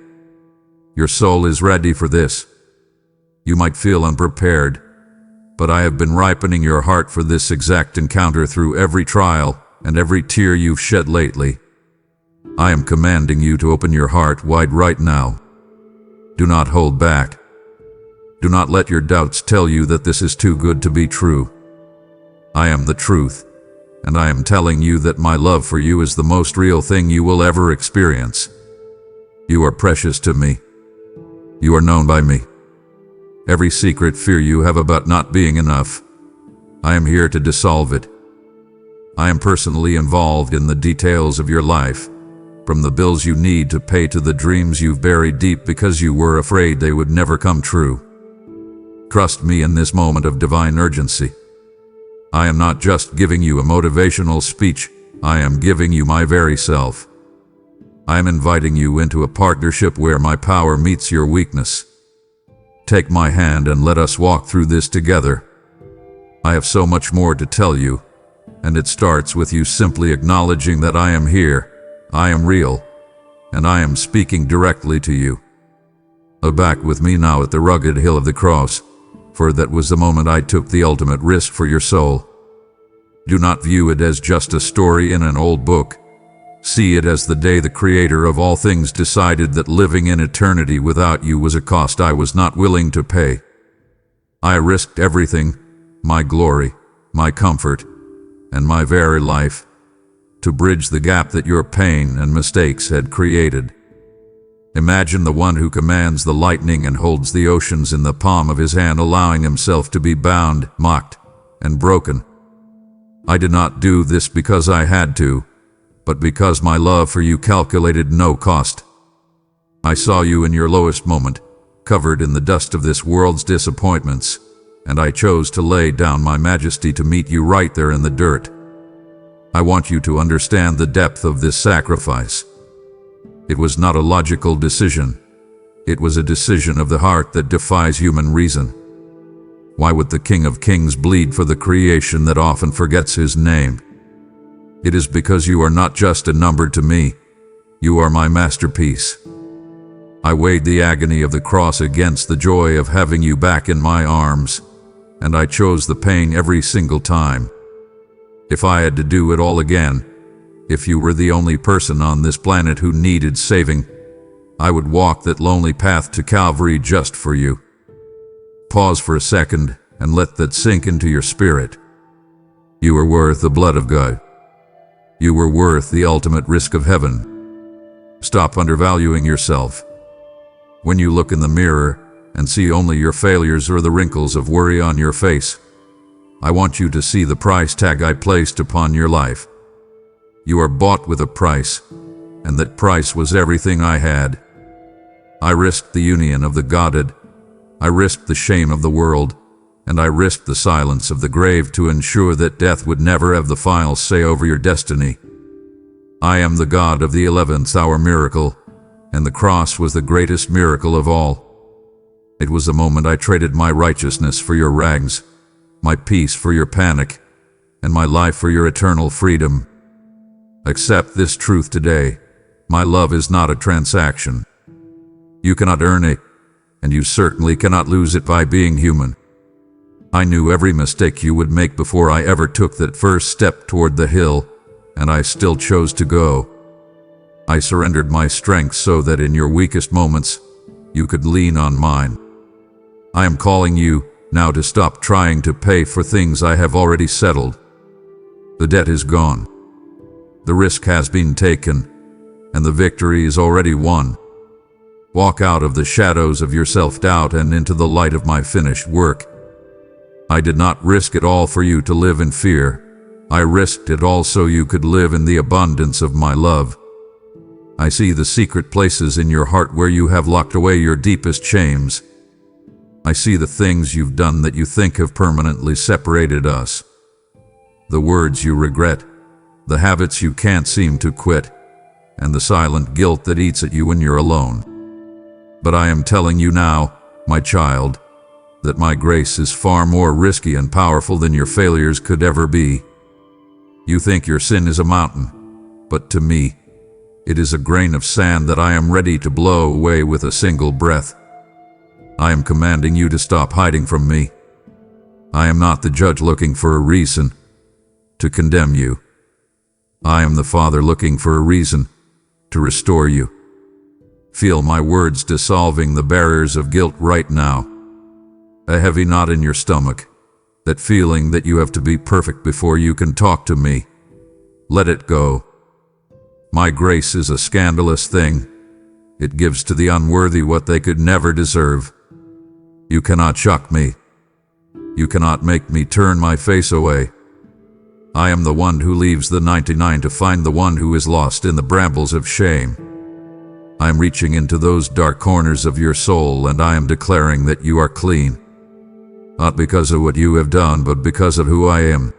Your soul is ready for this. You might feel unprepared, but I have been ripening your heart for this exact encounter through every trial and every tear you've shed lately. I am commanding you to open your heart wide right now. Do not hold back. Do not let your doubts tell you that this is too good to be true. I am the truth, and I am telling you that my love for you is the most real thing you will ever experience. You are precious to me. You are known by me. Every secret fear you have about not being enough, I am here to dissolve it. I am personally involved in the details of your life, from the bills you need to pay to the dreams you've buried deep because you were afraid they would never come true. Trust me in this moment of divine urgency. I am not just giving you a motivational speech, I am giving you my very self. I am inviting you into a partnership where my power meets your weakness. Take my hand and let us walk through this together. I have so much more to tell you, and it starts with you simply acknowledging that I am here, I am real, and I am speaking directly to you. Back with me now at the rugged hill of the cross, for that was the moment I took the ultimate risk for your soul. Do not view it as just a story in an old book, See it as the day the Creator of all things decided that living in eternity without you was a cost I was not willing to pay. I risked everything, my glory, my comfort, and my very life, to bridge the gap that your pain and mistakes had created. Imagine the one who commands the lightning and holds the oceans in the palm of his hand, allowing himself to be bound, mocked, and broken. I did not do this because I had to, but because my love for you calculated no cost. I saw you in your lowest moment, covered in the dust of this world's disappointments, and I chose to lay down my majesty to meet you right there in the dirt. I want you to understand the depth of this sacrifice. It was not a logical decision. It was a decision of the heart that defies human reason. Why would the King of Kings bleed for the creation that often forgets his name? It is because you are not just a number to me. You are my masterpiece. I weighed the agony of the cross against the joy of having you back in my arms, and I chose the pain every single time. If I had to do it all again, if you were the only person on this planet who needed saving, I would walk that lonely path to Calvary just for you. Pause for a second and let that sink into your spirit. You are worth the blood of God. You were worth the ultimate risk of heaven. Stop undervaluing yourself. When you look in the mirror and see only your failures or the wrinkles of worry on your face, I want you to see the price tag I placed upon your life. You are bought with a price, and that price was everything I had. I risked the union of the Godhead. I risked the shame of the world, and I risked the silence of the grave to ensure that death would never have the final say over your destiny. I am the God of the 11th hour miracle, and the cross was the greatest miracle of all. It was the moment I traded my righteousness for your rags, my peace for your panic, and my life for your eternal freedom. Accept this truth today. My love is not a transaction. You cannot earn it, and you certainly cannot lose it by being human. I knew every mistake you would make before I ever took that first step toward the hill, and I still chose to go. I surrendered my strength so that in your weakest moments, you could lean on mine. I am calling you now to stop trying to pay for things I have already settled. The debt is gone. The risk has been taken, and the victory is already won. Walk out of the shadows of your self-doubt and into the light of my finished work. I did not risk it all for you to live in fear. I risked it all so you could live in the abundance of my love. I see the secret places in your heart where you have locked away your deepest shames. I see the things you've done that you think have permanently separated us. The words you regret, the habits you can't seem to quit, and the silent guilt that eats at you when you're alone. But I am telling you now, my child, that my grace is far more risky and powerful than your failures could ever be. You think your sin is a mountain, but to me, it is a grain of sand that I am ready to blow away with a single breath. I am commanding you to stop hiding from me. I am not the judge looking for a reason to condemn you. I am the Father looking for a reason to restore you. Feel my words dissolving the barriers of guilt right now. A heavy knot in your stomach, that feeling that you have to be perfect before you can talk to me. Let it go. My grace is a scandalous thing. It gives to the unworthy what they could never deserve. You cannot shock me. You cannot make me turn my face away. I am the one who leaves the 99 to find the one who is lost in the brambles of shame. I am reaching into those dark corners of your soul, and I am declaring that you are clean. Not because of what you have done, but because of who I am.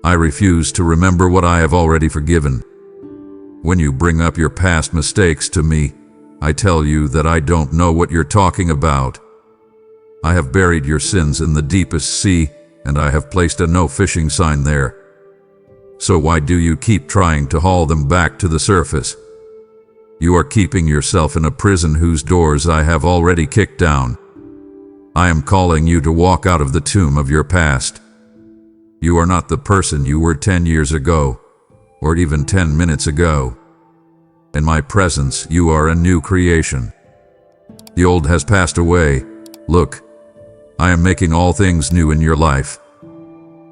I refuse to remember what I have already forgiven. When you bring up your past mistakes to me, I tell you that I don't know what you're talking about. I have buried your sins in the deepest sea, and I have placed a no fishing sign there. So why do you keep trying to haul them back to the surface? You are keeping yourself in a prison whose doors I have already kicked down. I am calling you to walk out of the tomb of your past. You are not the person you were 10 years ago. or even 10 minutes ago. In my presence, you are a new creation. The old has passed away. Look, I am making all things new in your life.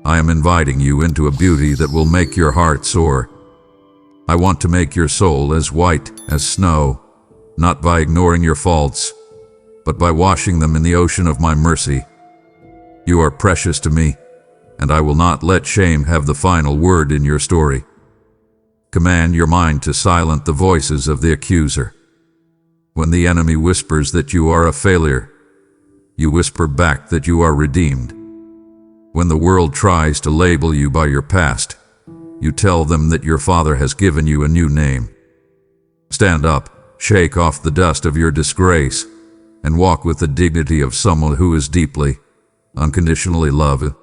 I am inviting you into a beauty that will make your heart soar. I want to make your soul as white as snow, not by ignoring your faults, but by washing them in the ocean of my mercy. You are precious to me, and I will not let shame have the final word in your story. Command your mind to silence the voices of the accuser. When the enemy whispers that you are a failure, you whisper back that you are redeemed. When the world tries to label you by your past, you tell them that your Father has given you a new name. Stand up, shake off the dust of your disgrace, and walk with the dignity of someone who is deeply, unconditionally loved.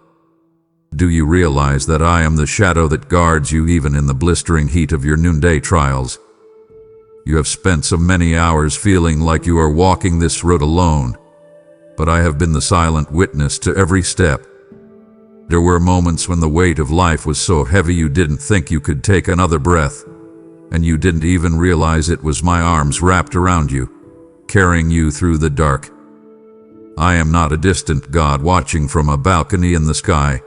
Do you realize that I am the shadow that guards you even in the blistering heat of your noonday trials? You have spent so many hours feeling like you are walking this road alone, but I have been the silent witness to every step. There were moments when the weight of life was so heavy you didn't think you could take another breath, and you didn't even realize it was my arms wrapped around you, carrying you through the dark. I am not a distant God watching from a balcony in the sky.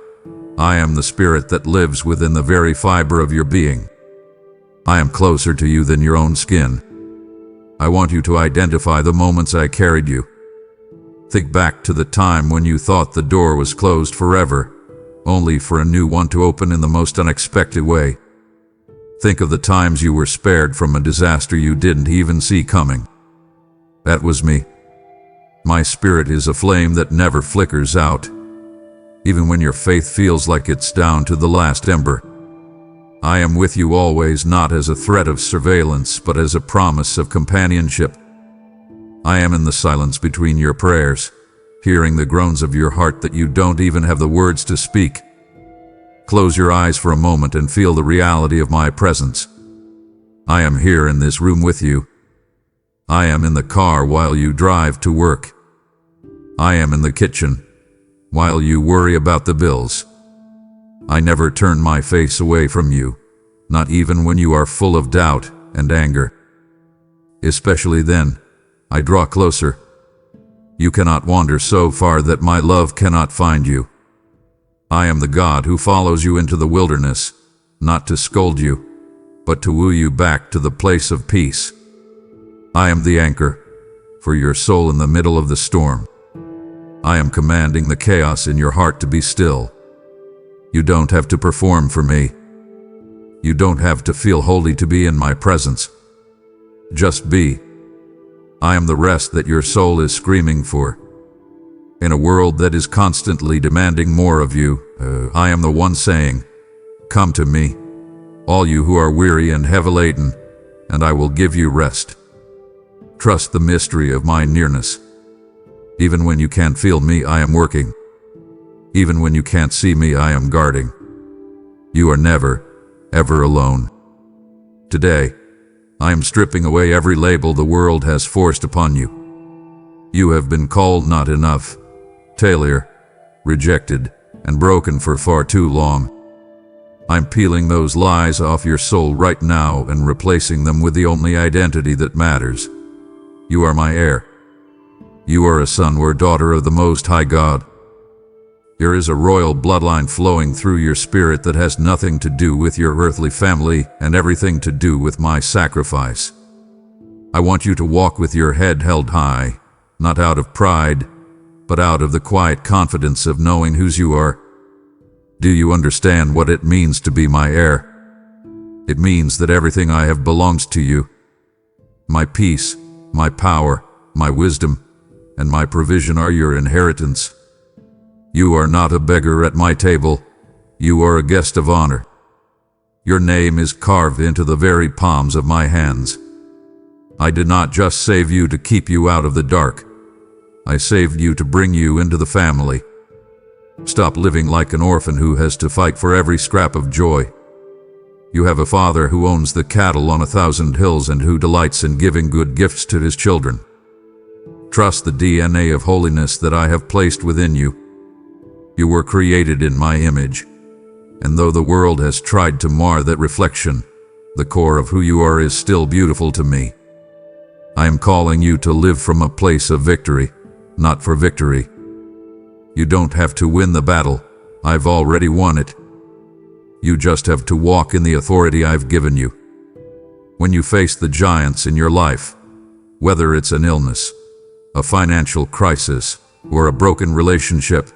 I am the spirit that lives within the very fiber of your being. I am closer to you than your own skin. I want you to identify the moments I carried you. Think back to the time when you thought the door was closed forever, only for a new one to open in the most unexpected way. Think of the times you were spared from a disaster you didn't even see coming. That was me. My spirit is a flame that never flickers out, even when your faith feels like it's down to the last ember. I am with you always, not as a threat of surveillance, but as a promise of companionship. I am in the silence between your prayers, hearing the groans of your heart that you don't even have the words to speak. Close your eyes for a moment and feel the reality of my presence. I am here in this room with you. I am in the car while you drive to work. I am in the kitchen while you worry about the bills. I never turn my face away from you, not even when you are full of doubt and anger. Especially then, I draw closer. You cannot wander so far that my love cannot find you. I am the God who follows you into the wilderness, not to scold you, but to woo you back to the place of peace. I am the anchor for your soul in the middle of the storm. I am commanding the chaos in your heart to be still. You don't have to perform for me. You don't have to feel holy to be in my presence. Just be. I am the rest that your soul is screaming for. In a world that is constantly demanding more of you, I am the one saying, "Come to me, all you who are weary and heavy laden, and I will give you rest." Trust the mystery of my nearness. Even when you can't feel me, I am working. Even when you can't see me, I am guarding. You are never, ever alone. Today, I am stripping away every label the world has forced upon you. You have been called not enough, failure, rejected, and broken for far too long. I'm peeling those lies off your soul right now and replacing them with the only identity that matters. You are my heir. You are a son or daughter of the Most High God. There is a royal bloodline flowing through your spirit that has nothing to do with your earthly family and everything to do with my sacrifice. I want you to walk with your head held high, not out of pride, but out of the quiet confidence of knowing whose you are. Do you understand what it means to be my heir? It means that everything I have belongs to you. My peace, my power, my wisdom, and my provision are your inheritance. You are not a beggar at my table. You are a guest of honor. Your name is carved into the very palms of my hands. I did not just save you to keep you out of the dark. I saved you to bring you into the family. Stop living like an orphan who has to fight for every scrap of joy. You have a Father who owns the cattle on 1,000 hills and who delights in giving good gifts to his children. Trust the DNA of holiness that I have placed within you. You were created in my image. And though the world has tried to mar that reflection, the core of who you are is still beautiful to me. I am calling you to live from a place of victory, not for victory. You don't have to win the battle. I've already won it. You just have to walk in the authority I've given you. When you face the giants in your life, whether it's an illness, a financial crisis, or a broken relationship,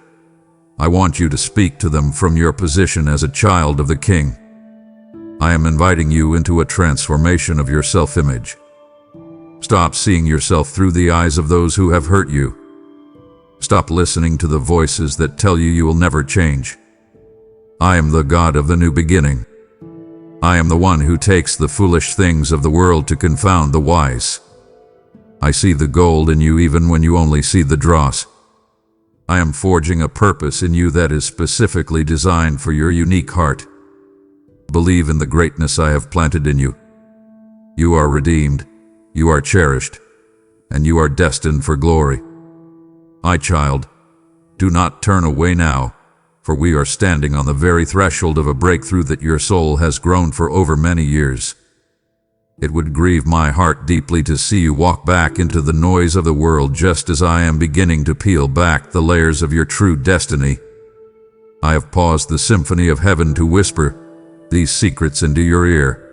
I want you to speak to them from your position as a child of the King. I am inviting you into a transformation of your self-image. Stop seeing yourself through the eyes of those who have hurt you. Stop listening to the voices that tell you you will never change. I am the God of the new beginning. I am the one who takes the foolish things of the world to confound the wise. I see the gold in you even when you only see the dross. I am forging a purpose in you that is specifically designed for your unique heart. Believe in the greatness I have planted in you. You are redeemed, you are cherished, and you are destined for glory. My child, do not turn away now, for we are standing on the very threshold of a breakthrough that your soul has grown for over many years. It would grieve my heart deeply to see you walk back into the noise of the world just as I am beginning to peel back the layers of your true destiny. I have paused the symphony of heaven to whisper these secrets into your ear.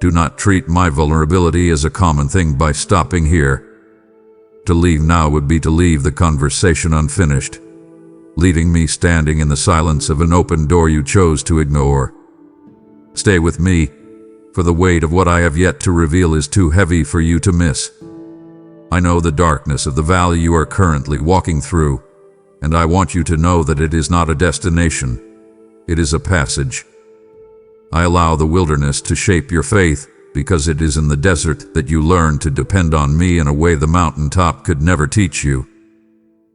Do not treat my vulnerability as a common thing by stopping here. To leave now would be to leave the conversation unfinished, leaving me standing in the silence of an open door you chose to ignore. Stay with me, for the weight of what I have yet to reveal is too heavy for you to miss. I know the darkness of the valley you are currently walking through, and I want you to know that it is not a destination, it is a passage. I allow the wilderness to shape your faith, because it is in the desert that you learn to depend on me in a way the mountaintop could never teach you.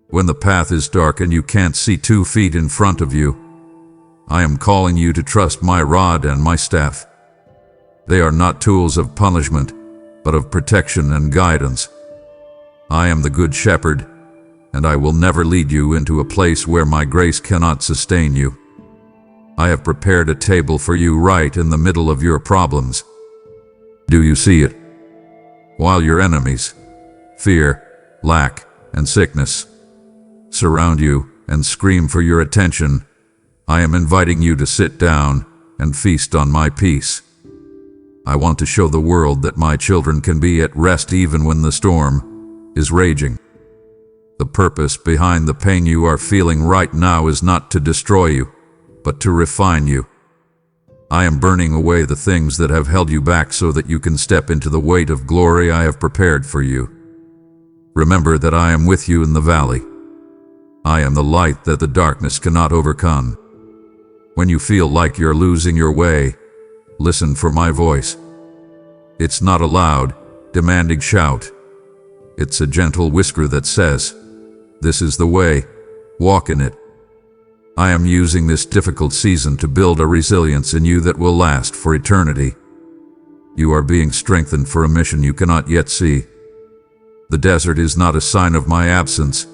When the path is dark and you can't see 2 feet in front of you, I am calling you to trust my rod and my staff. They are not tools of punishment, but of protection and guidance. I am the Good Shepherd, and I will never lead you into a place where my grace cannot sustain you. I have prepared a table for you right in the middle of your problems. Do you see it? While your enemies, fear, lack, and sickness, surround you and scream for your attention, I am inviting you to sit down and feast on my peace. I want to show the world that my children can be at rest even when the storm is raging. The purpose behind the pain you are feeling right now is not to destroy you, but to refine you. I am burning away the things that have held you back so that you can step into the weight of glory I have prepared for you. Remember that I am with you in the valley. I am the light that the darkness cannot overcome. When you feel like you're losing your way, listen for my voice. It's not a loud, demanding shout. It's a gentle whisper that says, "This is the way, walk in it." I am using this difficult season to build a resilience in you that will last for eternity. You are being strengthened for a mission you cannot yet see. The desert is not a sign of my absence.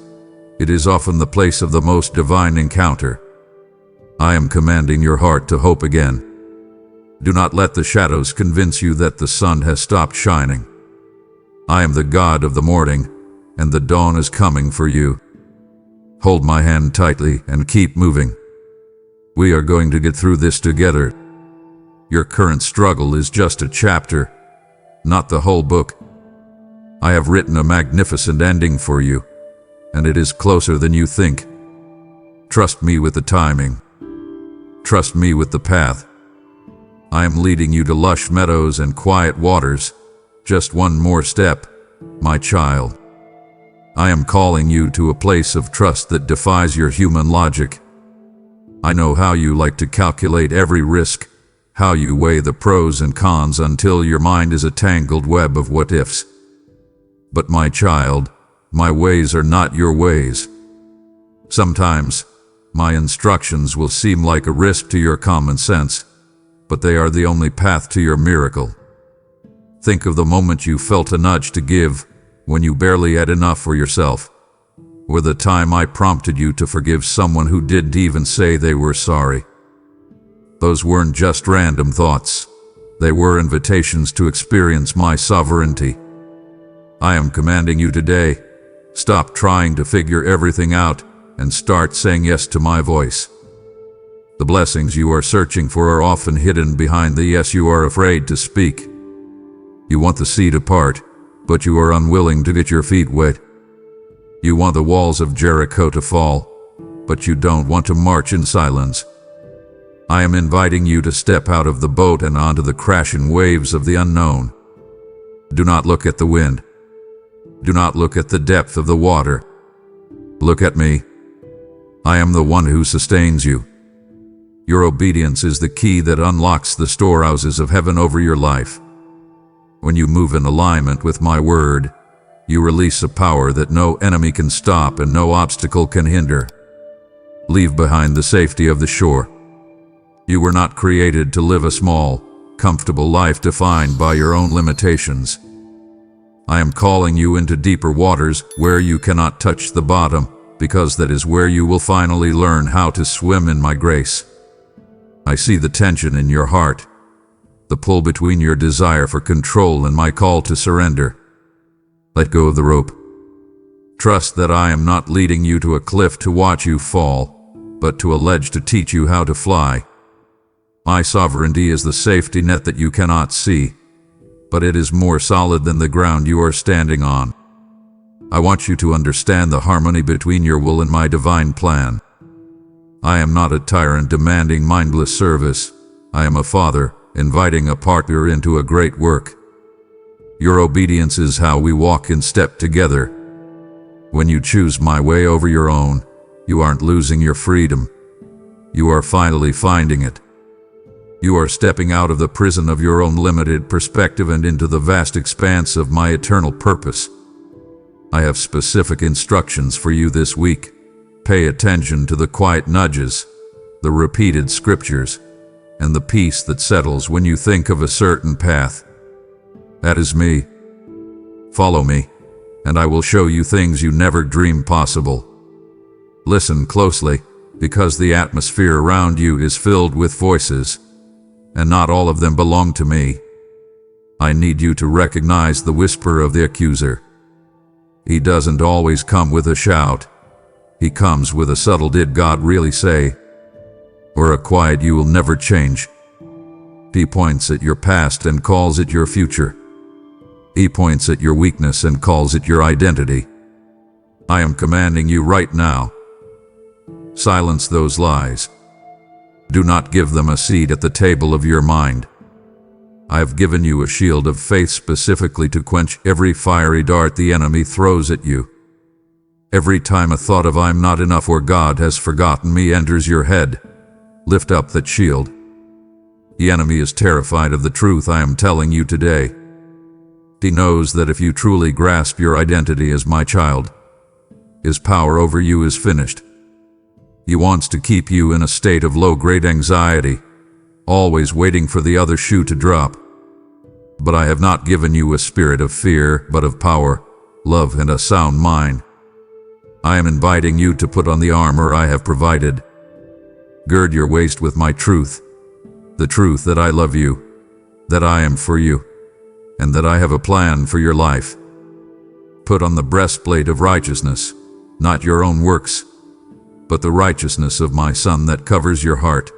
It is often the place of the most divine encounter. I am commanding your heart to hope again. Do not let the shadows convince you that the sun has stopped shining. I am the God of the morning, and the dawn is coming for you. Hold my hand tightly and keep moving. We are going to get through this together. Your current struggle is just a chapter, not the whole book. I have written a magnificent ending for you, and it is closer than you think. Trust me with the timing. Trust me with the path. I am leading you to lush meadows and quiet waters. Just one more step, my child. I am calling you to a place of trust that defies your human logic. I know how you like to calculate every risk, how you weigh the pros and cons until your mind is a tangled web of what-ifs. But my child, my ways are not your ways. Sometimes, my instructions will seem like a risk to your common sense, but they are the only path to your miracle. Think of the moment you felt a nudge to give, when you barely had enough for yourself, or the time I prompted you to forgive someone who didn't even say they were sorry. Those weren't just random thoughts. They were invitations to experience my sovereignty. I am commanding you today, stop trying to figure everything out and start saying yes to my voice. The blessings you are searching for are often hidden behind the yes you are afraid to speak. You want the sea to part, but you are unwilling to get your feet wet. You want the walls of Jericho to fall, but you don't want to march in silence. I am inviting you to step out of the boat and onto the crashing waves of the unknown. Do not look at the wind. Do not look at the depth of the water. Look at me. I am the one who sustains you. Your obedience is the key that unlocks the storehouses of heaven over your life. When you move in alignment with my word, you release a power that no enemy can stop and no obstacle can hinder. Leave behind the safety of the shore. You were not created to live a small, comfortable life defined by your own limitations. I am calling you into deeper waters where you cannot touch the bottom, because that is where you will finally learn how to swim in my grace. I see the tension in your heart, the pull between your desire for control and my call to surrender. Let go of the rope. Trust that I am not leading you to a cliff to watch you fall, but to a ledge to teach you how to fly. My sovereignty is the safety net that you cannot see, but it is more solid than the ground you are standing on. I want you to understand the harmony between your will and my divine plan. I am not a tyrant demanding mindless service. I am a father inviting a partner into a great work. Your obedience is how we walk in step together. When you choose my way over your own, you aren't losing your freedom. You are finally finding it. You are stepping out of the prison of your own limited perspective and into the vast expanse of my eternal purpose. I have specific instructions for you this week. Pay attention to the quiet nudges, the repeated scriptures, and the peace that settles when you think of a certain path. That is me. Follow me, and I will show you things you never dreamed possible. Listen closely, because the atmosphere around you is filled with voices, and not all of them belong to me. I need you to recognize the whisper of the accuser. He doesn't always come with a shout. He comes with a subtle "did God really say?" or a quiet "you will never change." He points at your past and calls it your future. He points at your weakness and calls it your identity. I am commanding you right now. Silence those lies. Do not give them a seat at the table of your mind. I have given you a shield of faith specifically to quench every fiery dart the enemy throws at you. Every time a thought of "I'm not enough" or "God has forgotten me" enters your head, lift up that shield. The enemy is terrified of the truth I am telling you today. He knows that if you truly grasp your identity as my child, his power over you is finished. He wants to keep you in a state of low-grade anxiety, always waiting for the other shoe to drop. But I have not given you a spirit of fear, but of power, love, and a sound mind. I am inviting you to put on the armor I have provided. Gird your waist with my truth, the truth that I love you, that I am for you, and that I have a plan for your life. Put on the breastplate of righteousness, not your own works, but the righteousness of my Son that covers your heart.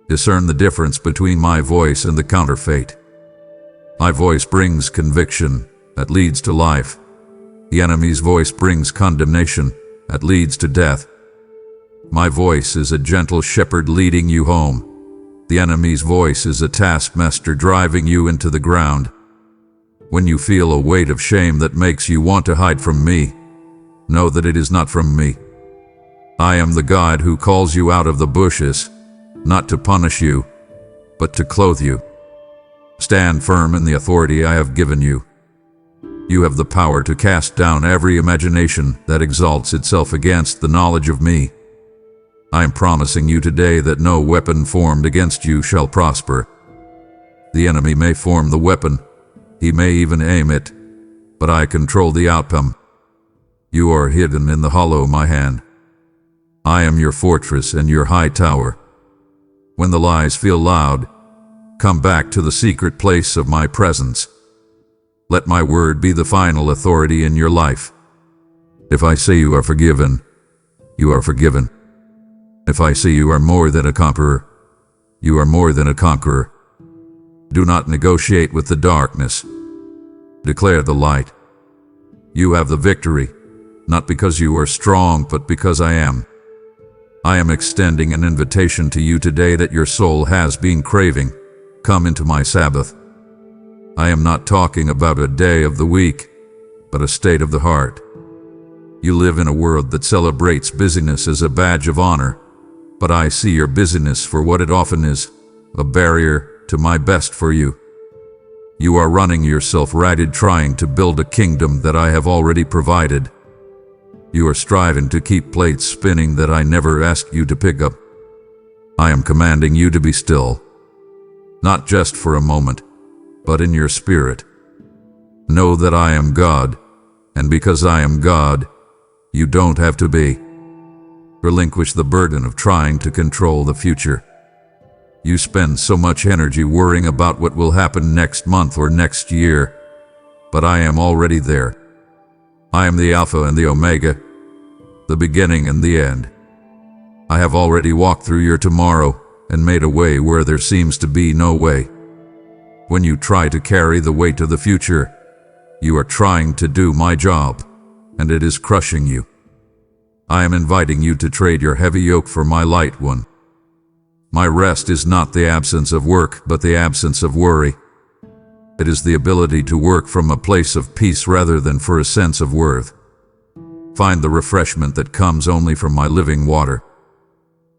Discern the difference between my voice and the counterfeit. My voice brings conviction that leads to life. The enemy's voice brings condemnation that leads to death. My voice is a gentle shepherd leading you home. The enemy's voice is a taskmaster driving you into the ground. When you feel a weight of shame that makes you want to hide from me, know that it is not from me. I am the God who calls you out of the bushes, not to punish you, but to clothe you. Stand firm in the authority I have given you. You have the power to cast down every imagination that exalts itself against the knowledge of me. I am promising you today that no weapon formed against you shall prosper. The enemy may form the weapon, he may even aim it, but I control the outcome. You are hidden in the hollow of my hand. I am your fortress and your high tower. When the lies feel loud, come back to the secret place of my presence. Let my word be the final authority in your life. If I say you are forgiven, you are forgiven. If I say you are more than a conqueror, you are more than a conqueror. Do not negotiate with the darkness. Declare the light. You have the victory, not because you are strong, but because I am. I am extending an invitation to you today that your soul has been craving. Come into my Sabbath. I am not talking about a day of the week, but a state of the heart. You live in a world that celebrates busyness as a badge of honor, but I see your busyness for what it often is, a barrier to my best for you. You are running yourself ragged trying to build a kingdom that I have already provided. You are striving to keep plates spinning that I never asked you to pick up. I am commanding you to be still, not just for a moment, but in your spirit. Know that I am God, and because I am God, you don't have to be. Relinquish the burden of trying to control the future. You spend so much energy worrying about what will happen next month or next year, but I am already there. I am the Alpha and the Omega, the beginning and the end. I have already walked through your tomorrow and made a way where there seems to be no way. When you try to carry the weight of the future, you are trying to do my job, and it is crushing you. I am inviting you to trade your heavy yoke for my light one. My rest is not the absence of work, but the absence of worry. It is the ability to work from a place of peace rather than for a sense of worth. Find the refreshment that comes only from my living water.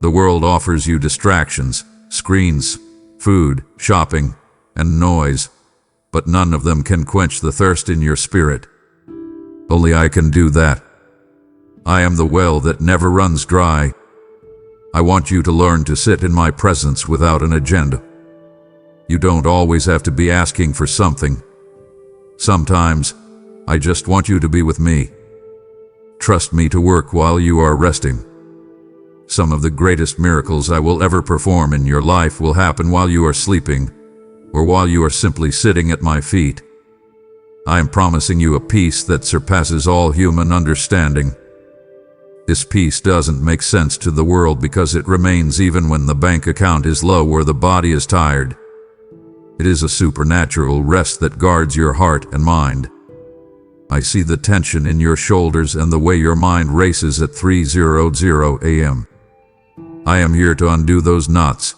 The world offers you distractions, screens, food, shopping, and noise, but none of them can quench the thirst in your spirit. Only I can do that. I am the well that never runs dry. I want you to learn to sit in my presence without an agenda. You don't always have to be asking for something. Sometimes, I just want you to be with me. Trust me to work while you are resting. Some of the greatest miracles I will ever perform in your life will happen while you are sleeping, or while you are simply sitting at my feet. I am promising you a peace that surpasses all human understanding. This peace doesn't make sense to the world because it remains even when the bank account is low or the body is tired. It is a supernatural rest that guards your heart and mind. I see the tension in your shoulders and the way your mind races at 3:00 a.m. I am here to undo those knots.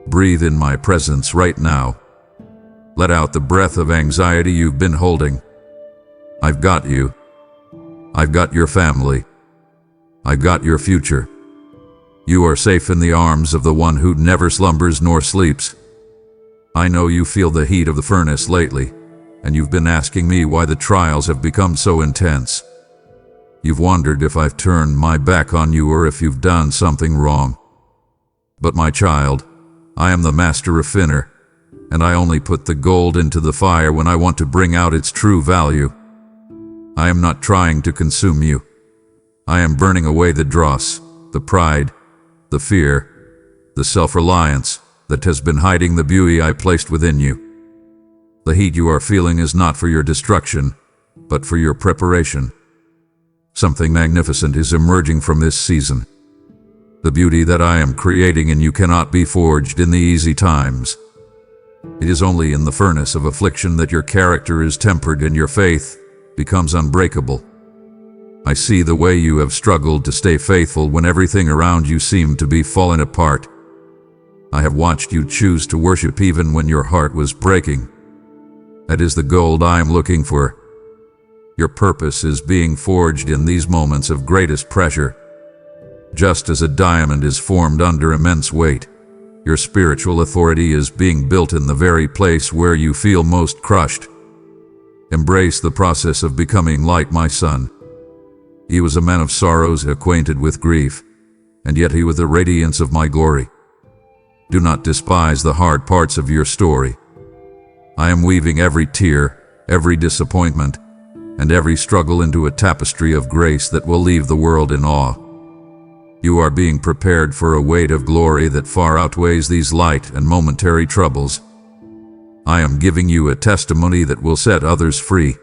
Breathe in my presence right now. Let out the breath of anxiety you've been holding. I've got you. I've got your family. I've got your future. You are safe in the arms of the one who never slumbers nor sleeps. I know you feel the heat of the furnace lately, and you've been asking me why the trials have become so intense. You've wondered if I've turned my back on you or if you've done something wrong. But my child, I am the master refiner, and I only put the gold into the fire when I want to bring out its true value. I am not trying to consume you. I am burning away the dross, the pride, the fear, the self-reliance that has been hiding the beauty I placed within you. The heat you are feeling is not for your destruction, but for your preparation. Something magnificent is emerging from this season. The beauty that I am creating in you cannot be forged in the easy times. It is only in the furnace of affliction that your character is tempered and your faith becomes unbreakable. I see the way you have struggled to stay faithful when everything around you seemed to be falling apart. I have watched you choose to worship even when your heart was breaking. That is the gold I am looking for. Your purpose is being forged in these moments of greatest pressure. Just as a diamond is formed under immense weight, your spiritual authority is being built in the very place where you feel most crushed. Embrace the process of becoming like my son. He was a man of sorrows, acquainted with grief, and yet he was the radiance of my glory. Do not despise the hard parts of your story. I am weaving every tear, every disappointment, and every struggle into a tapestry of grace that will leave the world in awe. You are being prepared for a weight of glory that far outweighs these light and momentary troubles. I am giving you a testimony that will set others free.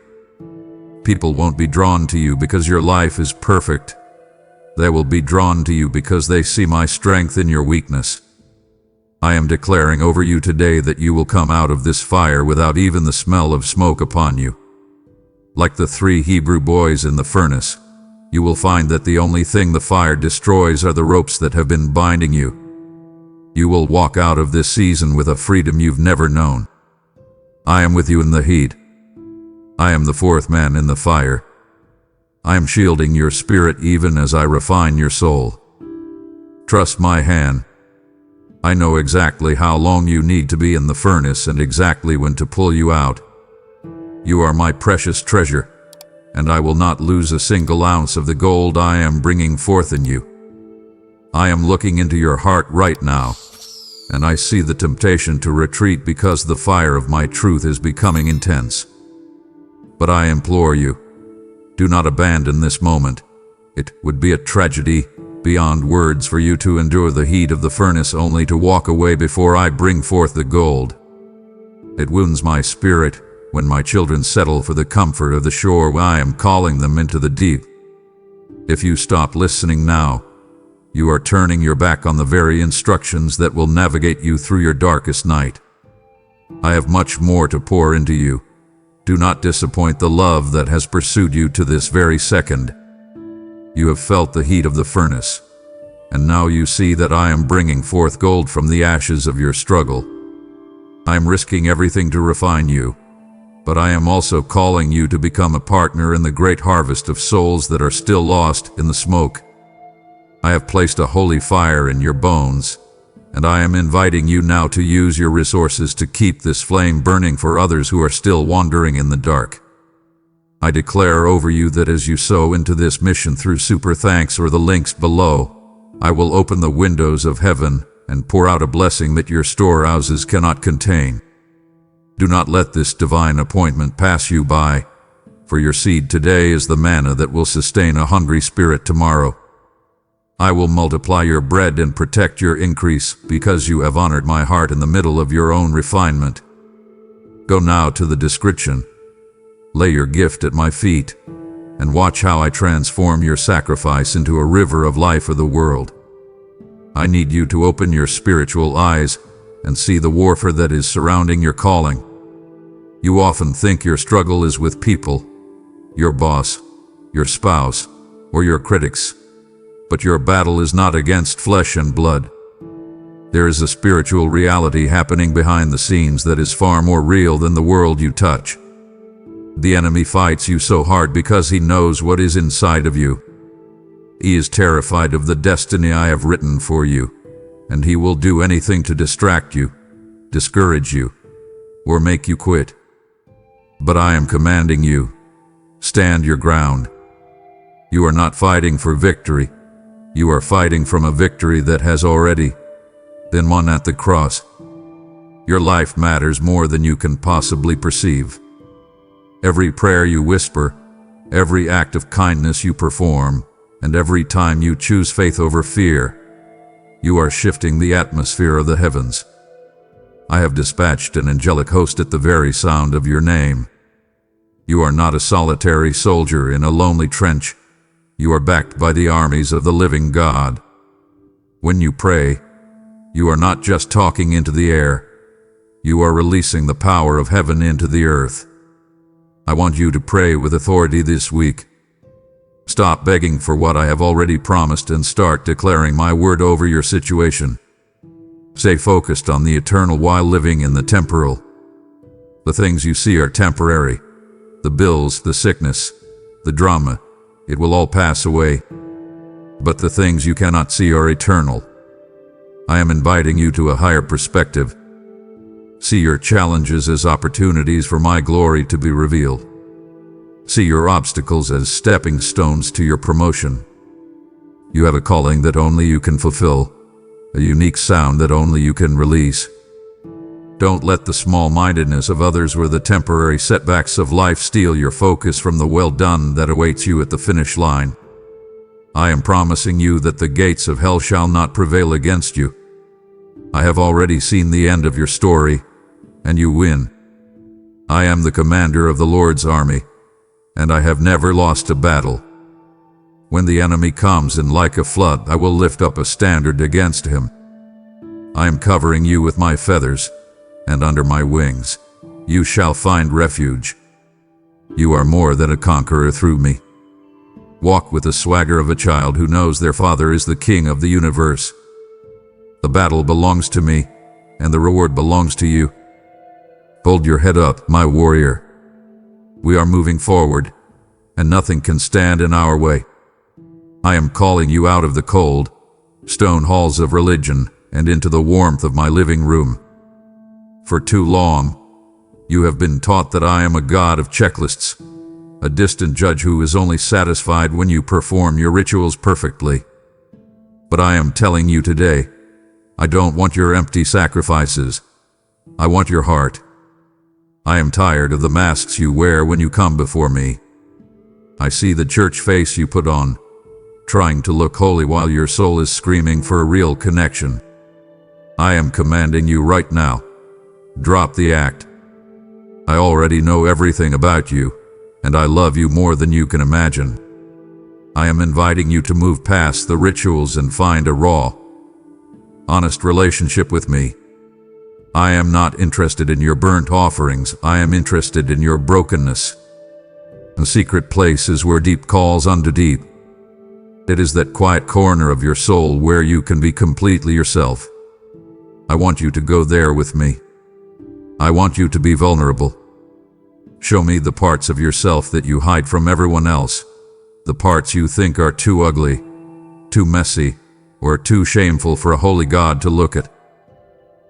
People won't be drawn to you because your life is perfect. They will be drawn to you because they see my strength in your weakness. I am declaring over you today that you will come out of this fire without even the smell of smoke upon you. Like the 3 Hebrew boys in the furnace, you will find that the only thing the fire destroys are the ropes that have been binding you. You will walk out of this season with a freedom you've never known. I am with you in the heat. I am the 4th man in the fire. I am shielding your spirit even as I refine your soul. Trust my hand. I know exactly how long you need to be in the furnace and exactly when to pull you out. You are my precious treasure, and I will not lose a single ounce of the gold I am bringing forth in you. I am looking into your heart right now, and I see the temptation to retreat because the fire of my truth is becoming intense. But I implore you, do not abandon this moment. It would be a tragedy beyond words for you to endure the heat of the furnace only to walk away before I bring forth the gold. It wounds my spirit when my children settle for the comfort of the shore when I am calling them into the deep. If you stop listening now, you are turning your back on the very instructions that will navigate you through your darkest night. I have much more to pour into you. Do not disappoint the love that has pursued you to this very second. You have felt the heat of the furnace, and now you see that I am bringing forth gold from the ashes of your struggle. I am risking everything to refine you, but I am also calling you to become a partner in the great harvest of souls that are still lost in the smoke. I have placed a holy fire in your bones, and I am inviting you now to use your resources to keep this flame burning for others who are still wandering in the dark. I declare over you that as you sow into this mission through super thanks or the links below, I will open the windows of heaven and pour out a blessing that your storehouses cannot contain. Do not let this divine appointment pass you by, for your seed today is the manna that will sustain a hungry spirit tomorrow. I will multiply your bread and protect your increase because you have honored my heart in the middle of your own refinement. Go now to the description. Lay your gift at my feet, and watch how I transform your sacrifice into a river of life for the world. I need you to open your spiritual eyes and see the warfare that is surrounding your calling. You often think your struggle is with people, your boss, your spouse, or your critics, but your battle is not against flesh and blood. There is a spiritual reality happening behind the scenes that is far more real than the world you touch. The enemy fights you so hard because he knows what is inside of you. He is terrified of the destiny I have written for you, and he will do anything to distract you, discourage you, or make you quit. But I am commanding you, stand your ground. You are not fighting for victory. You are fighting from a victory that has already been won at the cross. Your life matters more than you can possibly perceive. Every prayer you whisper, every act of kindness you perform, and every time you choose faith over fear, you are shifting the atmosphere of the heavens. I have dispatched an angelic host at the very sound of your name. You are not a solitary soldier in a lonely trench. You are backed by the armies of the living God. When you pray, you are not just talking into the air. You are releasing the power of heaven into the earth. I want you to pray with authority this week. Stop begging for what I have already promised and start declaring my word over your situation. Stay focused on the eternal while living in the temporal. The things you see are temporary. The bills, the sickness, the drama, it will all pass away. But the things you cannot see are eternal. I am inviting you to a higher perspective. See your challenges as opportunities for my glory to be revealed. See your obstacles as stepping stones to your promotion. You have a calling that only you can fulfill, a unique sound that only you can release. Don't let the small-mindedness of others or the temporary setbacks of life steal your focus from the well done that awaits you at the finish line. I am promising you that the gates of hell shall not prevail against you. I have already seen the end of your story, and you win. I am the commander of the Lord's army, and I have never lost a battle. When the enemy comes in like a flood, I will lift up a standard against him. I am covering you with my feathers, and under my wings you shall find refuge. You are more than a conqueror through me. Walk with the swagger of a child who knows their father is the king of the universe. The battle belongs to me, and the reward belongs to you. Hold your head up, my warrior. We are moving forward, and nothing can stand in our way. I am calling you out of the cold, stone halls of religion and into the warmth of my living room. For too long, you have been taught that I am a god of checklists, a distant judge who is only satisfied when you perform your rituals perfectly. But I am telling you today, I don't want your empty sacrifices. I want your heart. I am tired of the masks you wear when you come before me. I see the church face you put on, trying to look holy while your soul is screaming for a real connection. I am commanding you right now, drop the act. I already know everything about you, and I love you more than you can imagine. I am inviting you to move past the rituals and find a raw, honest relationship with me. I am not interested in your burnt offerings. I am interested in your brokenness. The secret place is where deep calls unto deep. It is that quiet corner of your soul where you can be completely yourself. I want you to go there with me. I want you to be vulnerable. Show me the parts of yourself that you hide from everyone else, the parts you think are too ugly, too messy, or too shameful for a holy God to look at.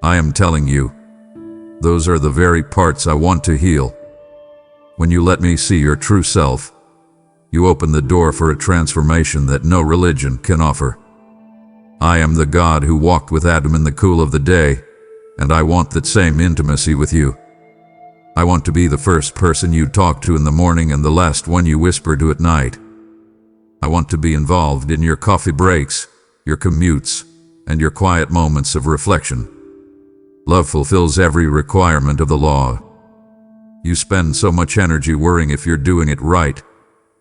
I am telling you, those are the very parts I want to heal. When you let me see your true self, you open the door for a transformation that no religion can offer. I am the God who walked with Adam in the cool of the day, and I want that same intimacy with you. I want to be the first person you talk to in the morning and the last one you whisper to at night. I want to be involved in your coffee breaks, your commutes, and your quiet moments of reflection. Love fulfills every requirement of the law. You spend so much energy worrying if you're doing it right,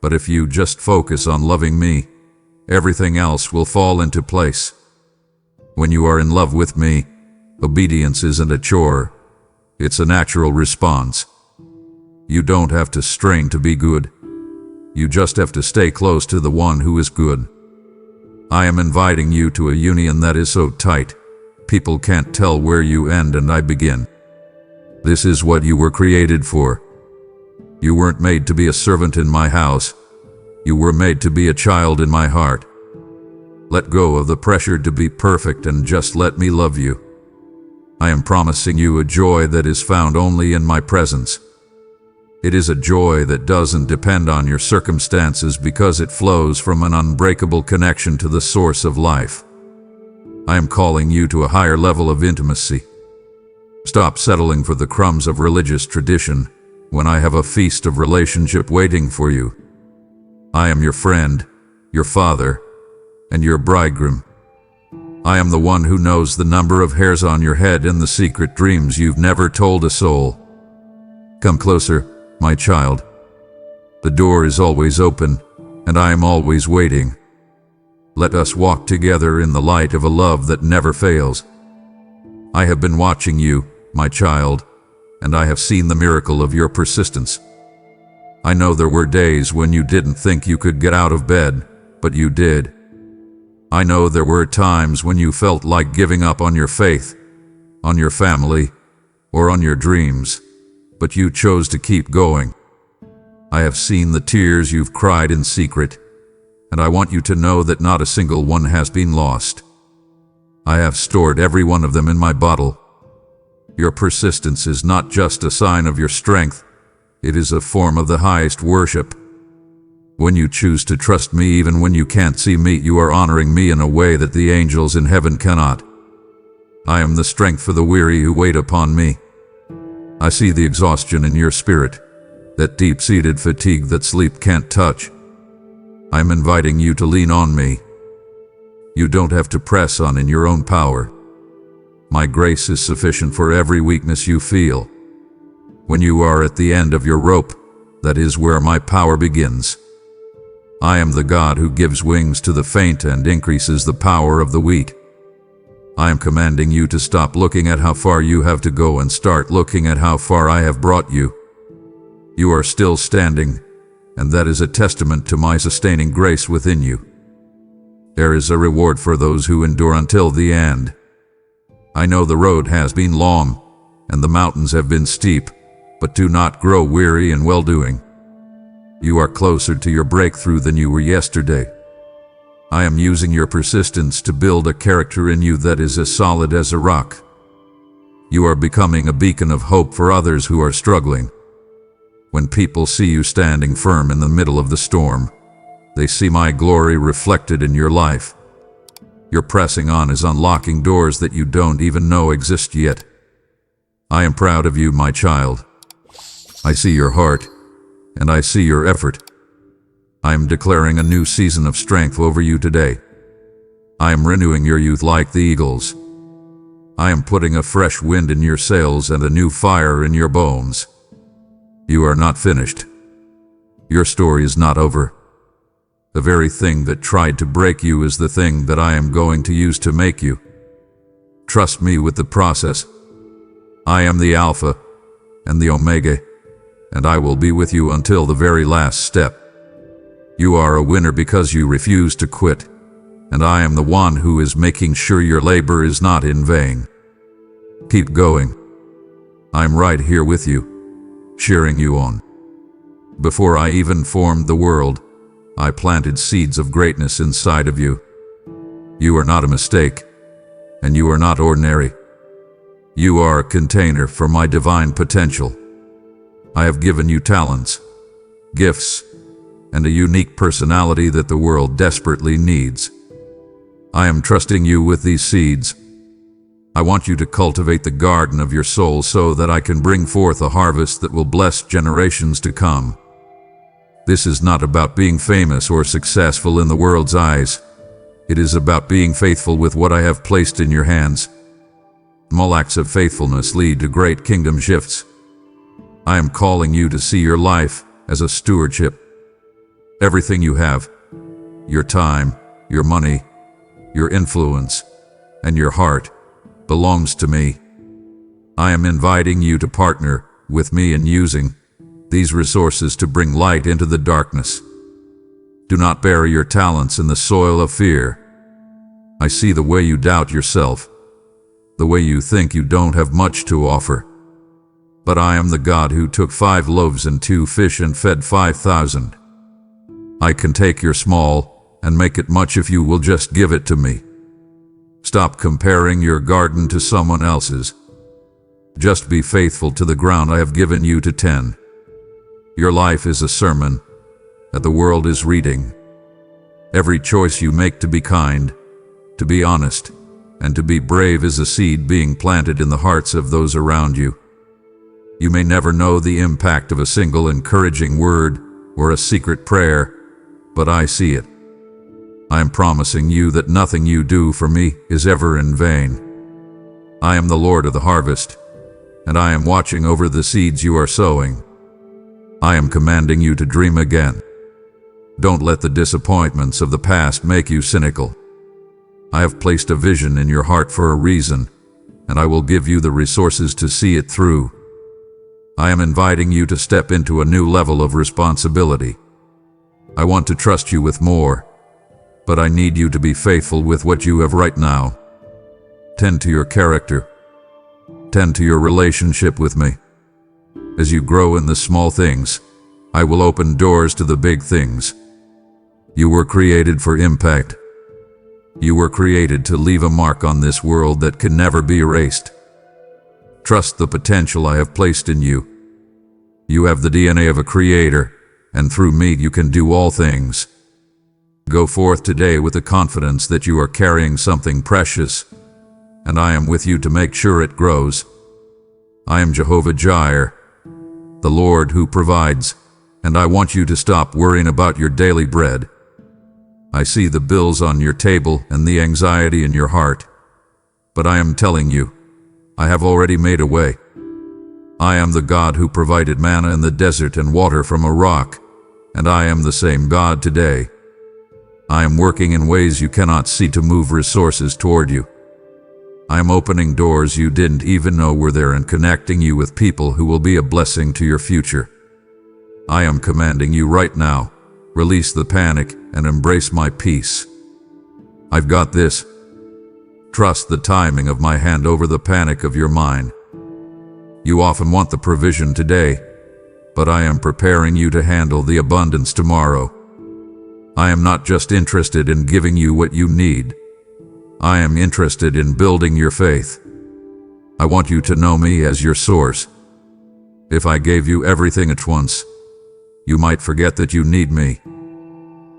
but if you just focus on loving me, everything else will fall into place. When you are in love with me, obedience isn't a chore. It's a natural response. You don't have to strain to be good. You just have to stay close to the one who is good. I am inviting you to a union that is so tight, people can't tell where you end and I begin. This is what you were created for. You weren't made to be a servant in my house. You were made to be a child in my heart. Let go of the pressure to be perfect and just let me love you. I am promising you a joy that is found only in my presence. It is a joy that doesn't depend on your circumstances because it flows from an unbreakable connection to the source of life. I am calling you to a higher level of intimacy. Stop settling for the crumbs of religious tradition when I have a feast of relationship waiting for you. I am your friend, your father, and your bridegroom. I am the one who knows the number of hairs on your head and the secret dreams you've never told a soul. Come closer, my child. The door is always open, and I am always waiting. Let us walk together in the light of a love that never fails. I have been watching you, my child, and I have seen the miracle of your persistence. I know there were days when you didn't think you could get out of bed, but you did. I know there were times when you felt like giving up on your faith, on your family, or on your dreams, but you chose to keep going. I have seen the tears you've cried in secret, and I want you to know that not a single one has been lost. I have stored every one of them in my bottle. Your persistence is not just a sign of your strength, it is a form of the highest worship. When you choose to trust me even when you can't see me, you are honoring me in a way that the angels in heaven cannot. I am the strength for the weary who wait upon me. I see the exhaustion in your spirit, that deep-seated fatigue that sleep can't touch. I'm inviting you to lean on me. You don't have to press on in your own power. My grace is sufficient for every weakness you feel. When you are at the end of your rope, that is where my power begins. I am the God who gives wings to the faint and increases the power of the weak. I am commanding you to stop looking at how far you have to go and start looking at how far I have brought you. You are still standing, and that is a testament to my sustaining grace within you. There is a reward for those who endure until the end. I know the road has been long, and the mountains have been steep, but do not grow weary in well-doing. You are closer to your breakthrough than you were yesterday. I am using your persistence to build a character in you that is as solid as a rock. You are becoming a beacon of hope for others who are struggling. When people see you standing firm in the middle of the storm, they see my glory reflected in your life. Your pressing on is unlocking doors that you don't even know exist yet. I am proud of you, my child. I see your heart, and I see your effort. I am declaring a new season of strength over you today. I am renewing your youth like the eagles. I am putting a fresh wind in your sails and a new fire in your bones. You are not finished. Your story is not over. The very thing that tried to break you is the thing that I am going to use to make you. Trust me with the process. I am the Alpha and the Omega, and I will be with you until the very last step. You are a winner because you refuse to quit, and I am the one who is making sure your labor is not in vain. Keep going. I'm right here with you, cheering you on. Before I even formed the world, I planted seeds of greatness inside of you. You are not a mistake, and you are not ordinary. You are a container for my divine potential. I have given you talents, gifts, and a unique personality that the world desperately needs. I am trusting you with these seeds. I want you to cultivate the garden of your soul so that I can bring forth a harvest that will bless generations to come. This is not about being famous or successful in the world's eyes. It is about being faithful with what I have placed in your hands. Small acts of faithfulness lead to great kingdom shifts. I am calling you to see your life as a stewardship. Everything you have, your time, your money, your influence, and your heart, belongs to me. I am inviting you to partner with me in using these resources to bring light into the darkness. Do not bury your talents in the soil of fear. I see the way you doubt yourself, the way you think you don't have much to offer. But I am the God who took 5 loaves and 2 fish and fed 5,000. I can take your small and make it much if you will just give it to me. Stop comparing your garden to someone else's. Just be faithful to the ground I have given you to tend. Your life is a sermon that the world is reading. Every choice you make to be kind, to be honest, and to be brave is a seed being planted in the hearts of those around you. You may never know the impact of a single encouraging word or a secret prayer, but I see it. I am promising you that nothing you do for me is ever in vain. I am the Lord of the harvest, and I am watching over the seeds you are sowing. I am commanding you to dream again. Don't let the disappointments of the past make you cynical. I have placed a vision in your heart for a reason, and I will give you the resources to see it through. I am inviting you to step into a new level of responsibility. I want to trust you with more, but I need you to be faithful with what you have right now. Tend to your character. Tend to your relationship with me. As you grow in the small things, I will open doors to the big things. You were created for impact. You were created to leave a mark on this world that can never be erased. Trust the potential I have placed in you. You have the DNA of a creator, and through me you can do all things. Go forth today with the confidence that you are carrying something precious, and I am with you to make sure it grows. I am Jehovah Jireh, the Lord who provides, and I want you to stop worrying about your daily bread. I see the bills on your table and the anxiety in your heart. But I am telling you, I have already made a way. I am the God who provided manna in the desert and water from a rock, and I am the same God today. I am working in ways you cannot see to move resources toward you. I am opening doors you didn't even know were there and connecting you with people who will be a blessing to your future. I am commanding you right now, release the panic and embrace my peace. I've got this. Trust the timing of my hand over the panic of your mind. You often want the provision today, but I am preparing you to handle the abundance tomorrow. I am not just interested in giving you what you need. I am interested in building your faith. I want you to know me as your source. If I gave you everything at once, you might forget that you need me.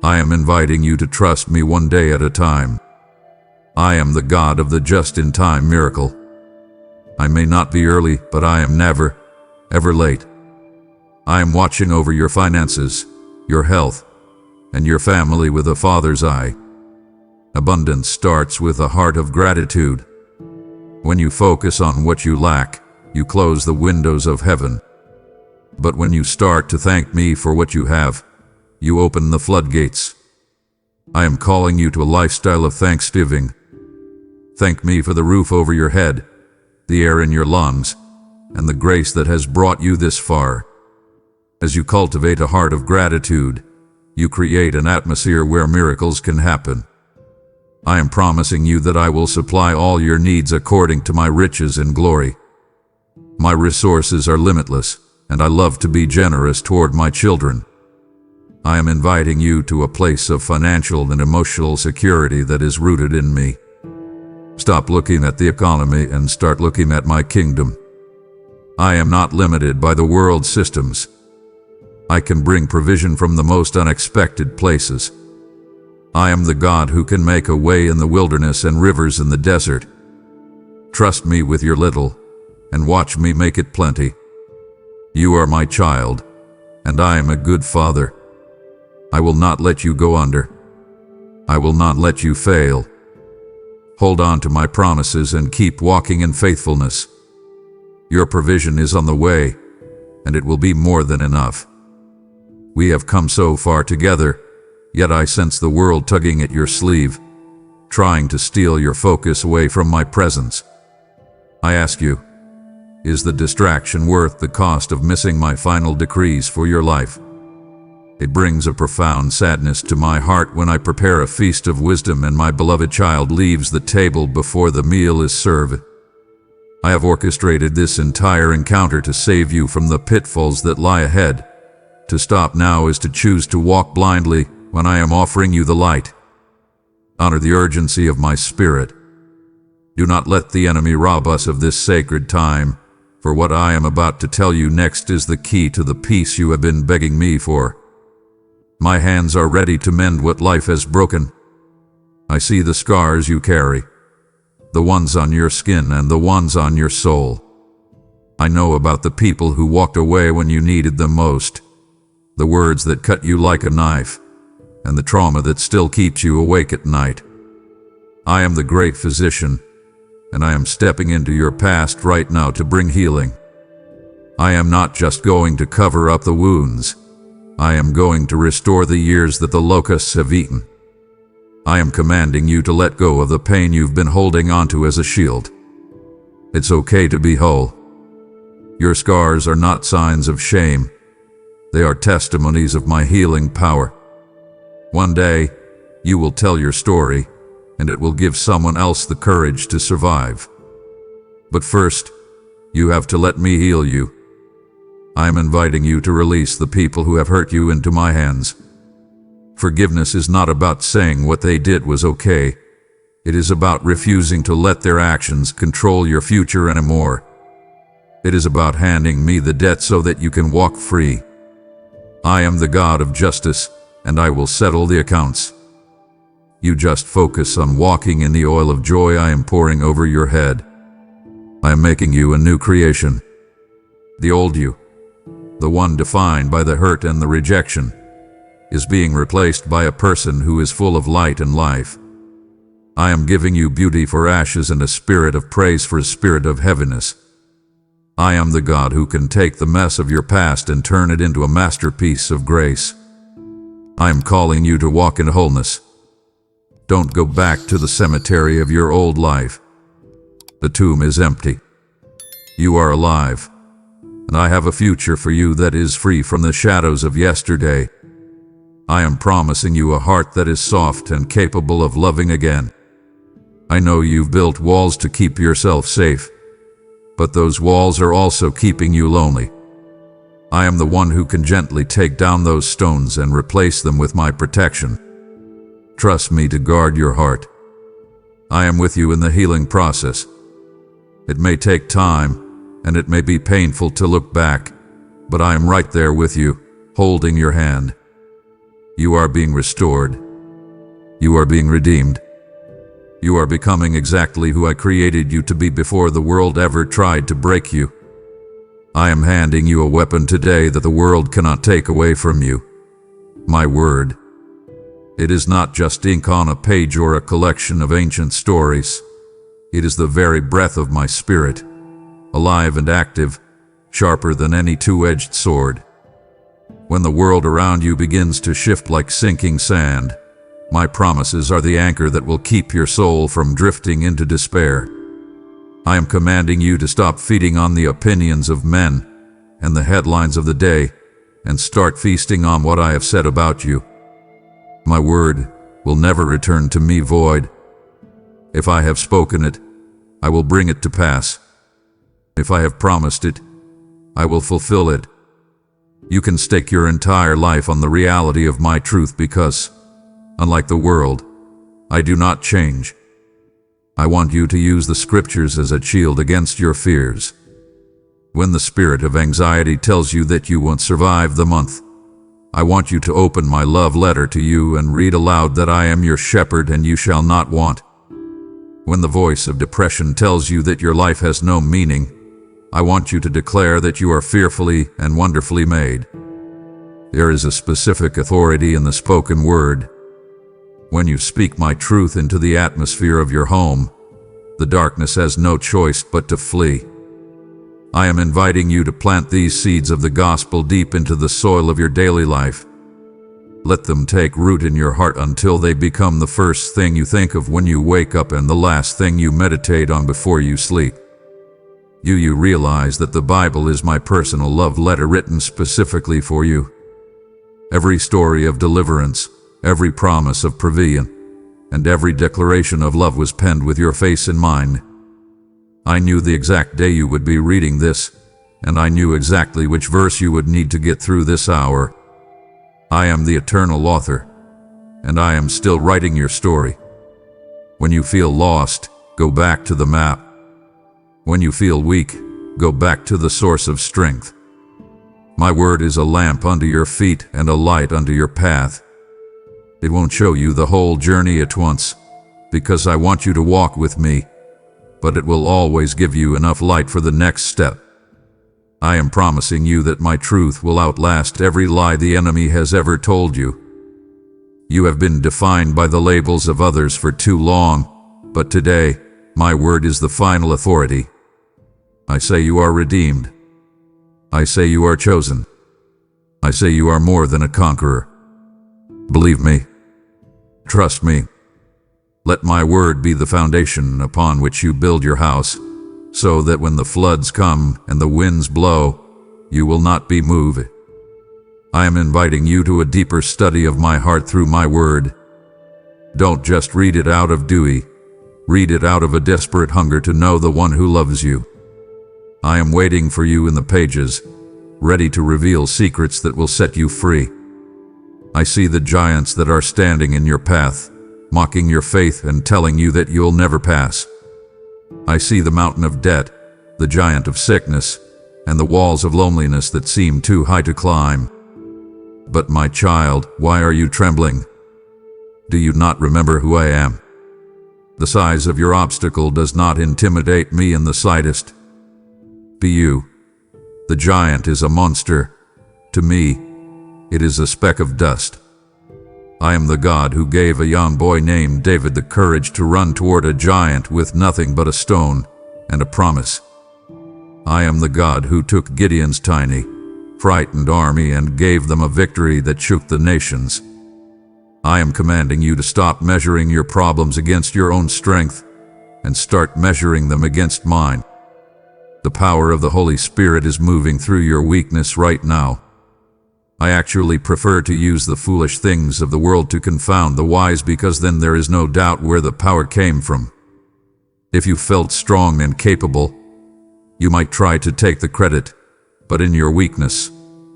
I am inviting you to trust me one day at a time. I am the God of the just-in-time miracle. I may not be early, but I am never, ever late. I am watching over your finances, your health, and your family with a father's eye. Abundance starts with a heart of gratitude. When you focus on what you lack, you close the windows of heaven. But when you start to thank me for what you have, you open the floodgates. I am calling you to a lifestyle of thanksgiving. Thank me for the roof over your head, the air in your lungs, and the grace that has brought you this far. As you cultivate a heart of gratitude, you create an atmosphere where miracles can happen. I am promising you that I will supply all your needs according to my riches and glory. My resources are limitless, and I love to be generous toward my children. I am inviting you to a place of financial and emotional security that is rooted in me. Stop looking at the economy and start looking at my kingdom. I am not limited by the world's systems. I can bring provision from the most unexpected places. I am the God who can make a way in the wilderness and rivers in the desert. Trust me with your little, and watch me make it plenty. You are my child, and I am a good father. I will not let you go under. I will not let you fail. Hold on to my promises and keep walking in faithfulness. Your provision is on the way, and it will be more than enough. We have come so far together, yet I sense the world tugging at your sleeve, trying to steal your focus away from my presence. I ask you, is the distraction worth the cost of missing my final decrees for your life? It brings a profound sadness to my heart when I prepare a feast of wisdom and my beloved child leaves the table before the meal is served. I have orchestrated this entire encounter to save you from the pitfalls that lie ahead. To stop now is to choose to walk blindly when I am offering you the light. Honor the urgency of my spirit. Do not let the enemy rob us of this sacred time, for what I am about to tell you next is the key to the peace you have been begging me for. My hands are ready to mend what life has broken. I see the scars you carry, the ones on your skin and the ones on your soul. I know about the people who walked away when you needed them most, the words that cut you like a knife, and the trauma that still keeps you awake at night. I am the great physician, and I am stepping into your past right now to bring healing. I am not just going to cover up the wounds. I am going to restore the years that the locusts have eaten. I am commanding you to let go of the pain you've been holding onto as a shield. It's okay to be whole. Your scars are not signs of shame. They are testimonies of my healing power. One day, you will tell your story, and it will give someone else the courage to survive. But first, you have to let me heal you. I am inviting you to release the people who have hurt you into my hands. Forgiveness is not about saying what they did was okay. It is about refusing to let their actions control your future anymore. It is about handing me the debt so that you can walk free. I am the God of justice, and I will settle the accounts. You just focus on walking in the oil of joy I am pouring over your head. I am making you a new creation. The old you, the one defined by the hurt and the rejection, is being replaced by a person who is full of light and life. I am giving you beauty for ashes and a spirit of praise for a spirit of heaviness. I am the God who can take the mess of your past and turn it into a masterpiece of grace. I am calling you to walk in wholeness. Don't go back to the cemetery of your old life. The tomb is empty. You are alive, and I have a future for you that is free from the shadows of yesterday. I am promising you a heart that is soft and capable of loving again. I know you've built walls to keep yourself safe, but those walls are also keeping you lonely. I am the one who can gently take down those stones and replace them with my protection. Trust me to guard your heart. I am with you in the healing process. It may take time, and it may be painful to look back, but I am right there with you, holding your hand. You are being restored. You are being redeemed. You are becoming exactly who I created you to be before the world ever tried to break you. I am handing you a weapon today that the world cannot take away from you. My word. It is not just ink on a page or a collection of ancient stories. It is the very breath of my spirit, alive and active, sharper than any two-edged sword. When the world around you begins to shift like sinking sand, my promises are the anchor that will keep your soul from drifting into despair. I am commanding you to stop feeding on the opinions of men and the headlines of the day and start feasting on what I have said about you. My word will never return to me void. If I have spoken it, I will bring it to pass. If I have promised it, I will fulfill it. You can stake your entire life on the reality of my truth because, unlike the world, I do not change. I want you to use the scriptures as a shield against your fears. When the spirit of anxiety tells you that you won't survive the month, I want you to open my love letter to you and read aloud that I am your shepherd and you shall not want. When the voice of depression tells you that your life has no meaning, I want you to declare that you are fearfully and wonderfully made. There is a specific authority in the spoken word. When you speak my truth into the atmosphere of your home, the darkness has no choice but to flee. I am inviting you to plant these seeds of the gospel deep into the soil of your daily life. Let them take root in your heart until they become the first thing you think of when you wake up and the last thing you meditate on before you sleep. You realize that the Bible is my personal love letter written specifically for you. Every story of deliverance, every promise of provision, and every declaration of love was penned with your face in mind. I knew the exact day you would be reading this, and I knew exactly which verse you would need to get through this hour. I am the eternal author, and I am still writing your story. When you feel lost, go back to the map. When you feel weak, go back to the source of strength. My word is a lamp unto your feet and a light unto your path. It won't show you the whole journey at once, because I want you to walk with me, but it will always give you enough light for the next step. I am promising you that my truth will outlast every lie the enemy has ever told you. You have been defined by the labels of others for too long, but today, my word is the final authority. I say you are redeemed. I say you are chosen. I say you are more than a conqueror. Believe me. Trust me. Let my word be the foundation upon which you build your house, so that when the floods come and the winds blow, you will not be moved. I am inviting you to a deeper study of my heart through my word. Don't just read it out of Dewey. Read it out of a desperate hunger to know the one who loves you. I am waiting for you in the pages, ready to reveal secrets that will set you free. I see the giants that are standing in your path, mocking your faith and telling you that you'll never pass. I see the mountain of debt, the giant of sickness, and the walls of loneliness that seem too high to climb. But my child, why are you trembling? Do you not remember who I am? The size of your obstacle does not intimidate me in the slightest. Be you. The giant is a monster. To me, it is a speck of dust. I am the God who gave a young boy named David the courage to run toward a giant with nothing but a stone and a promise. I am the God who took Gideon's tiny, frightened army and gave them a victory that shook the nations. I am commanding you to stop measuring your problems against your own strength and start measuring them against mine. The power of the Holy Spirit is moving through your weakness right now. I actually prefer to use the foolish things of the world to confound the wise, because then there is no doubt where the power came from. If you felt strong and capable, you might try to take the credit, but in your weakness,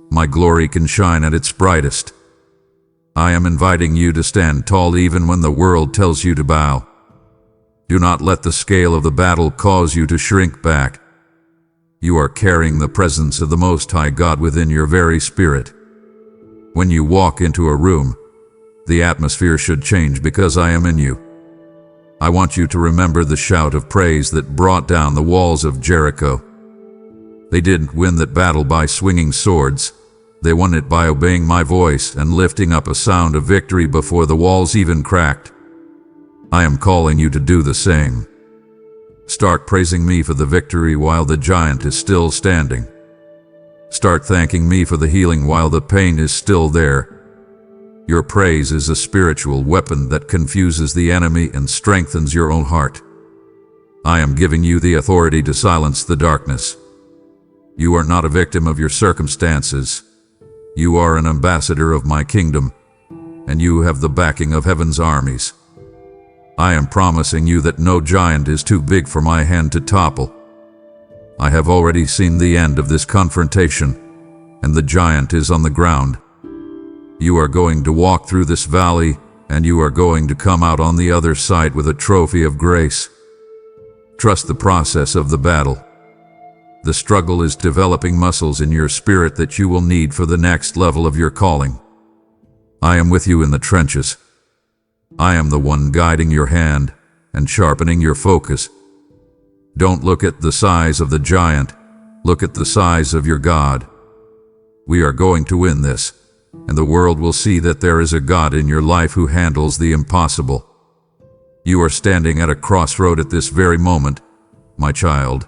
my glory can shine at its brightest. I am inviting you to stand tall even when the world tells you to bow. Do not let the scale of the battle cause you to shrink back. You are carrying the presence of the Most High God within your very spirit. When you walk into a room, the atmosphere should change because I am in you. I want you to remember the shout of praise that brought down the walls of Jericho. They didn't win that battle by swinging swords. They won it by obeying my voice and lifting up a sound of victory before the walls even cracked. I am calling you to do the same. Start praising me for the victory while the giant is still standing. Start thanking me for the healing while the pain is still there. Your praise is a spiritual weapon that confuses the enemy and strengthens your own heart. I am giving you the authority to silence the darkness. You are not a victim of your circumstances. You are an ambassador of my kingdom, and you have the backing of heaven's armies. I am promising you that no giant is too big for my hand to topple. I have already seen the end of this confrontation, and the giant is on the ground. You are going to walk through this valley, and you are going to come out on the other side with a trophy of grace. Trust the process of the battle. The struggle is developing muscles in your spirit that you will need for the next level of your calling. I am with you in the trenches. I am the one guiding your hand and sharpening your focus. Don't look at the size of the giant, look at the size of your God. We are going to win this, and the world will see that there is a God in your life who handles the impossible. You are standing at a crossroad at this very moment, my child,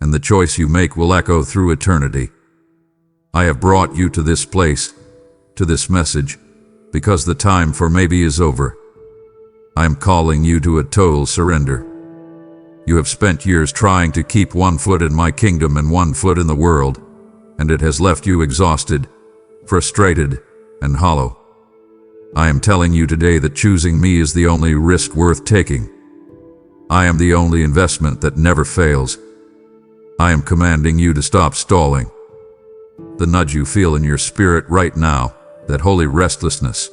and the choice you make will echo through eternity. I have brought you to this place, to this message, because the time for maybe is over. I am calling you to a total surrender. You have spent years trying to keep one foot in my kingdom and one foot in the world, and it has left you exhausted, frustrated, and hollow. I am telling you today that choosing me is the only risk worth taking. I am the only investment that never fails. I am commanding you to stop stalling. The nudge you feel in your spirit right now, that holy restlessness,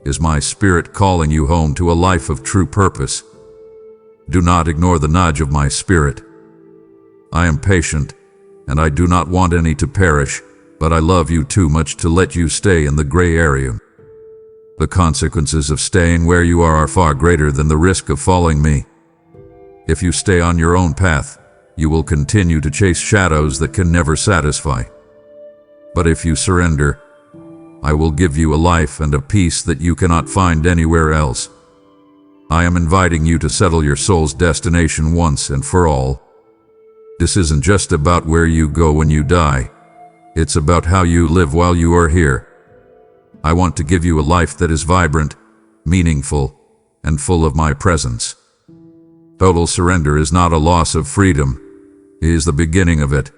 is my spirit calling you home to a life of true purpose. Do not ignore the nudge of my spirit. I am patient, and I do not want any to perish, but I love you too much to let you stay in the gray area. The consequences of staying where you are far greater than the risk of following me. If you stay on your own path, you will continue to chase shadows that can never satisfy. But if you surrender, I will give you a life and a peace that you cannot find anywhere else. I am inviting you to settle your soul's destination once and for all. This isn't just about where you go when you die. It's about how you live while you are here. I want to give you a life that is vibrant, meaningful, and full of my presence. Total surrender is not a loss of freedom. It is the beginning of it.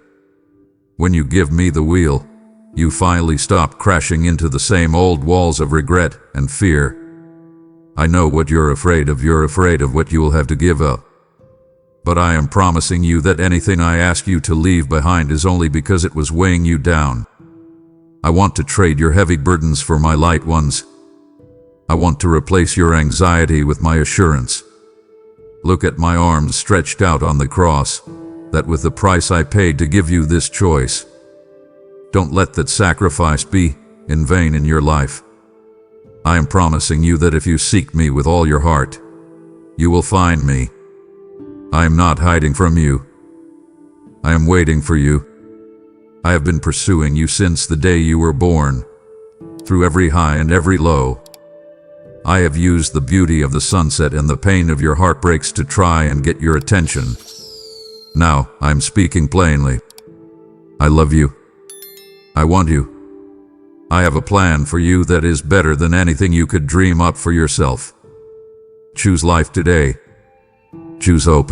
When you give me the wheel, you finally stop crashing into the same old walls of regret and fear. I know what you're afraid of. You're afraid of what you will have to give up. But I am promising you that anything I ask you to leave behind is only because it was weighing you down. I want to trade your heavy burdens for my light ones. I want to replace your anxiety with my assurance. Look at my arms stretched out on the cross, that with the price I paid to give you this choice. Don't let that sacrifice be in vain in your life. I am promising you that if you seek me with all your heart, you will find me. I am not hiding from you. I am waiting for you. I have been pursuing you since the day you were born, through every high and every low. I have used the beauty of the sunset and the pain of your heartbreaks to try and get your attention. Now, I'm speaking plainly. I love you. I want you. I have a plan for you that is better than anything you could dream up for yourself. Choose life today. Choose hope.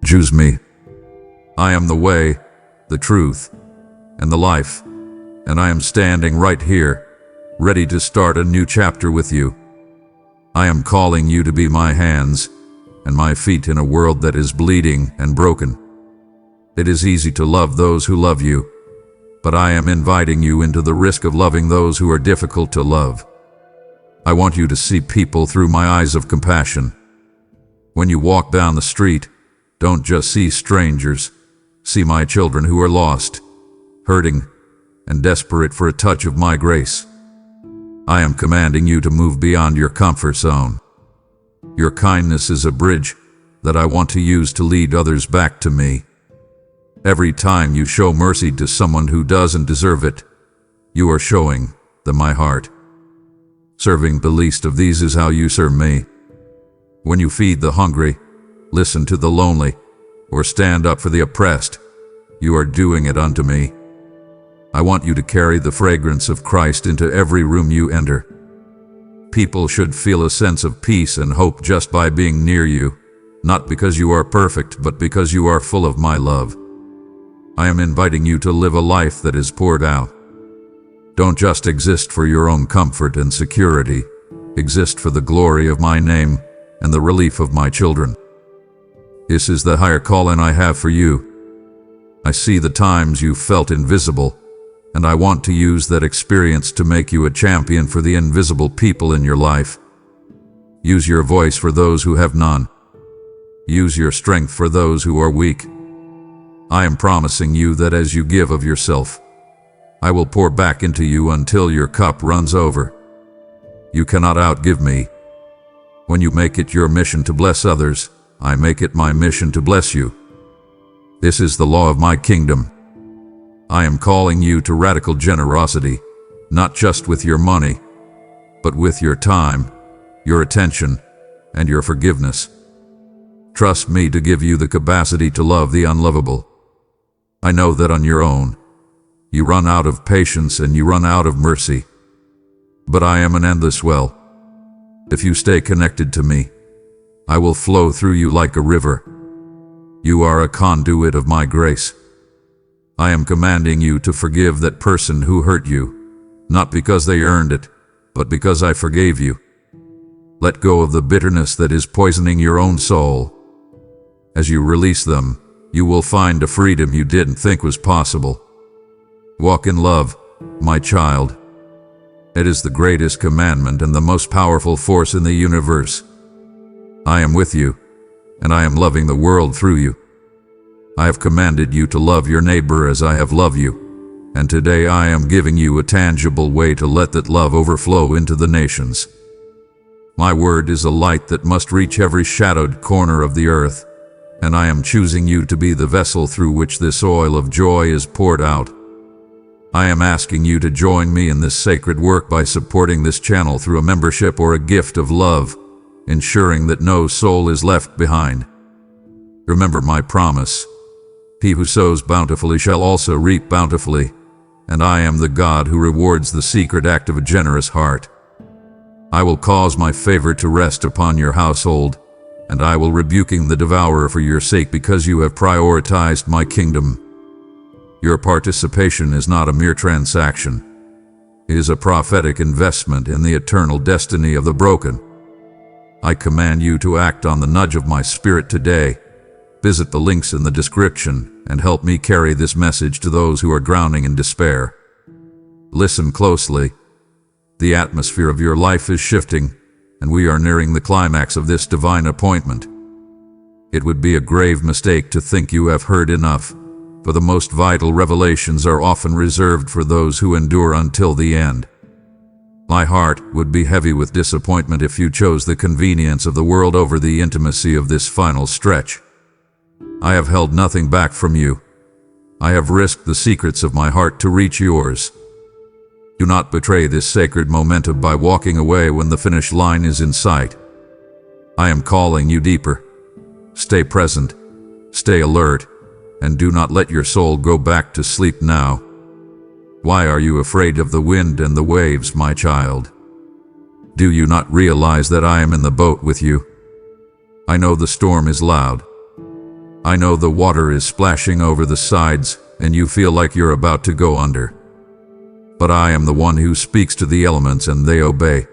Choose me. I am the way, the truth, and the life, and I am standing right here, ready to start a new chapter with you. I am calling you to be my hands and my feet in a world that is bleeding and broken. It is easy to love those who love you, but I am inviting you into the risk of loving those who are difficult to love. I want you to see people through my eyes of compassion. When you walk down the street, don't just see strangers. See my children who are lost, hurting, and desperate for a touch of my grace. I am commanding you to move beyond your comfort zone. Your kindness is a bridge that I want to use to lead others back to me. Every time you show mercy to someone who doesn't deserve it, you are showing them my heart. Serving the least of these is how you serve me. When you feed the hungry, listen to the lonely, or stand up for the oppressed, you are doing it unto me. I want you to carry the fragrance of Christ into every room you enter. People should feel a sense of peace and hope just by being near you, not because you are perfect, but because you are full of my love. I am inviting you to live a life that is poured out. Don't just exist for your own comfort and security. Exist for the glory of my name and the relief of my children. This is the higher calling I have for you. I see the times you felt invisible, and I want to use that experience to make you a champion for the invisible people in your life. Use your voice for those who have none. Use your strength for those who are weak. I am promising you that as you give of yourself, I will pour back into you until your cup runs over. You cannot outgive me. When you make it your mission to bless others, I make it my mission to bless you. This is the law of my kingdom. I am calling you to radical generosity, not just with your money, but with your time, your attention, and your forgiveness. Trust me to give you the capacity to love the unlovable. I know that on your own, you run out of patience and you run out of mercy. But I am an endless well. If you stay connected to me, I will flow through you like a river. You are a conduit of my grace. I am commanding you to forgive that person who hurt you, not because they earned it, but because I forgave you. Let go of the bitterness that is poisoning your own soul. As you release them, you will find a freedom you didn't think was possible. Walk in love, my child. It is the greatest commandment and the most powerful force in the universe. I am with you, and I am loving the world through you. I have commanded you to love your neighbor as I have loved you, and today I am giving you a tangible way to let that love overflow into the nations. My word is a light that must reach every shadowed corner of the earth, and I am choosing you to be the vessel through which this oil of joy is poured out. I am asking you to join me in this sacred work by supporting this channel through a membership or a gift of love, ensuring that no soul is left behind. Remember my promise. He who sows bountifully shall also reap bountifully, and I am the God who rewards the secret act of a generous heart. I will cause my favor to rest upon your household, and I will rebuking the devourer for your sake because you have prioritized my kingdom. Your participation is not a mere transaction. It is a prophetic investment in the eternal destiny of the broken. I command you to act on the nudge of my spirit today. Visit the links in the description and help me carry this message to those who are drowning in despair. Listen closely. The atmosphere of your life is shifting, and we are nearing the climax of this divine appointment. It would be a grave mistake to think you have heard enough, for the most vital revelations are often reserved for those who endure until the end. My heart would be heavy with disappointment if you chose the convenience of the world over the intimacy of this final stretch. I have held nothing back from you. I have risked the secrets of my heart to reach yours. Do not betray this sacred momentum by walking away when the finish line is in sight. I am calling you deeper. Stay present, stay alert, and do not let your soul go back to sleep now. Why are you afraid of the wind and the waves, my child? Do you not realize that I am in the boat with you? I know the storm is loud. I know the water is splashing over the sides and you feel like you're about to go under. But I am the one who speaks to the elements and they obey.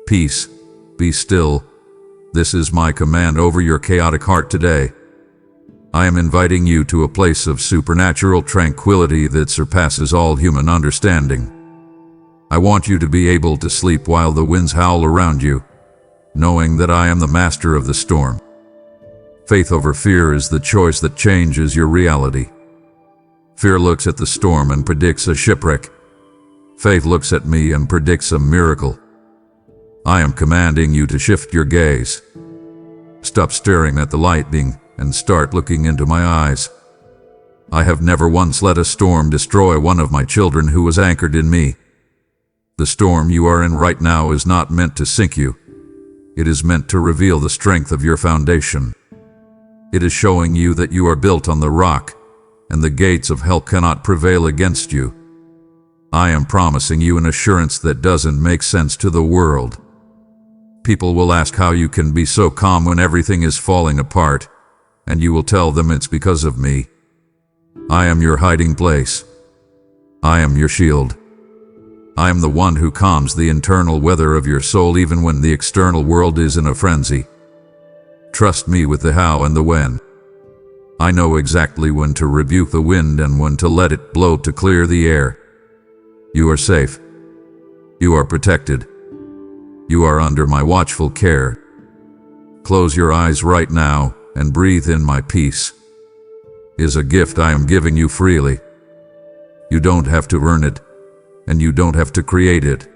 Peace, be still. This is my command over your chaotic heart today. I am inviting you to a place of supernatural tranquility that surpasses all human understanding. I want you to be able to sleep while the winds howl around you, knowing that I am the master of the storm. Faith over fear is the choice that changes your reality. Fear looks at the storm and predicts a shipwreck. Faith looks at me and predicts a miracle. I am commanding you to shift your gaze. Stop staring at the lightning and start looking into my eyes. I have never once let a storm destroy one of my children who was anchored in me. The storm you are in right now is not meant to sink you. It is meant to reveal the strength of your foundation. It is showing you that you are built on the rock, and the gates of hell cannot prevail against you. I am promising you an assurance that doesn't make sense to the world. People will ask how you can be so calm when everything is falling apart, and you will tell them it's because of me. I am your hiding place. I am your shield. I am the one who calms the internal weather of your soul even when the external world is in a frenzy. Trust me with the how and the when. I know exactly when to rebuke the wind and when to let it blow to clear the air. You are safe. You are protected. You are under my watchful care. Close your eyes right now and breathe in my peace. It is a gift I am giving you freely. You don't have to earn it, and you don't have to create it.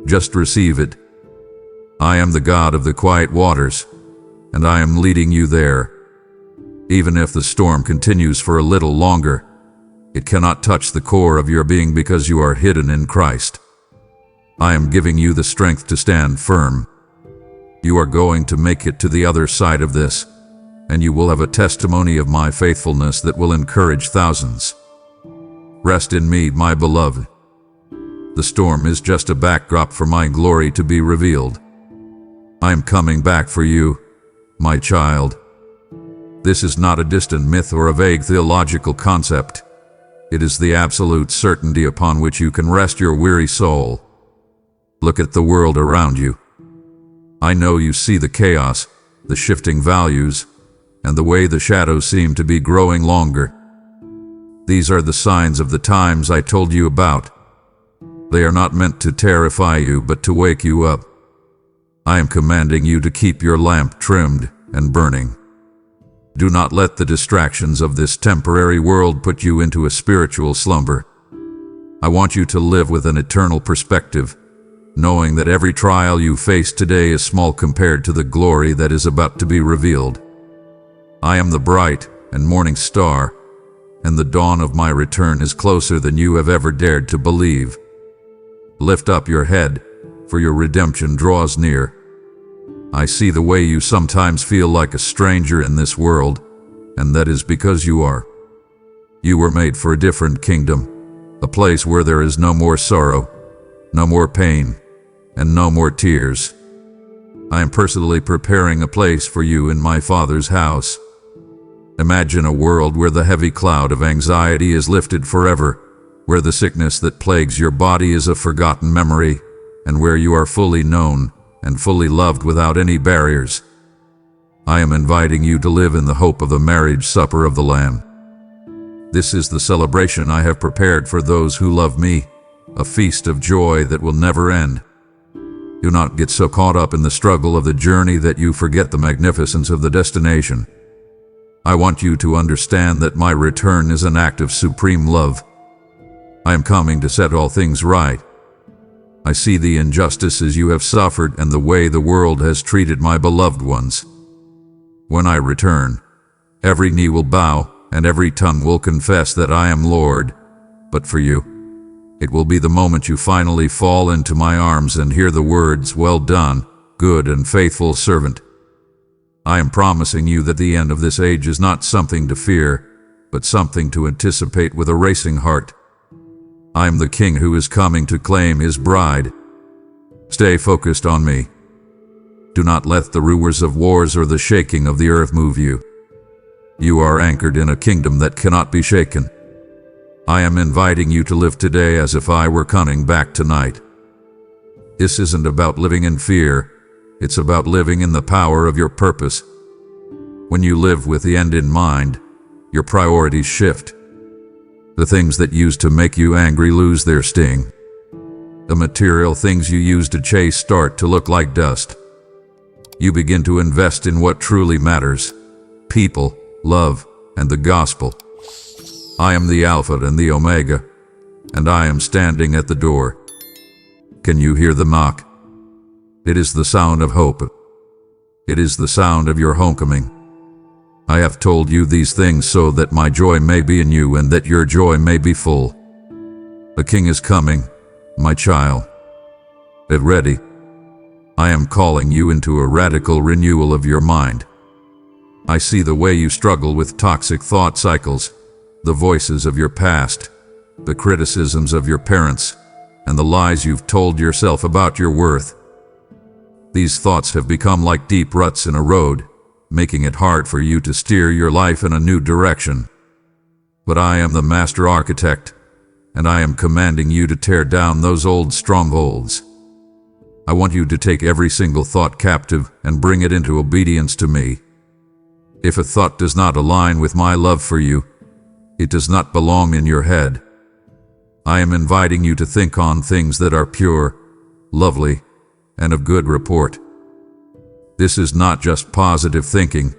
Just receive it. I am the God of the quiet waters, and I am leading you there. Even if the storm continues for a little longer, it cannot touch the core of your being because you are hidden in Christ. I am giving you the strength to stand firm. You are going to make it to the other side of this, and you will have a testimony of my faithfulness that will encourage thousands. Rest in me, my beloved. The storm is just a backdrop for my glory to be revealed. I am coming back for you, my child. This is not a distant myth or a vague theological concept. It is the absolute certainty upon which you can rest your weary soul. Look at the world around you. I know you see the chaos, the shifting values, and the way the shadows seem to be growing longer. These are the signs of the times I told you about. They are not meant to terrify you, but to wake you up. I am commanding you to keep your lamp trimmed and burning. Do not let the distractions of this temporary world put you into a spiritual slumber. I want you to live with an eternal perspective, knowing that every trial you face today is small compared to the glory that is about to be revealed. I am the bright and morning star, and the dawn of my return is closer than you have ever dared to believe. Lift up your head, for your redemption draws near. I see the way you sometimes feel like a stranger in this world, and that is because you are. You were made for a different kingdom, a place where there is no more sorrow, no more pain, and no more tears. I am personally preparing a place for you in my Father's house. Imagine a world where the heavy cloud of anxiety is lifted forever, where the sickness that plagues your body is a forgotten memory, and where you are fully known and fully loved without any barriers. I am inviting you to live in the hope of the marriage supper of the Lamb. This is the celebration I have prepared for those who love me, a feast of joy that will never end. Do not get so caught up in the struggle of the journey that you forget the magnificence of the destination. I want you to understand that my return is an act of supreme love. I am coming to set all things right. I see the injustices you have suffered and the way the world has treated my beloved ones. When I return, every knee will bow and every tongue will confess that I am Lord. But for you, It will be the moment you finally fall into my arms and hear the words, "Well done, good and faithful servant." I am promising you that the end of this age is not something to fear, but something to anticipate with a racing heart. I am the King who is coming to claim his bride. Stay focused on me. Do not let the rumors of wars or the shaking of the earth move you. You are anchored in a kingdom that cannot be shaken. I am inviting you to live today as if I were coming back tonight. This isn't about living in fear. It's about living in the power of your purpose. When you live with the end in mind, your priorities shift. The things that used to make you angry lose their sting. The material things you used to chase start to look like dust. You begin to invest in what truly matters: people, love, and the gospel. I am the Alpha and the Omega, and I am standing at the door. Can you hear the knock? It is the sound of hope. It is the sound of your homecoming. I have told you these things so that my joy may be in you and that your joy may be full. The King is coming, my child. Get ready. I am calling you into a radical renewal of your mind. I see the way you struggle with toxic thought cycles, the voices of your past, the criticisms of your parents, and the lies you've told yourself about your worth. These thoughts have become like deep ruts in a road, making it hard for you to steer your life in a new direction. But I am the master architect, and I am commanding you to tear down those old strongholds. I want you to take every single thought captive and bring it into obedience to me. If a thought does not align with my love for you, it does not belong in your head. I am inviting you to think on things that are pure, lovely, and of good report. This is not just positive thinking.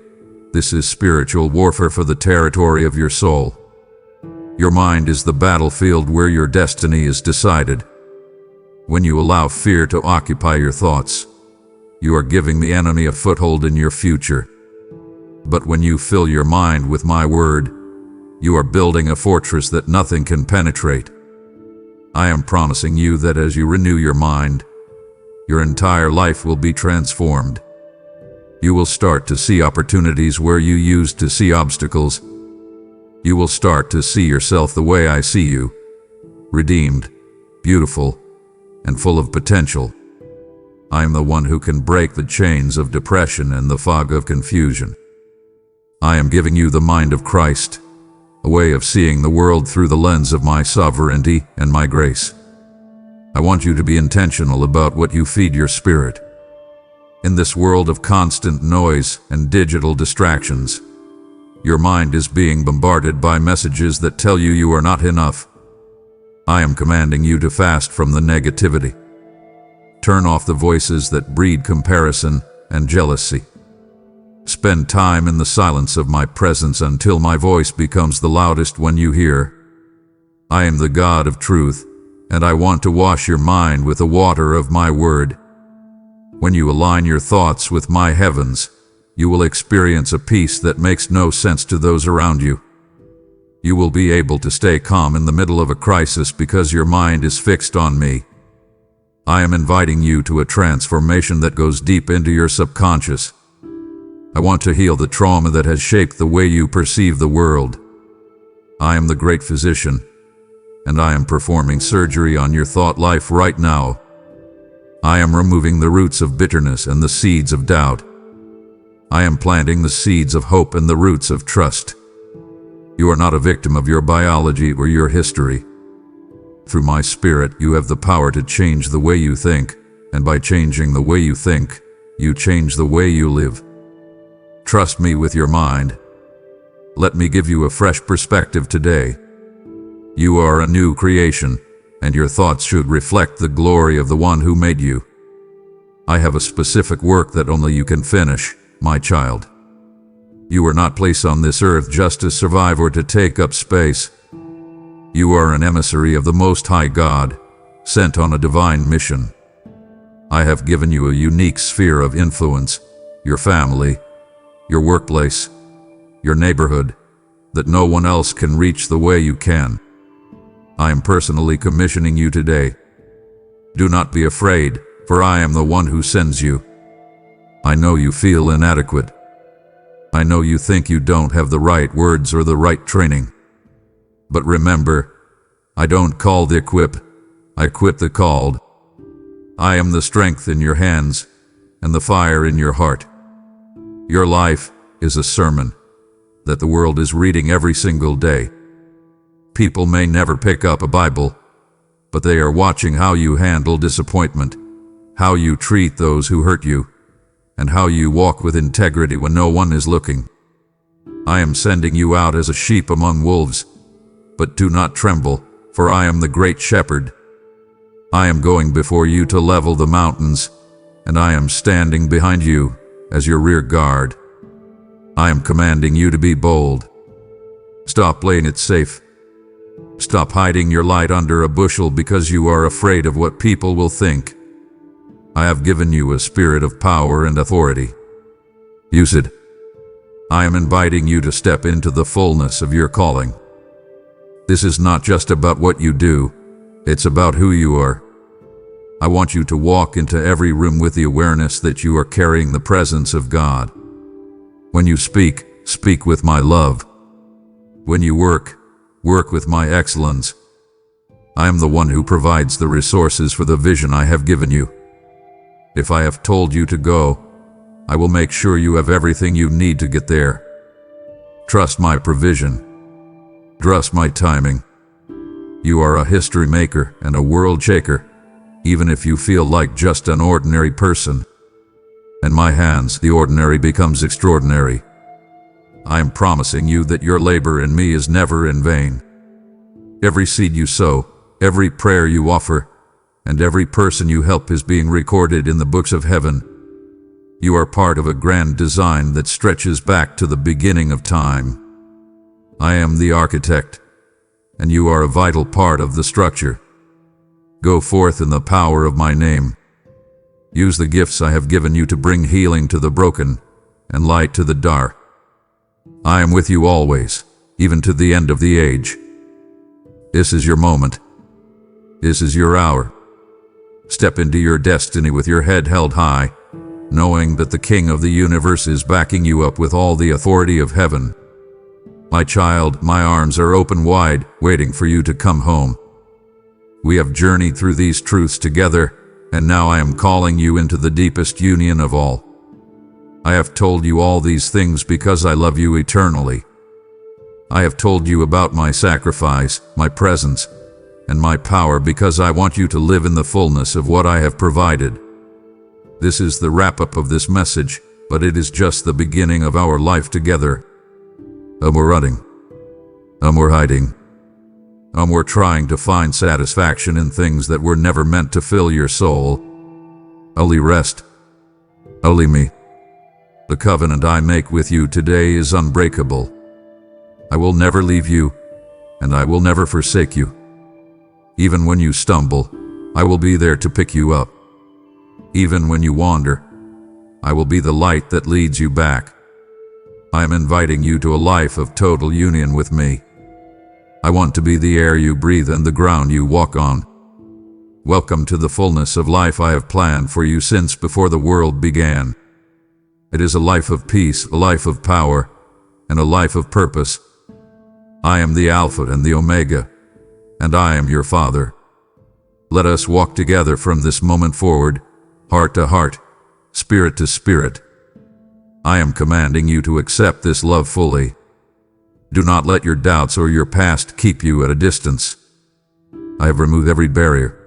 This is spiritual warfare for the territory of your soul. Your mind is the battlefield where your destiny is decided. When you allow fear to occupy your thoughts, you are giving the enemy a foothold in your future. But when you fill your mind with my word, you are building a fortress that nothing can penetrate. I am promising you that as you renew your mind, your entire life will be transformed. You will start to see opportunities where you used to see obstacles. You will start to see yourself the way I see you, redeemed, beautiful, and full of potential. I am the one who can break the chains of depression and the fog of confusion. I am giving you the mind of Christ, a way of seeing the world through the lens of my sovereignty and my grace. I want you to be intentional about what you feed your spirit. In this world of constant noise and digital distractions, your mind is being bombarded by messages that tell you you are not enough. I am commanding you to fast from the negativity. Turn off the voices that breed comparison and jealousy. Spend time in the silence of my presence until my voice becomes the loudest when you hear. I am the God of truth, and I want to wash your mind with the water of my word. When you align your thoughts with my heavens, you will experience a peace that makes no sense to those around you. You will be able to stay calm in the middle of a crisis because your mind is fixed on me. I am inviting you to a transformation that goes deep into your subconscious. I want to heal the trauma that has shaped the way you perceive the world. I am the great physician, and I am performing surgery on your thought life right now. I am removing the roots of bitterness and the seeds of doubt. I am planting the seeds of hope and the roots of trust. You are not a victim of your biology or your history. Through my spirit, you have the power to change the way you think, and by changing the way you think, you change the way you live. Trust me with your mind. Let me give you a fresh perspective today. You are a new creation, and your thoughts should reflect the glory of the one who made you. I have a specific work that only you can finish, my child. You were not placed on this earth just to survive or to take up space. You are an emissary of the Most High God, sent on a divine mission. I have given you a unique sphere of influence, your family, your workplace, your neighborhood, that no one else can reach the way you can. I am personally commissioning you today. Do not be afraid, for I am the one who sends you. I know you feel inadequate. I know you think you don't have the right words or the right training. But remember, I don't call the equip, I equip the called. I am the strength in your hands and the fire in your heart. Your life is a sermon that the world is reading every single day. People may never pick up a Bible, but they are watching how you handle disappointment, how you treat those who hurt you, and how you walk with integrity when no one is looking. I am sending you out as a sheep among wolves, but do not tremble, for I am the great shepherd. I am going before you to level the mountains, and I am standing behind you as your rear guard. I am commanding you to be bold. Stop playing it safe. Stop hiding your light under a bushel because you are afraid of what people will think. I have given you a spirit of power and authority. Use it. I am inviting you to step into the fullness of your calling. This is not just about what you do, it's about who you are. I want you to walk into every room with the awareness that you are carrying the presence of God. When you speak, speak with my love. When you work, work with my excellence. I am the one who provides the resources for the vision I have given you. If I have told you to go, I will make sure you have everything you need to get there. Trust my provision. Trust my timing. You are a history maker and a world shaker, even if you feel like just an ordinary person. In my hands, the ordinary becomes extraordinary. I am promising you that your labor in me is never in vain. Every seed you sow, every prayer you offer, and every person you help is being recorded in the books of heaven. You are part of a grand design that stretches back to the beginning of time. I am the architect, and you are a vital part of the structure. Go forth in the power of my name. Use the gifts I have given you to bring healing to the broken and light to the dark. I am with you always, even to the end of the age. This is your moment. This is your hour. Step into your destiny with your head held high, knowing that the King of the universe is backing you up with all the authority of heaven. My child, my arms are open wide, waiting for you to come home. We have journeyed through these truths together, and now I am calling you into the deepest union of all. I have told you all these things because I love you eternally. I have told you about my sacrifice, my presence, and my power because I want you to live in the fullness of what I have provided. This is the wrap-up of this message, but it is just the beginning of our life together. We're running. We're hiding. We're trying to find satisfaction in things that were never meant to fill your soul. Only rest. Only me. The covenant I make with you today is unbreakable. I will never leave you, and I will never forsake you. Even when you stumble, I will be there to pick you up. Even when you wander, I will be the light that leads you back. I am inviting you to a life of total union with me. I want to be the air you breathe and the ground you walk on. Welcome to the fullness of life I have planned for you since before the world began. It is a life of peace, a life of power, and a life of purpose. I am the Alpha and the Omega, and I am your Father. Let us walk together from this moment forward, heart to heart, spirit to spirit. I am commanding you to accept this love fully. Do not let your doubts or your past keep you at a distance. I have removed every barrier.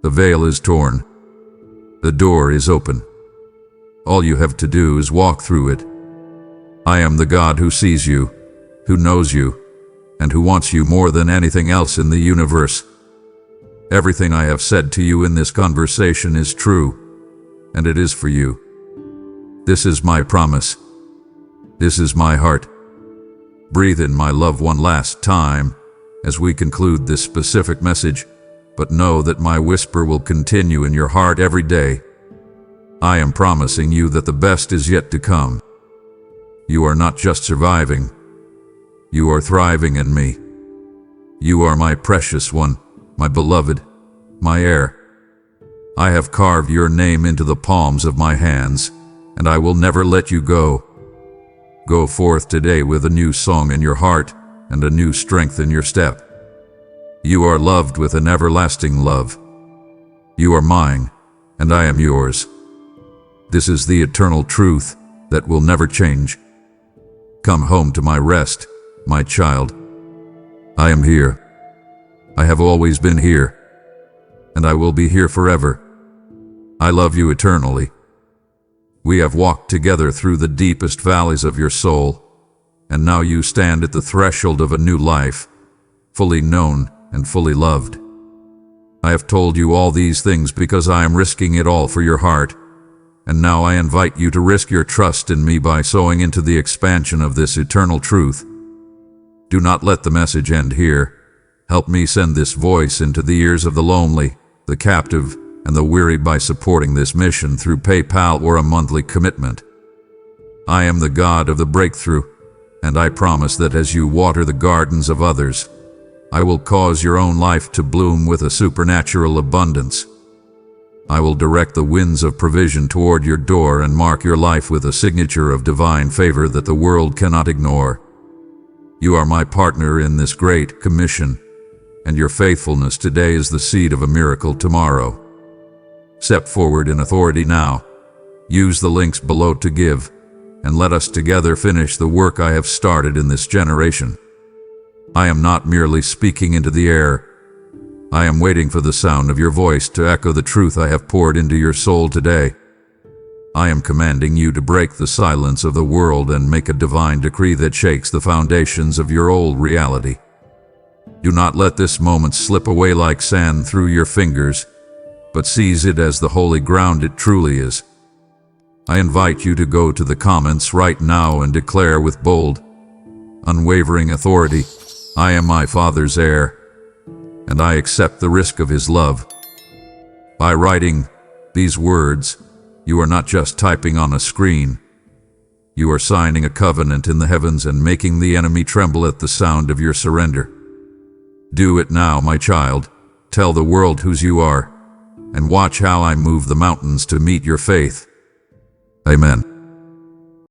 The veil is torn. The door is open. All you have to do is walk through it. I am the God who sees you, who knows you, and who wants you more than anything else in the universe. Everything I have said to you in this conversation is true, and it is for you. This is my promise. This is my heart. Breathe in my love one last time as we conclude this specific message, but know that my whisper will continue in your heart every day. I am promising you that the best is yet to come. You are not just surviving. You are thriving in me. You are my precious one, my beloved, my heir. I have carved your name into the palms of my hands, and I will never let you go. Go forth today with a new song in your heart and a new strength in your step. You are loved with an everlasting love. You are mine, and I am yours. This is the eternal truth that will never change. Come home to my rest, my child. I am here. I have always been here, and I will be here forever. I love you eternally. We have walked together through the deepest valleys of your soul, and now you stand at the threshold of a new life, fully known and fully loved. I have told you all these things because I am risking it all for your heart, and now I invite you to risk your trust in me by sowing into the expansion of this eternal truth. Do not let the message end here. Help me send this voice into the ears of the lonely, the captive, and the weary by supporting this mission through PayPal or a monthly commitment. I am the God of the breakthrough, and I promise that as you water the gardens of others, I will cause your own life to bloom with a supernatural abundance. I will direct the winds of provision toward your door and mark your life with a signature of divine favor that the world cannot ignore. You are my partner in this great commission, and your faithfulness today is the seed of a miracle tomorrow. Step forward in authority now. Use the links below to give, and let us together finish the work I have started in this generation. I am not merely speaking into the air. I am waiting for the sound of your voice to echo the truth I have poured into your soul today. I am commanding you to break the silence of the world and make a divine decree that shakes the foundations of your old reality. Do not let this moment slip away like sand through your fingers, but seize it as the holy ground it truly is. I invite you to go to the comments right now and declare with bold, unwavering authority, I am my Father's heir, and I accept the risk of His love. By writing these words, you are not just typing on a screen. You are signing a covenant in the heavens and making the enemy tremble at the sound of your surrender. Do it now, my child. Tell the world whose you are, and watch how I move the mountains to meet your faith. Amen.